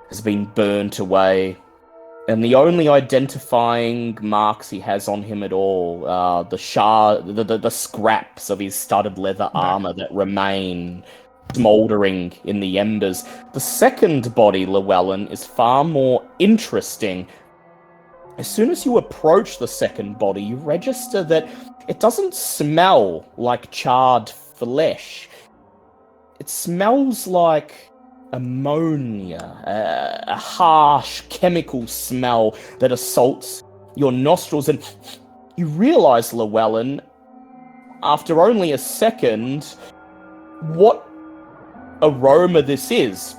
has been burnt away. And the only identifying marks he has on him at all are the scraps of his studded leather armor that remain smouldering in the embers. The second body, Llewellyn, is far more interesting. As soon as you approach the second body, you register that it doesn't smell like charred flesh. It smells like ammonia, a harsh chemical smell that assaults your nostrils, and you realize, Llewellyn, after only a second, what aroma this is.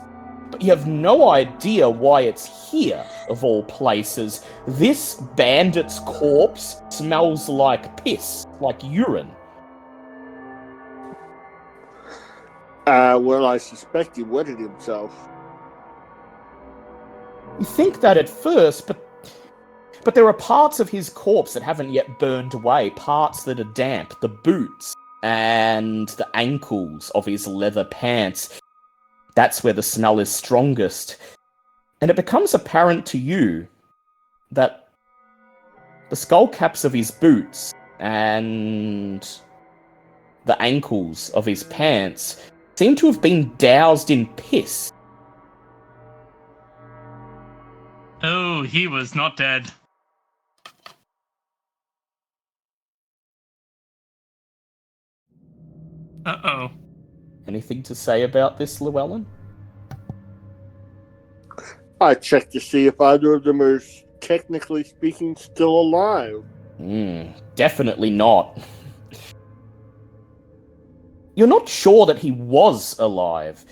But you have no idea why it's here, of all places. This bandit's corpse smells like piss, like urine. Well, I suspect he wetted himself. You think that at first, but there are parts of his corpse that haven't yet burned away, parts that are damp, the boots and the ankles of his leather pants. That's where the smell is strongest. And it becomes apparent to you that the skull caps of his boots and the ankles of his pants seem to have been doused in piss. Oh, he was not dead. Uh-oh. Anything to say about this, Llewellyn? I checked to see if either of them are, technically speaking, still alive. Definitely not. You're not sure that he was alive.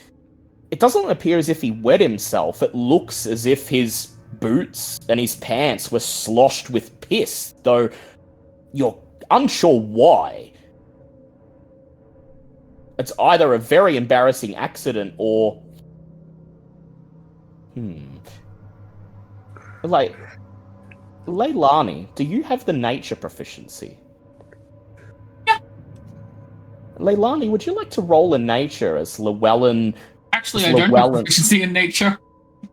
It doesn't appear as if he wet himself. It looks as if his boots and his pants were sloshed with piss, though you're unsure why. It's either a very embarrassing accident or... Like, Leilani, do you have the nature proficiency? Yeah. Leilani, would you like to roll a nature as Llewellyn... Actually, I don't have proficiency in nature.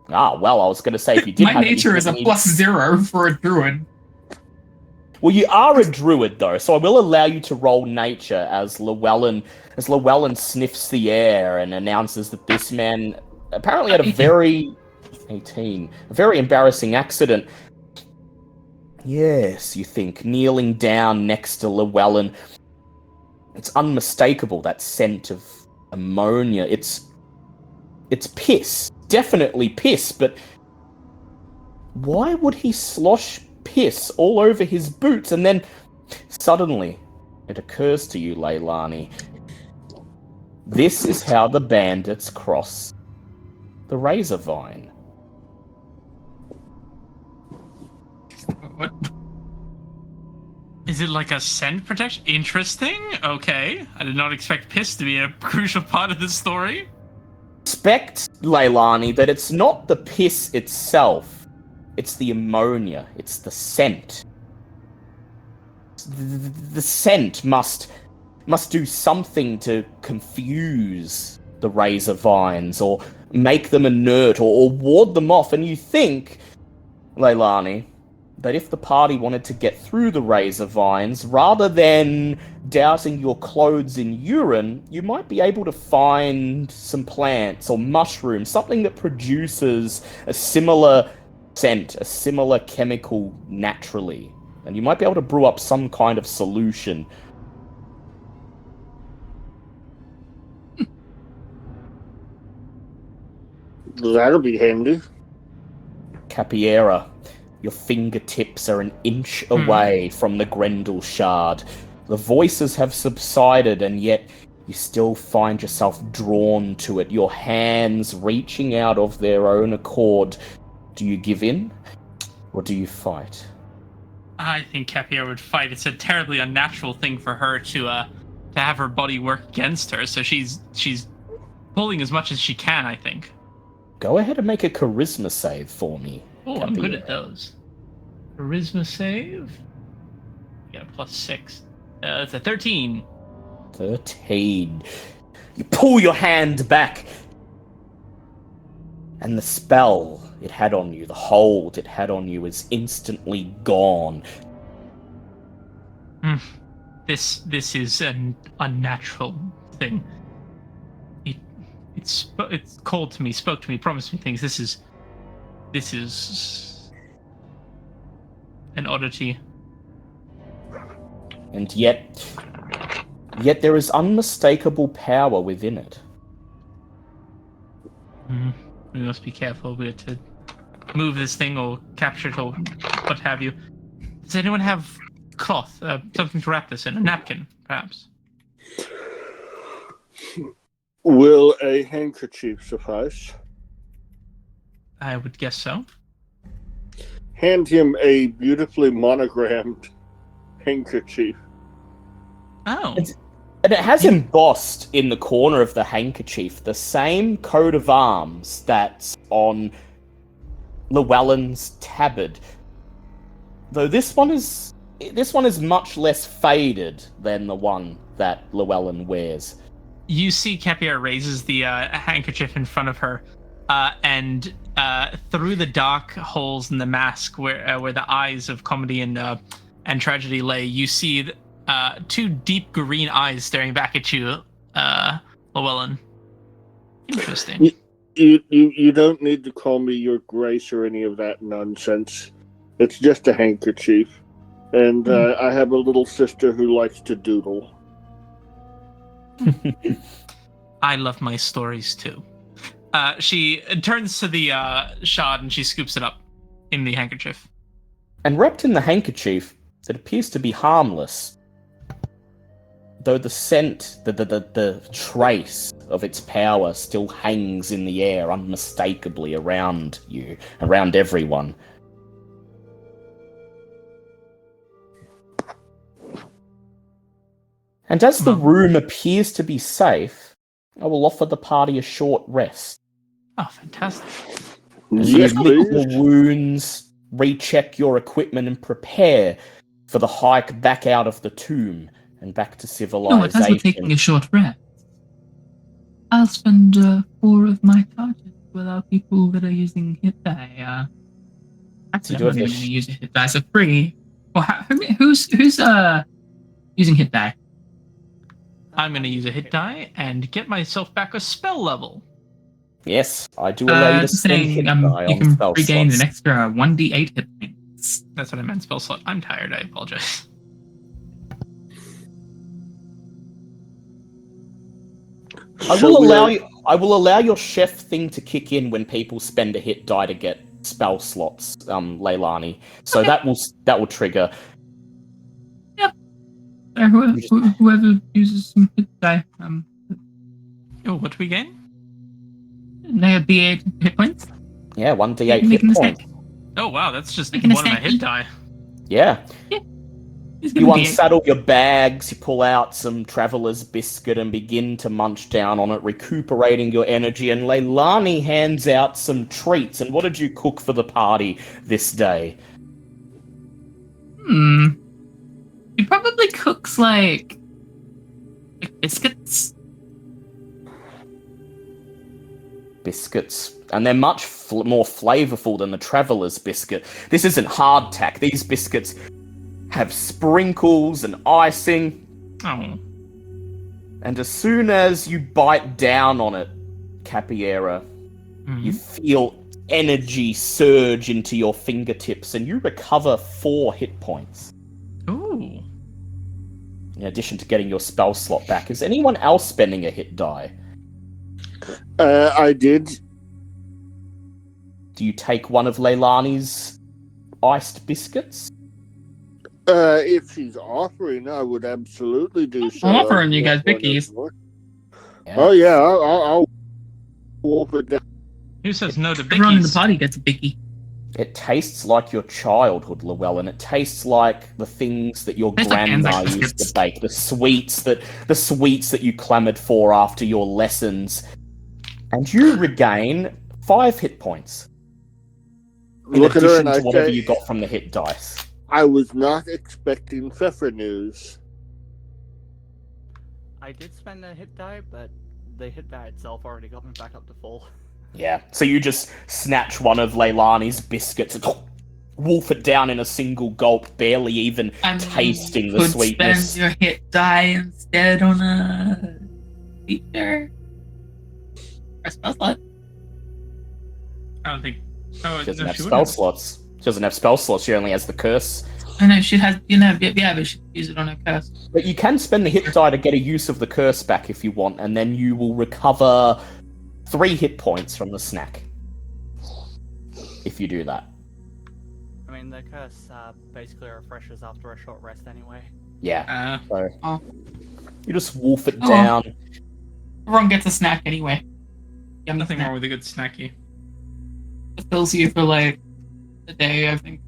Ah, well, I was going to say if you did My have nature is a +0 for a druid. Well, you are a druid, though, so I will allow you to roll nature as Llewellyn sniffs the air and announces that this man apparently had a very... 18. A very embarrassing accident. Yes, you think, kneeling down next to Llewellyn. It's unmistakable, that scent of ammonia. It's piss. Definitely piss, but why would he slosh piss all over his boots? And then, suddenly, it occurs to you, Leilani, this is how the bandits cross the razor vine. What? Is it like a scent protection? Interesting. Okay. I did not expect piss to be a crucial part of this story. Expect, Leilani, that it's not the piss itself. It's the ammonia. It's the scent. The scent must do something to confuse the razor vines or make them inert or ward them off. And you think, Leilani, that if the party wanted to get through the razor vines, rather than dousing your clothes in urine, you might be able to find some plants or mushrooms, something that produces a similar scent, a similar chemical naturally. And you might be able to brew up some kind of solution. That'll be handy. Capiera, your fingertips are an inch away from the Grendel shard. The voices have subsided, and yet you still find yourself drawn to it, your hands reaching out of their own accord. Do you give in, or do you fight? I think Capiera would fight. It's a terribly unnatural thing for her to have her body work against her, so she's pulling as much as she can, I think. Go ahead and make a charisma save for me. Oh, I'm good at those. Charisma save. Yeah, +6. It's a 13. 13. You pull your hand back, and the spell it had on you, the hold it had on you, is instantly gone. This is an unnatural thing. It's called to me, spoke to me, promised me things. This is an oddity. And yet there is unmistakable power within it. We must be careful. We're to move this thing or capture it or what have you. Does anyone have cloth? Something to wrap this in? A napkin, perhaps? Will a handkerchief suffice? I would guess so. Hand him a beautifully monogrammed handkerchief. Oh. And it has embossed in the corner of the handkerchief the same coat of arms that's on Llewellyn's tabard. Though this one is much less faded than the one that Llewellyn wears. You see Capier raises the handkerchief in front of her, and through the dark holes in the mask where the eyes of comedy and tragedy lay, you see two deep green eyes staring back at you, Llewellyn. Interesting. You don't need to call me your grace or any of that nonsense. It's just a handkerchief. And I have a little sister who likes to doodle. I love my stories too. She turns to the shard and she scoops it up in the handkerchief. And wrapped in the handkerchief, it appears to be harmless. Though the scent, the trace of its power still hangs in the air unmistakably around you, around everyone. And as the room appears to be safe, I will offer the party a short rest. Oh, fantastic. As you lick your wounds, recheck your equipment, and prepare for the hike back out of the tomb and back to civilization. No, as we're taking a short rest, I'll spend 4 of my targets with our people that are using hit die. Actually, I'm not even going to use a hit die, so free. Well, who's using hit die? I'm going to use a hit die and get myself back a spell level. Yes, I do allow you to spend hit die you on can spell regain slots. an extra 1d8 hit points. That's what I meant, spell slot. I'm tired, I apologize. I will allow your chef thing to kick in when people spend a hit die to get spell slots, Leilani. So that will trigger. Whoever uses some hit die, Oh, what do we gain? they have d8 hit points. Yeah, 1d8 hit Making a point. mistake. Oh, wow, that's just Making a one of my mistake. hit die. Yeah. He's You gonna D8. unsaddle your bags, you pull out some traveler's biscuit and begin to munch down on it, recuperating your energy, and Leilani hands out some treats. And what did you cook for the party this day? He probably cooks like biscuits. Biscuits. And they're much more flavorful than the traveler's biscuit. This isn't hardtack. These biscuits have sprinkles and icing. Oh. And as soon as you bite down on it, Capiera, you feel energy surge into your fingertips and you recover 4 hit points. Ooh. In addition to getting your spell slot back. Is anyone else spending a hit die? I did. Do you take one of Leilani's iced biscuits? If she's offering, I would absolutely do so. I'm offering you guys bickies. Yeah. Oh yeah, I'll wolf it down. Who says no to Everyone in the bickies? party gets a bicky. It tastes like your childhood, Llewellyn. It tastes like the things that your Tastes like grandma Anzac used biscuits. to bake, the sweets that you clamoured for after your lessons. And you regain 5 hit points. In Look at her addition and to I whatever say, you got from the hit dice. I was not expecting Pfeffer news. I did spend a hit die, but the hit die itself already got me back up to full. Yeah, so you just snatch one of Leilani's biscuits and wolf it down in a single gulp, barely even tasting the could sweetness. spend your hit die instead on a feature. Or spell slot. I don't think. Oh, She doesn't no, have she spell wouldn't. slots. She doesn't have spell slots, she only has the curse. I know she has, but she use it on her curse. But you can spend the hit die to get a use of the curse back if you want, and then you will recover 3 hit points from the snack. If you do that. I mean, the curse basically refreshes after a short rest anyway. Yeah. So Oh. you just wolf it Oh. down. Everyone gets a snack anyway. Yummy Nothing snack. wrong with a good snacky. It fills you for like a day, I think.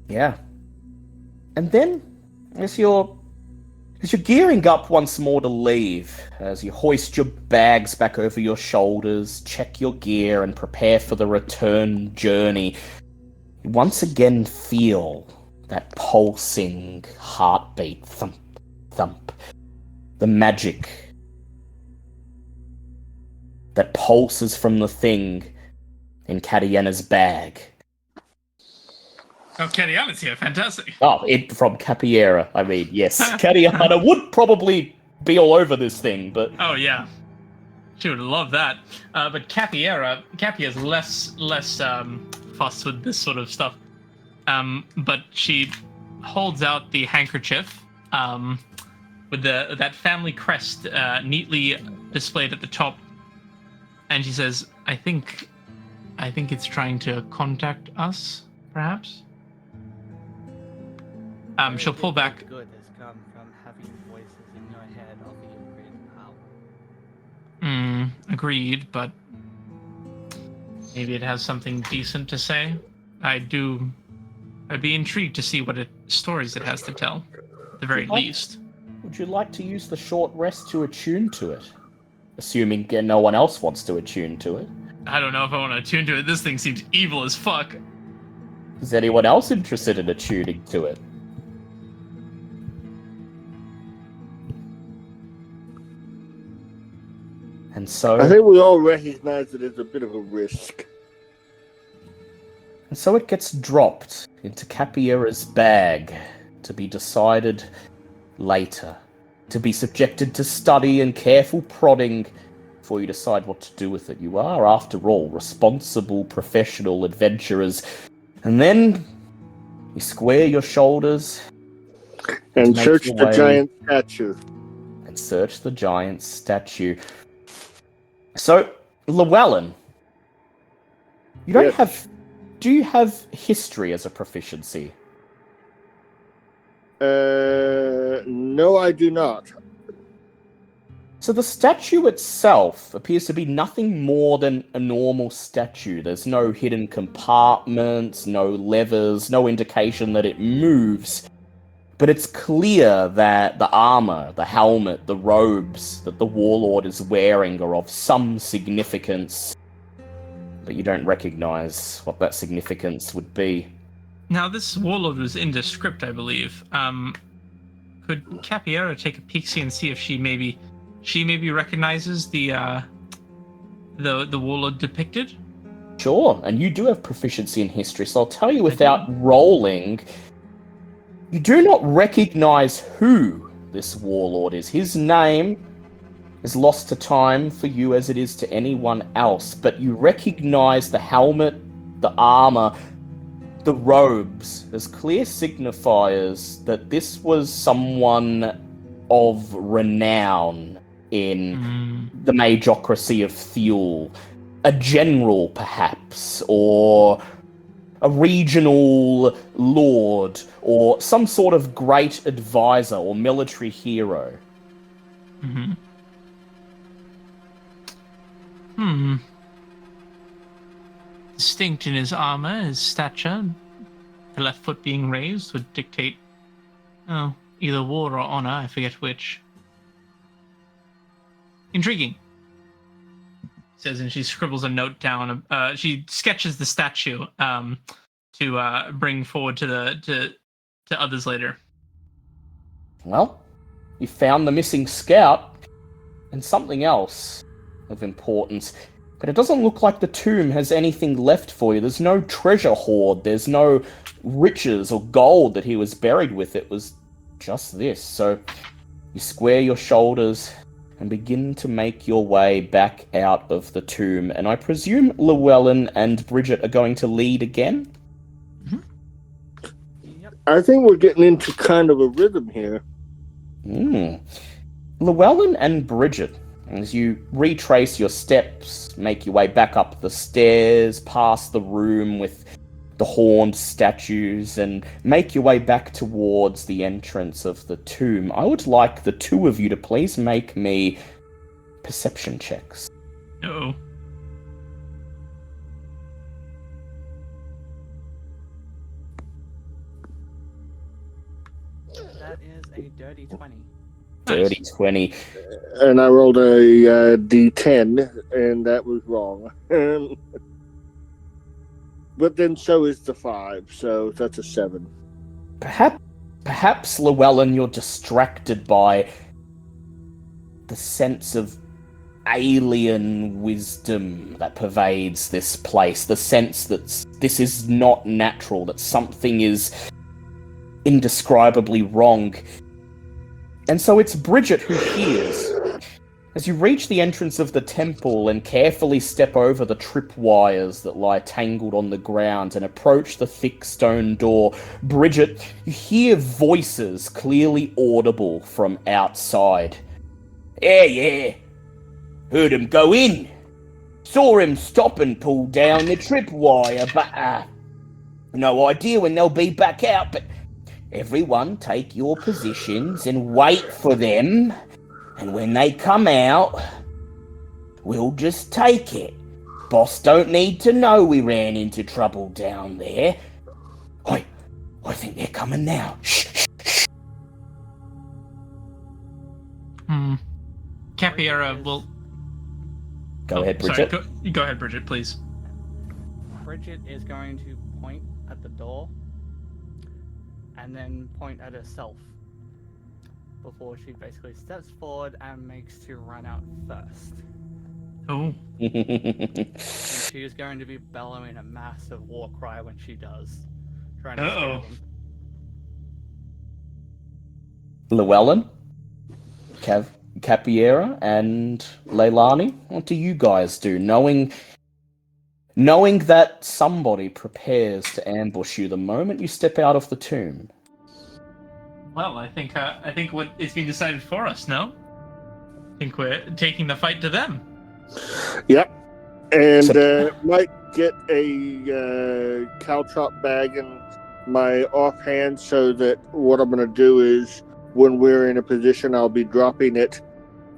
Yeah. And then, as you're gearing up once more to leave, as you hoist your bags back over your shoulders, check your gear, and prepare for the return journey, you once again feel that pulsing heartbeat, thump, thump. The magic that pulses from the thing in Katiana's bag. Oh, Katiana's here. Fantastic. Oh, it from Capiera. I mean, yes, Katiana would probably be all over this thing, but Oh, yeah. She would love that. But Capia's less fussed with this sort of stuff. But she holds out the handkerchief with that family crest neatly displayed at the top, and she says, I think it's trying to contact us, perhaps. She'll pull back. Good has come from having voices in your head offering you great power. Agreed, but maybe it has something decent to say. I'd be intrigued to see what stories it has to tell, at the very least. would you like to use the short rest to attune to it? Assuming no one else wants to attune to it. I don't know if I want to attune to it. This thing seems evil as fuck. Is anyone else interested in attuning to it? And so... I think we all recognize that it's a bit of a risk. And so it gets dropped into Capiera's bag to be decided later, to be subjected to study and careful prodding before you decide what to do with it. You are, after all, responsible professional adventurers. And then you square your shoulders And make search your the way- giant statue. and search the giant statue. So, Llewellyn, you don't Yes. have... Do you have history as a proficiency? No, I do not. So the statue itself appears to be nothing more than a normal statue. There's no hidden compartments, no levers, no indication that it moves. But it's clear that the armor, the helmet, the robes that the Warlord is wearing are of some significance. But you don't recognize what that significance would be. Now, this Warlord was indescript, I believe. Could Capiera take a peek and see if she maybe recognizes the Warlord depicted? Sure, and you do have proficiency in history, so I'll tell you without rolling. You do not recognize who this Warlord is. His name is lost to time for you as it is to anyone else, but you recognize the helmet, the armor, the robes as clear signifiers that this was someone of renown in the magocracy of Thule. A general, perhaps, or a regional lord, or some sort of great advisor or military hero. Distinct in his armor, his stature, the left foot being raised would dictate, either war or honor, I forget which. Intriguing. Says, and she scribbles a note down. She sketches the statue to bring forward to others later. Well, you found the missing scout, and something else of importance. But it doesn't look like the tomb has anything left for you. There's no treasure hoard. There's no riches or gold that he was buried with. It was just this. So you square your shoulders and begin to make your way back out of the tomb. And I presume Llewellyn and Bridget are going to lead again? I think we're getting into kind of a rhythm here. Llewellyn and Bridget, As you retrace your steps, make your way back up the stairs, past the room with the horned statues, and make your way back towards the entrance of the tomb, I would like the two of you to please make me perception checks. Uh-oh. That is a dirty 20. Dirty 20. And I rolled a D10, and that was wrong. But then so is the 5, so that's a 7. Perhaps, Llewellyn, you're distracted by the sense of alien wisdom that pervades this place. The sense that this is not natural, that something is indescribably wrong. And so it's Bridget who hears. As you reach the entrance of the temple and carefully step over the tripwires that lie tangled on the ground and approach the thick stone door, Bridget, you hear voices clearly audible from outside. Yeah. Heard him go in. Saw him stop and pull down the tripwire, but no idea when they'll be back out, but everyone take your positions and wait for them. And when they come out, we'll just take it. Boss don't need to know we ran into trouble down there. I think they're coming now. Shh. Capiera will... Go ahead, Bridget. Sorry, go ahead, Bridget, please. Bridget is going to point at the door and then point at herself before she basically steps forward and makes to run out first. Oh. And she is going to be bellowing a massive war cry when she does. Trying to scare them. Llewellyn, Capiera, and Leilani, what do you guys do? Knowing that somebody prepares to ambush you the moment you step out of the tomb. Well, I think what it's been decided for us, no? I think we're taking the fight to them. Yep. And might get a caltrop bag in my offhand so that what I'm going to do is when we're in a position, I'll be dropping it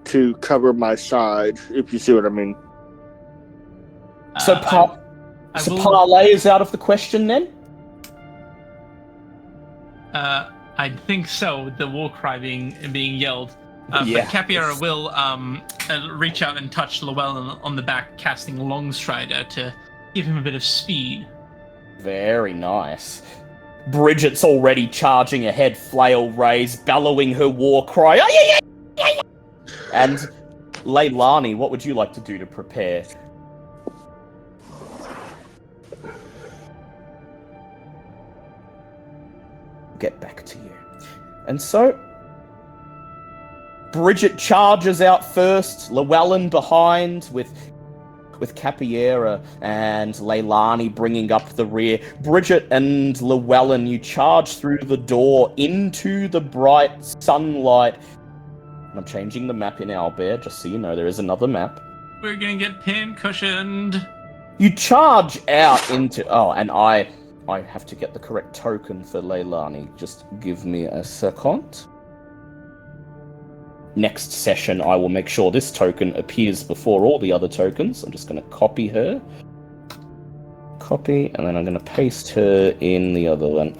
to cover my side, if you see what I mean. So parlay is out of the question then? I think so, the war cry being yelled. Yeah. But Capiera will reach out and touch Llewellyn on the back, casting Longstrider to give him a bit of speed. Very nice. Bridget's already charging ahead, flail raised, bellowing her war cry. And Leilani, what would you like to do to prepare? Get back to you. And so, Bridget charges out first, Llewellyn behind, with Capiera and Leilani bringing up the rear. Bridget and Llewellyn, you charge through the door into the bright sunlight. And I'm changing the map in Owlbear, just so you know, there is another map. We're gonna get pin cushioned. You charge out into... Oh, and I have to get the correct token for Leilani. Just give me a second. Next session, I will make sure this token appears before all the other tokens. I'm just going to copy her. Copy, and then I'm going to paste her in the other one.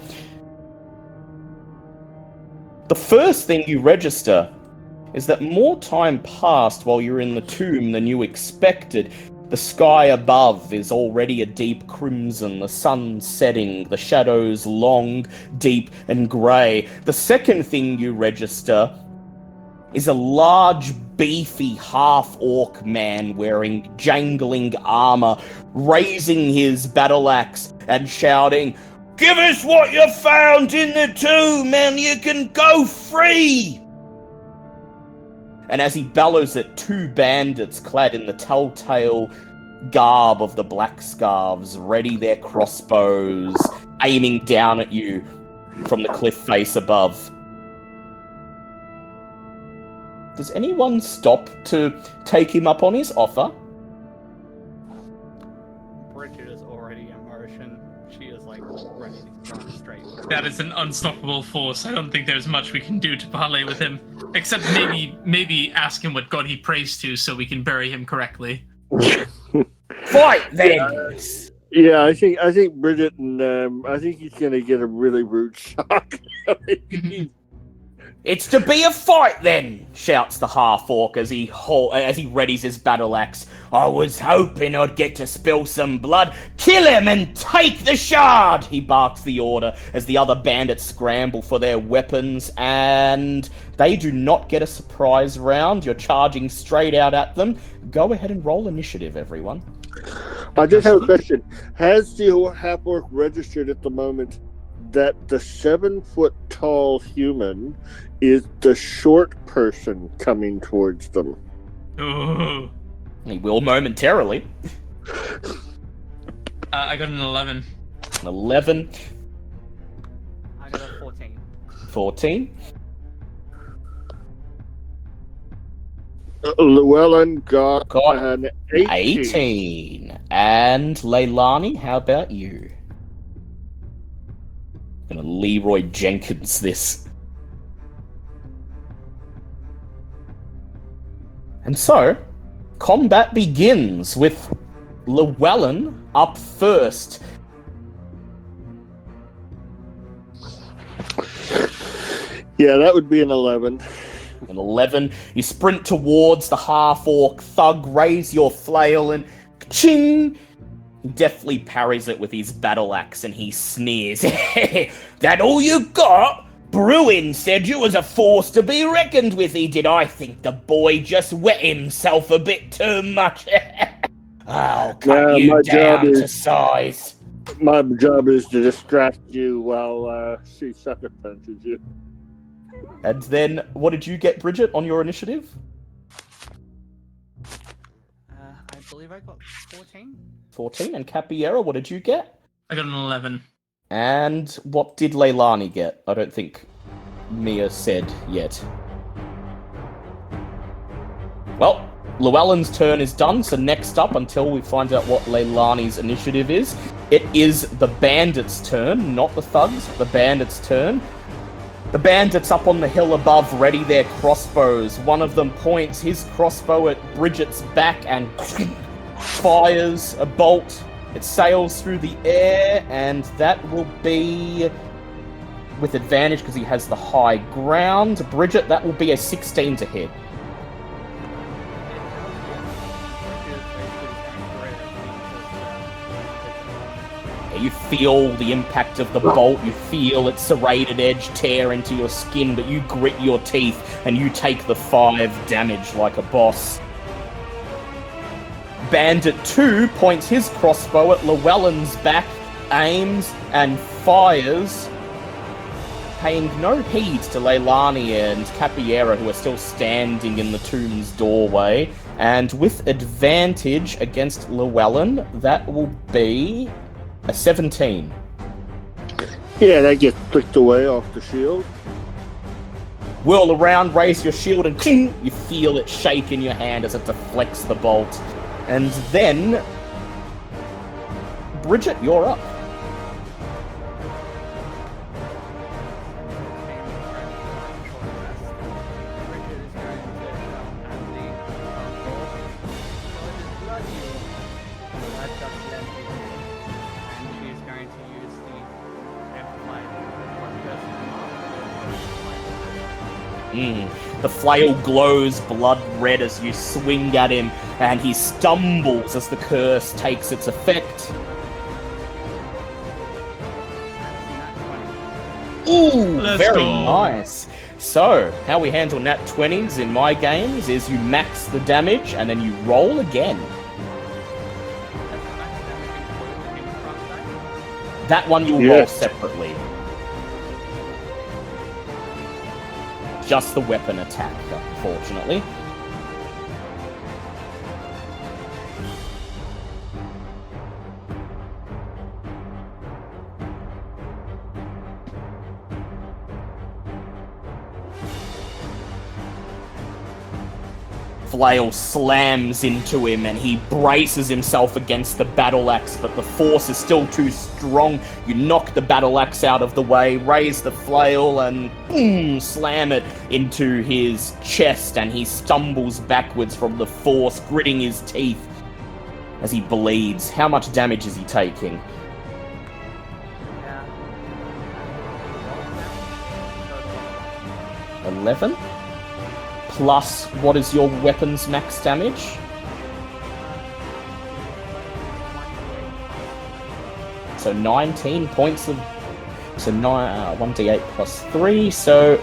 The first thing you register is that more time passed while you're in the tomb than you expected. The sky above is already a deep crimson, the sun setting, the shadows long, deep, and grey. The second thing you register is a large, beefy, half-orc man wearing jangling armor, raising his battle axe and shouting, "Give us what you found in the tomb, and you can go free!" And as he bellows it, two bandits clad in the telltale garb of the Black Scarves ready their crossbows, aiming down at you from the cliff face above. Does anyone stop to take him up on his offer? Bridget is already in motion. She is like ready to run straight. That is an unstoppable force. I don't think there's much we can do to parley with him, except maybe ask him what god he prays to, so we can bury him correctly. Fight then! Yeah, I think Bridget and I think he's gonna get a really rude shock. It's to be a fight then! Shouts the half-orc as he readies his battle axe. I was hoping I'd get to spill some blood. Kill him and take the shard! He barks the order as the other bandits scramble for their weapons, and they do not get a surprise round. You're charging straight out at them. Go ahead and roll initiative, everyone. I just have a question. Has the half-orc registered at the moment that the 7-foot-tall human is the short person coming towards them? Ooh. He will momentarily. I got an 11. An 11. I got a 14. 14. Llewellyn got an 18. 18. And Leilani, how about you? Gonna Leroy Jenkins this. And so, combat begins with Llewellyn up first. Yeah, that would be an 11. An 11. You sprint towards the half-orc thug, raise your flail, and ching! He deftly parries it with his battle axe, and he sneers. That all you got? Bruin said you was a force to be reckoned with. He did. I think the boy just wet himself a bit too much. I'll cut you down to size. My job is to distract you while she sucker punches you. And then, what did you get, Bridget, on your initiative? I believe I got 14. 14. And Capiera, what did you get? I got an 11. And what did Leilani get? I don't think Mia said yet. Well, Llewellyn's turn is done, so next up, until we find out what Leilani's initiative is, it is the bandits' turn, not the thugs, the bandits' turn. The bandits up on the hill above ready their crossbows. One of them points his crossbow at Bridget's back and fires a bolt. It sails through the air, and that will be with advantage because he has the high ground. Bridget, that will be a 16 to hit. You feel the impact of the bolt, you feel its serrated edge tear into your skin, but you grit your teeth and you take the 5 damage like a boss. Bandit 2 points his crossbow at Llewellyn's back, aims and fires, paying no heed to Leilani and Capiera, who are still standing in the tomb's doorway. And with advantage against Llewellyn, that will be a 17. Yeah, that gets flicked away off the shield. Whirl around, raise your shield, and ching, you feel it shake in your hand as it deflects the bolt. And then, Bridget, you're up. The flail glows blood red as you swing at him, and he stumbles as the curse takes its effect. Ooh, very nice. So, how we handle nat 20s in my games is you max the damage and then you roll again. That one you'll roll separately. Just the weapon attack, unfortunately. flail slams into him and he braces himself against the battle axe, but the force is still too strong. You knock the battle axe out of the way, raise the flail, and boom, slam it into his chest, and he stumbles backwards from the force, gritting his teeth as he bleeds. How much damage is he taking? Yeah. 11? Plus, what is your weapon's max damage? So 19 points of... So 1d8 plus 3, so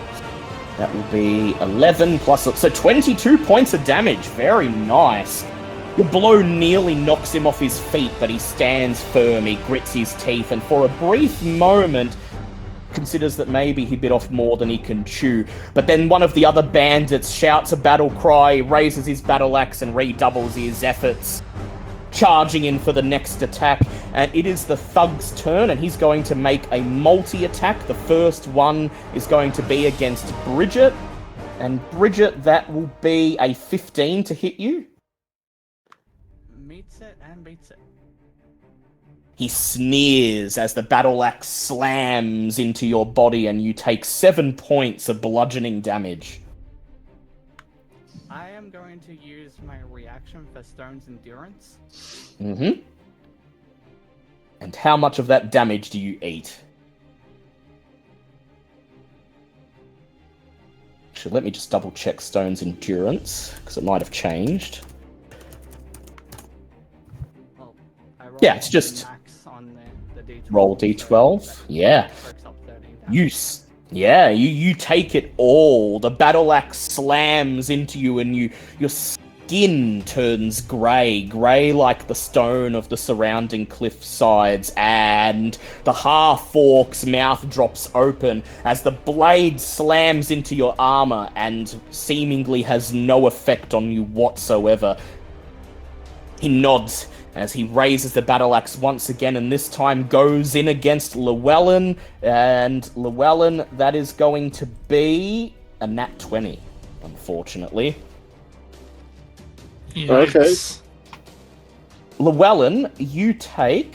that will be 11 plus... So 22 points of damage. Very nice. Your blow nearly knocks him off his feet, but he stands firm, he grits his teeth, and for a brief moment considers that maybe he bit off more than he can chew. But then one of the other bandits shouts a battle cry, raises his battle axe, and redoubles his efforts, charging in for the next attack. And it is the thug's turn, and he's going to make a multi-attack. The first one is going to be against Bridget. And Bridget, that will be a 15 to hit you. Meets it and beats it. He sneers as the battle axe slams into your body, and you take 7 points of bludgeoning damage. I am going to use my reaction for Stone's Endurance. Mm-hmm. And how much of that damage do you eat? Actually, let me just double check Stone's Endurance, because it might have changed. Well, I rolled Yeah, it's just... max on the D12. Roll D12. So Yeah. that perks up 13 damage. You take it all. The battle axe slams into you, and your skin turns grey like the stone of the surrounding cliff sides, and the half-orc's mouth drops open as the blade slams into your armor and seemingly has no effect on you whatsoever. He nods as he raises the battle axe once again, and this time goes in against Llewellyn. And Llewellyn, that is going to be a nat 20, unfortunately. Yikes. Llewellyn, you take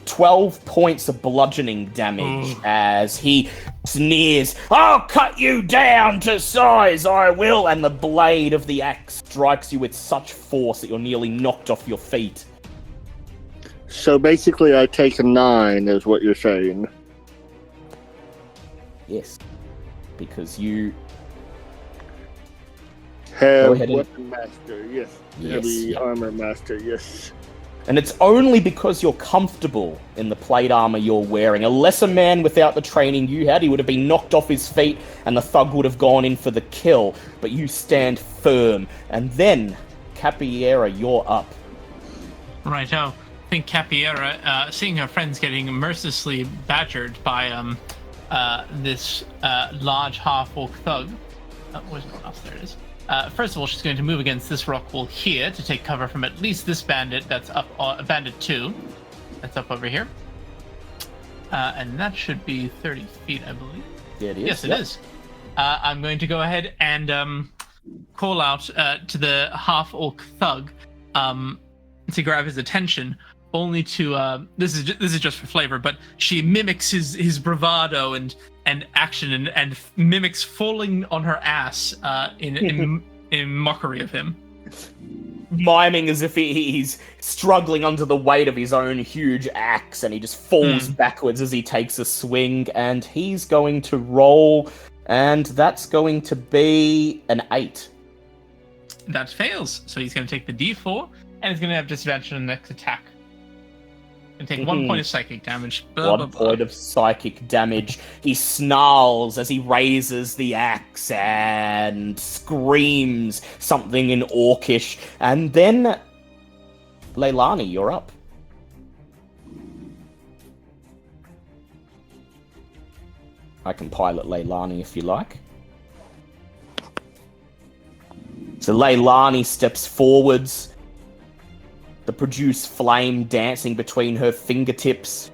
12 points of bludgeoning damage as he sneers, "I'll cut you down to size, I will!" And the blade of the axe strikes you with such force that you're nearly knocked off your feet. So basically, I take a 9, is what you're saying. Yes, because you... Have Go ahead and- weapon master, yes. Yes, Heavy yeah. armor master, yes. And it's only because you're comfortable in the plate armor you're wearing. A lesser man without the training you had, he would have been knocked off his feet and the thug would have gone in for the kill. But you stand firm. And then, Capiera, you're up. Righto. I think Capiera, seeing her friends getting mercilessly badgered by this large half-orc thug. Where's my mouse? There it is. First of all, she's going to move against this rock wall here to take cover from at least this bandit that's up, bandit 2. That's up over here. And that should be 30 feet, I believe. Yeah, it is. Yes, it is. I'm going to go ahead and call out to the half-orc thug to grab his attention, only to... this is just for flavor, but she mimics his bravado and action and mimics falling on her ass in mockery of him. Miming as if he's struggling under the weight of his own huge axe, and he just falls backwards as he takes a swing, and he's going to roll, and that's going to be an 8. That fails, so he's going to take the D4, and he's going to have disadvantage on the next attack. And take 1 point of psychic damage. Blah, blah, 1 blah. point of psychic damage. He snarls as he raises the axe and screams something in Orcish. And then, Leilani, you're up. I can pilot Leilani if you like. So Leilani steps forwards. The produce flame dancing between her fingertips.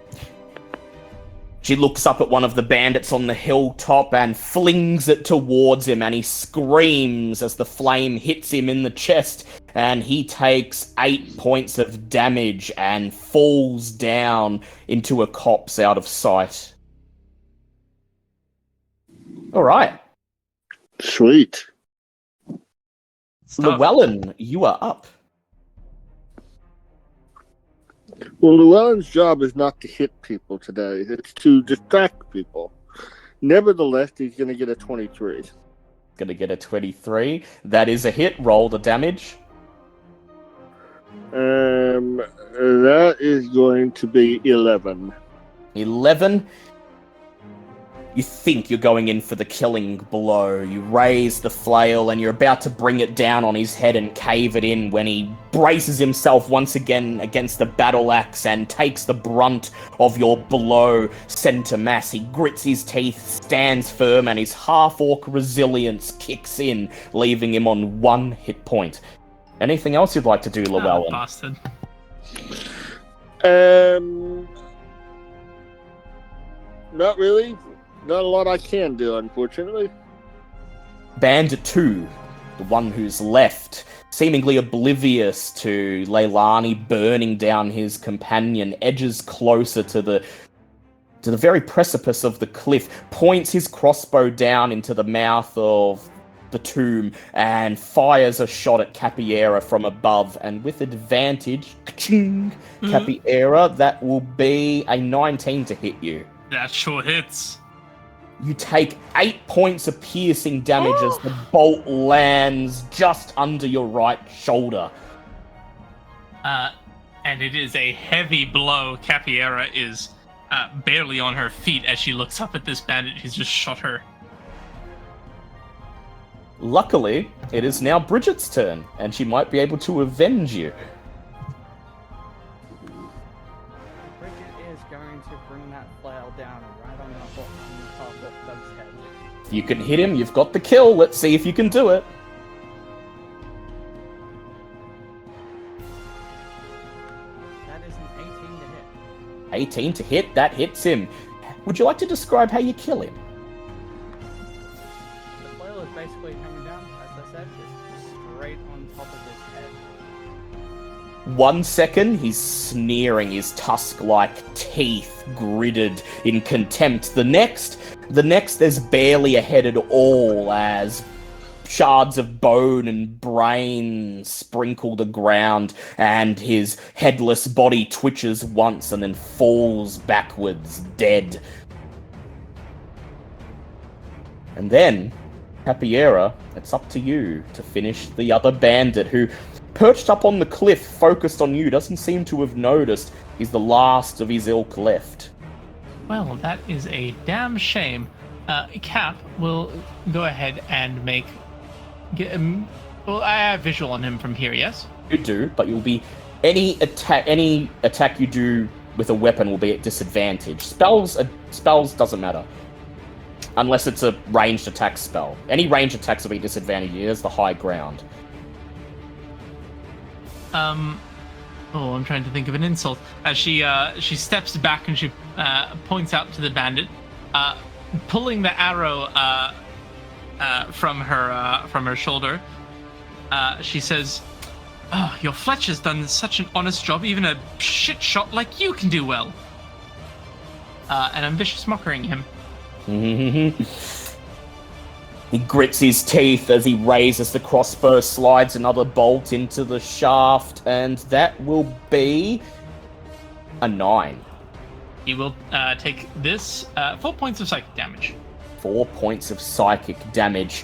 She looks up at one of the bandits on the hilltop and flings it towards him, and he screams as the flame hits him in the chest, and he takes 8 points of damage and falls down into a copse out of sight. Alright. Sweet. Llewellyn, you are up. Well, Llewellyn's job is not to hit people today. It's to distract people. Nevertheless, he's going to get a 23. Gonna get a 23. That is a hit. Roll the damage. That is going to be 11. 11. You think you're going in for the killing blow. You raise the flail and you're about to bring it down on his head and cave it in when he braces himself once again against the battle axe and takes the brunt of your blow center mass. He grits his teeth, stands firm, and his half-orc resilience kicks in, leaving him on 1 hit point. Anything else you'd like to do, Llewellyn? Bastard. Not really. Not a lot I can do, unfortunately. Bandit 2, the one who's left, seemingly oblivious to Leilani burning down his companion, edges closer to the very precipice of the cliff, points his crossbow down into the mouth of the tomb, and fires a shot at Capiera from above, and with advantage, Capiera, that will be a 19 to hit you. That sure hits. You take 8 points of piercing damage as the bolt lands just under your right shoulder. And it is a heavy blow. Capiera is barely on her feet as she looks up at this bandit who's just shot her. Luckily, it is now Bridget's turn, and she might be able to avenge you. Bridget is going to bring that flail down right on the top of Doug's head. If you can hit him, you've got the kill. Let's see if you can do it. That is an 18 to hit. 18 to hit, that hits him. Would you like to describe how you kill him? The flail is basically coming down, as I said, just straight on top of his head. 1 second, he's sneering, his tusk-like teeth gritted in contempt. The next, there's barely a head at all, as shards of bone and brain sprinkle the ground, and his headless body twitches once and then falls backwards, dead. And then, Capiera, it's up to you to finish the other bandit who, perched up on the cliff, focused on you, doesn't seem to have noticed he's the last of his ilk left. Well, that is a damn shame. Cap will go ahead and well, I have visual on him from here, yes? You do, but you'll be... Any attack you do with a weapon will be at disadvantage. Spells doesn't matter. Unless it's a ranged attack spell. Any ranged attacks will be disadvantaged. There's the high ground. I'm trying to think of an insult. As she steps back and she points out to the bandit, pulling the arrow from her shoulder. She says, "Oh, your Fletcher's done such an honest job. Even a shit shot like you can do well." And I'm vicious mockering him. He grits his teeth as he raises the crossbow, slides another bolt into the shaft, and that will be a 9. He will take this 4 points of psychic damage. 4 points of psychic damage.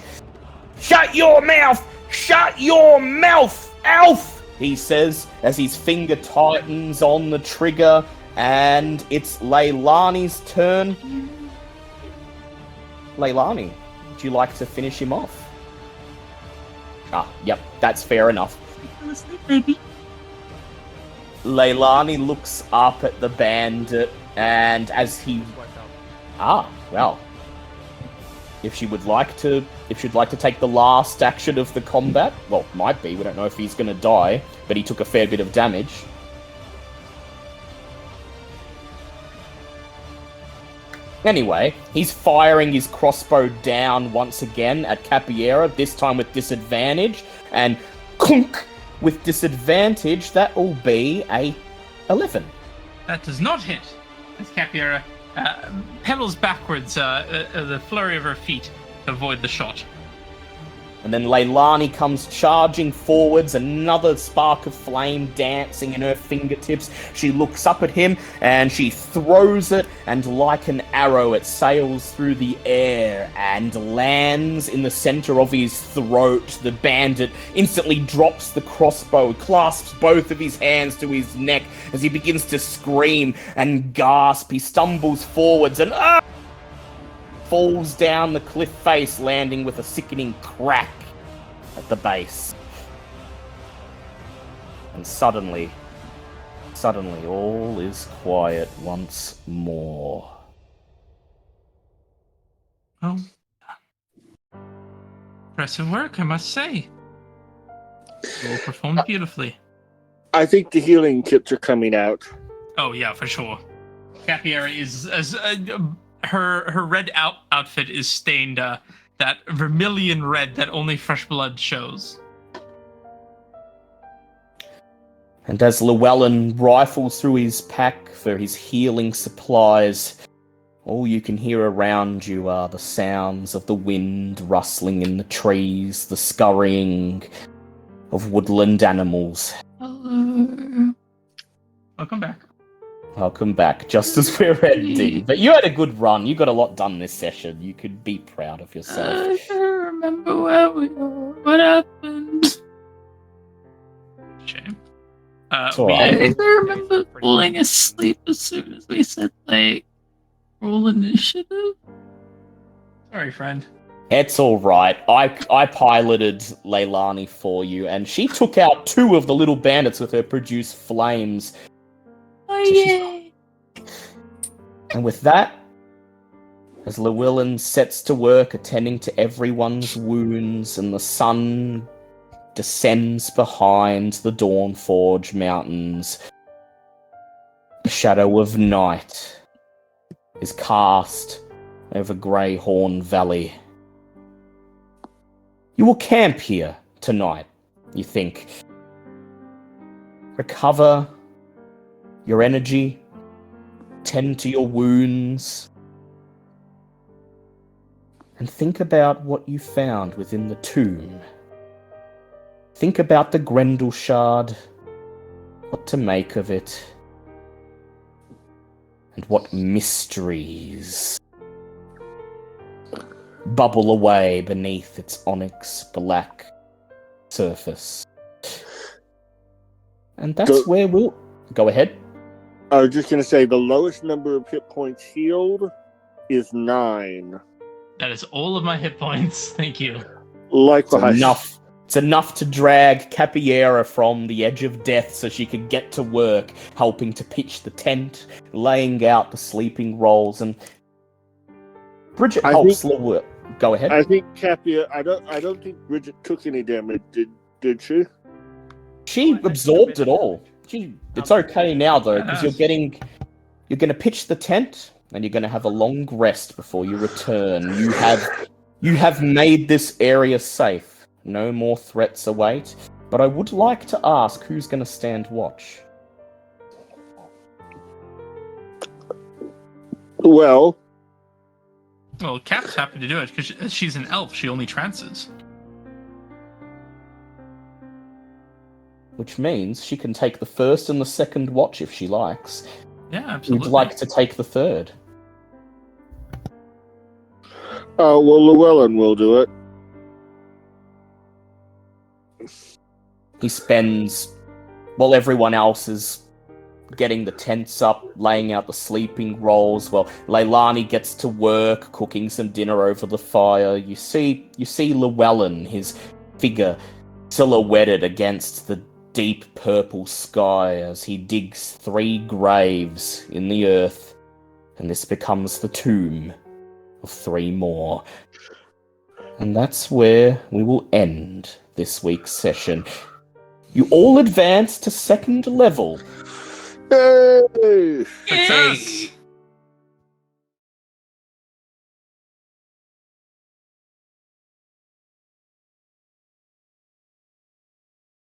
Shut your mouth! Shut your mouth, Alf! He says as his finger tightens on the trigger, and it's Leilani's turn. Leilani, would you like to finish him off? Yep, that's fair enough. Fall asleep, baby. Leilani looks up at the bandit, and as he... well. If she'd like to take the last action of the combat, well, might be, we don't know if he's gonna die, but he took a fair bit of damage. Anyway, he's firing his crossbow down once again at Capiera, this time with disadvantage, and clunk! With disadvantage, that will be a 11. That does not hit. As Capiera pedals backwards, the flurry of her feet to avoid the shot. And then Leilani comes charging forwards, another spark of flame dancing in her fingertips. She looks up at him, and she throws it, and like an arrow, it sails through the air and lands in the center of his throat. The bandit instantly drops the crossbow, clasps both of his hands to his neck as he begins to scream and gasp. He stumbles forwards and falls down the cliff face, landing with a sickening crack at the base. And suddenly, all is quiet once more. Well, impressive work, I must say. You all performed beautifully. I think the healing kits are coming out. Oh yeah, for sure. Capiera is as her red outfit is stained that vermilion red that only fresh blood shows. And as Llewellyn rifles through his pack for his healing supplies, all you can hear around you are the sounds of the wind rustling in the trees, the scurrying of woodland animals. Hello. Welcome back. Welcome back, just as we're ending. But you had a good run. You got a lot done this session. You could be proud of yourself. I don't remember where we are. What happened? Shame. It's all right. I remember falling asleep as soon as we said, like, roll initiative. Sorry, friend. It's all right. I piloted Leilani for you, and she took out 2 of the little bandits with her produce flames. Oh, yay. And with that, as Llewellyn sets to work attending to everyone's wounds and the sun descends behind the Dawnforge Mountains, the shadow of night is cast over Greyhorn Valley. You will camp here tonight, you think. Recover your energy, tend to your wounds, and think about what you found within the tomb. Think about the Grendel shard, what to make of it, and what mysteries bubble away beneath its onyx black surface. And that's where we'll... Go ahead. I was just going to say the lowest number of hit points healed is 9. That is all of my hit points. Thank you. Likewise. It's enough to drag Capiera from the edge of death so she can get to work, helping to pitch the tent, laying out the sleeping rolls, and Bridget helps Llewellyn. Go ahead. I think Capiera. I don't think Bridget took any damage. Did she? She absorbed it all. It's okay now though, because you're going to pitch the tent, and you're going to have a long rest before you return. You have made this area safe. No more threats await. But I would like to ask who's going to stand watch. Well, Cap's happy to do it because she's an elf. She only trances. Which means she can take the first and the second watch if she likes. Yeah, absolutely. We'd like to take the third. well, Llewellyn will do it. He spends, while everyone else is getting the tents up, laying out the sleeping rolls, well, Leilani gets to work, cooking some dinner over the fire. You see Llewellyn, his figure silhouetted against the deep purple sky as he digs 3 graves in the earth, and this becomes the tomb of 3 more. And that's where we will end this week's session. You all advance to 2nd level. Hey! Success!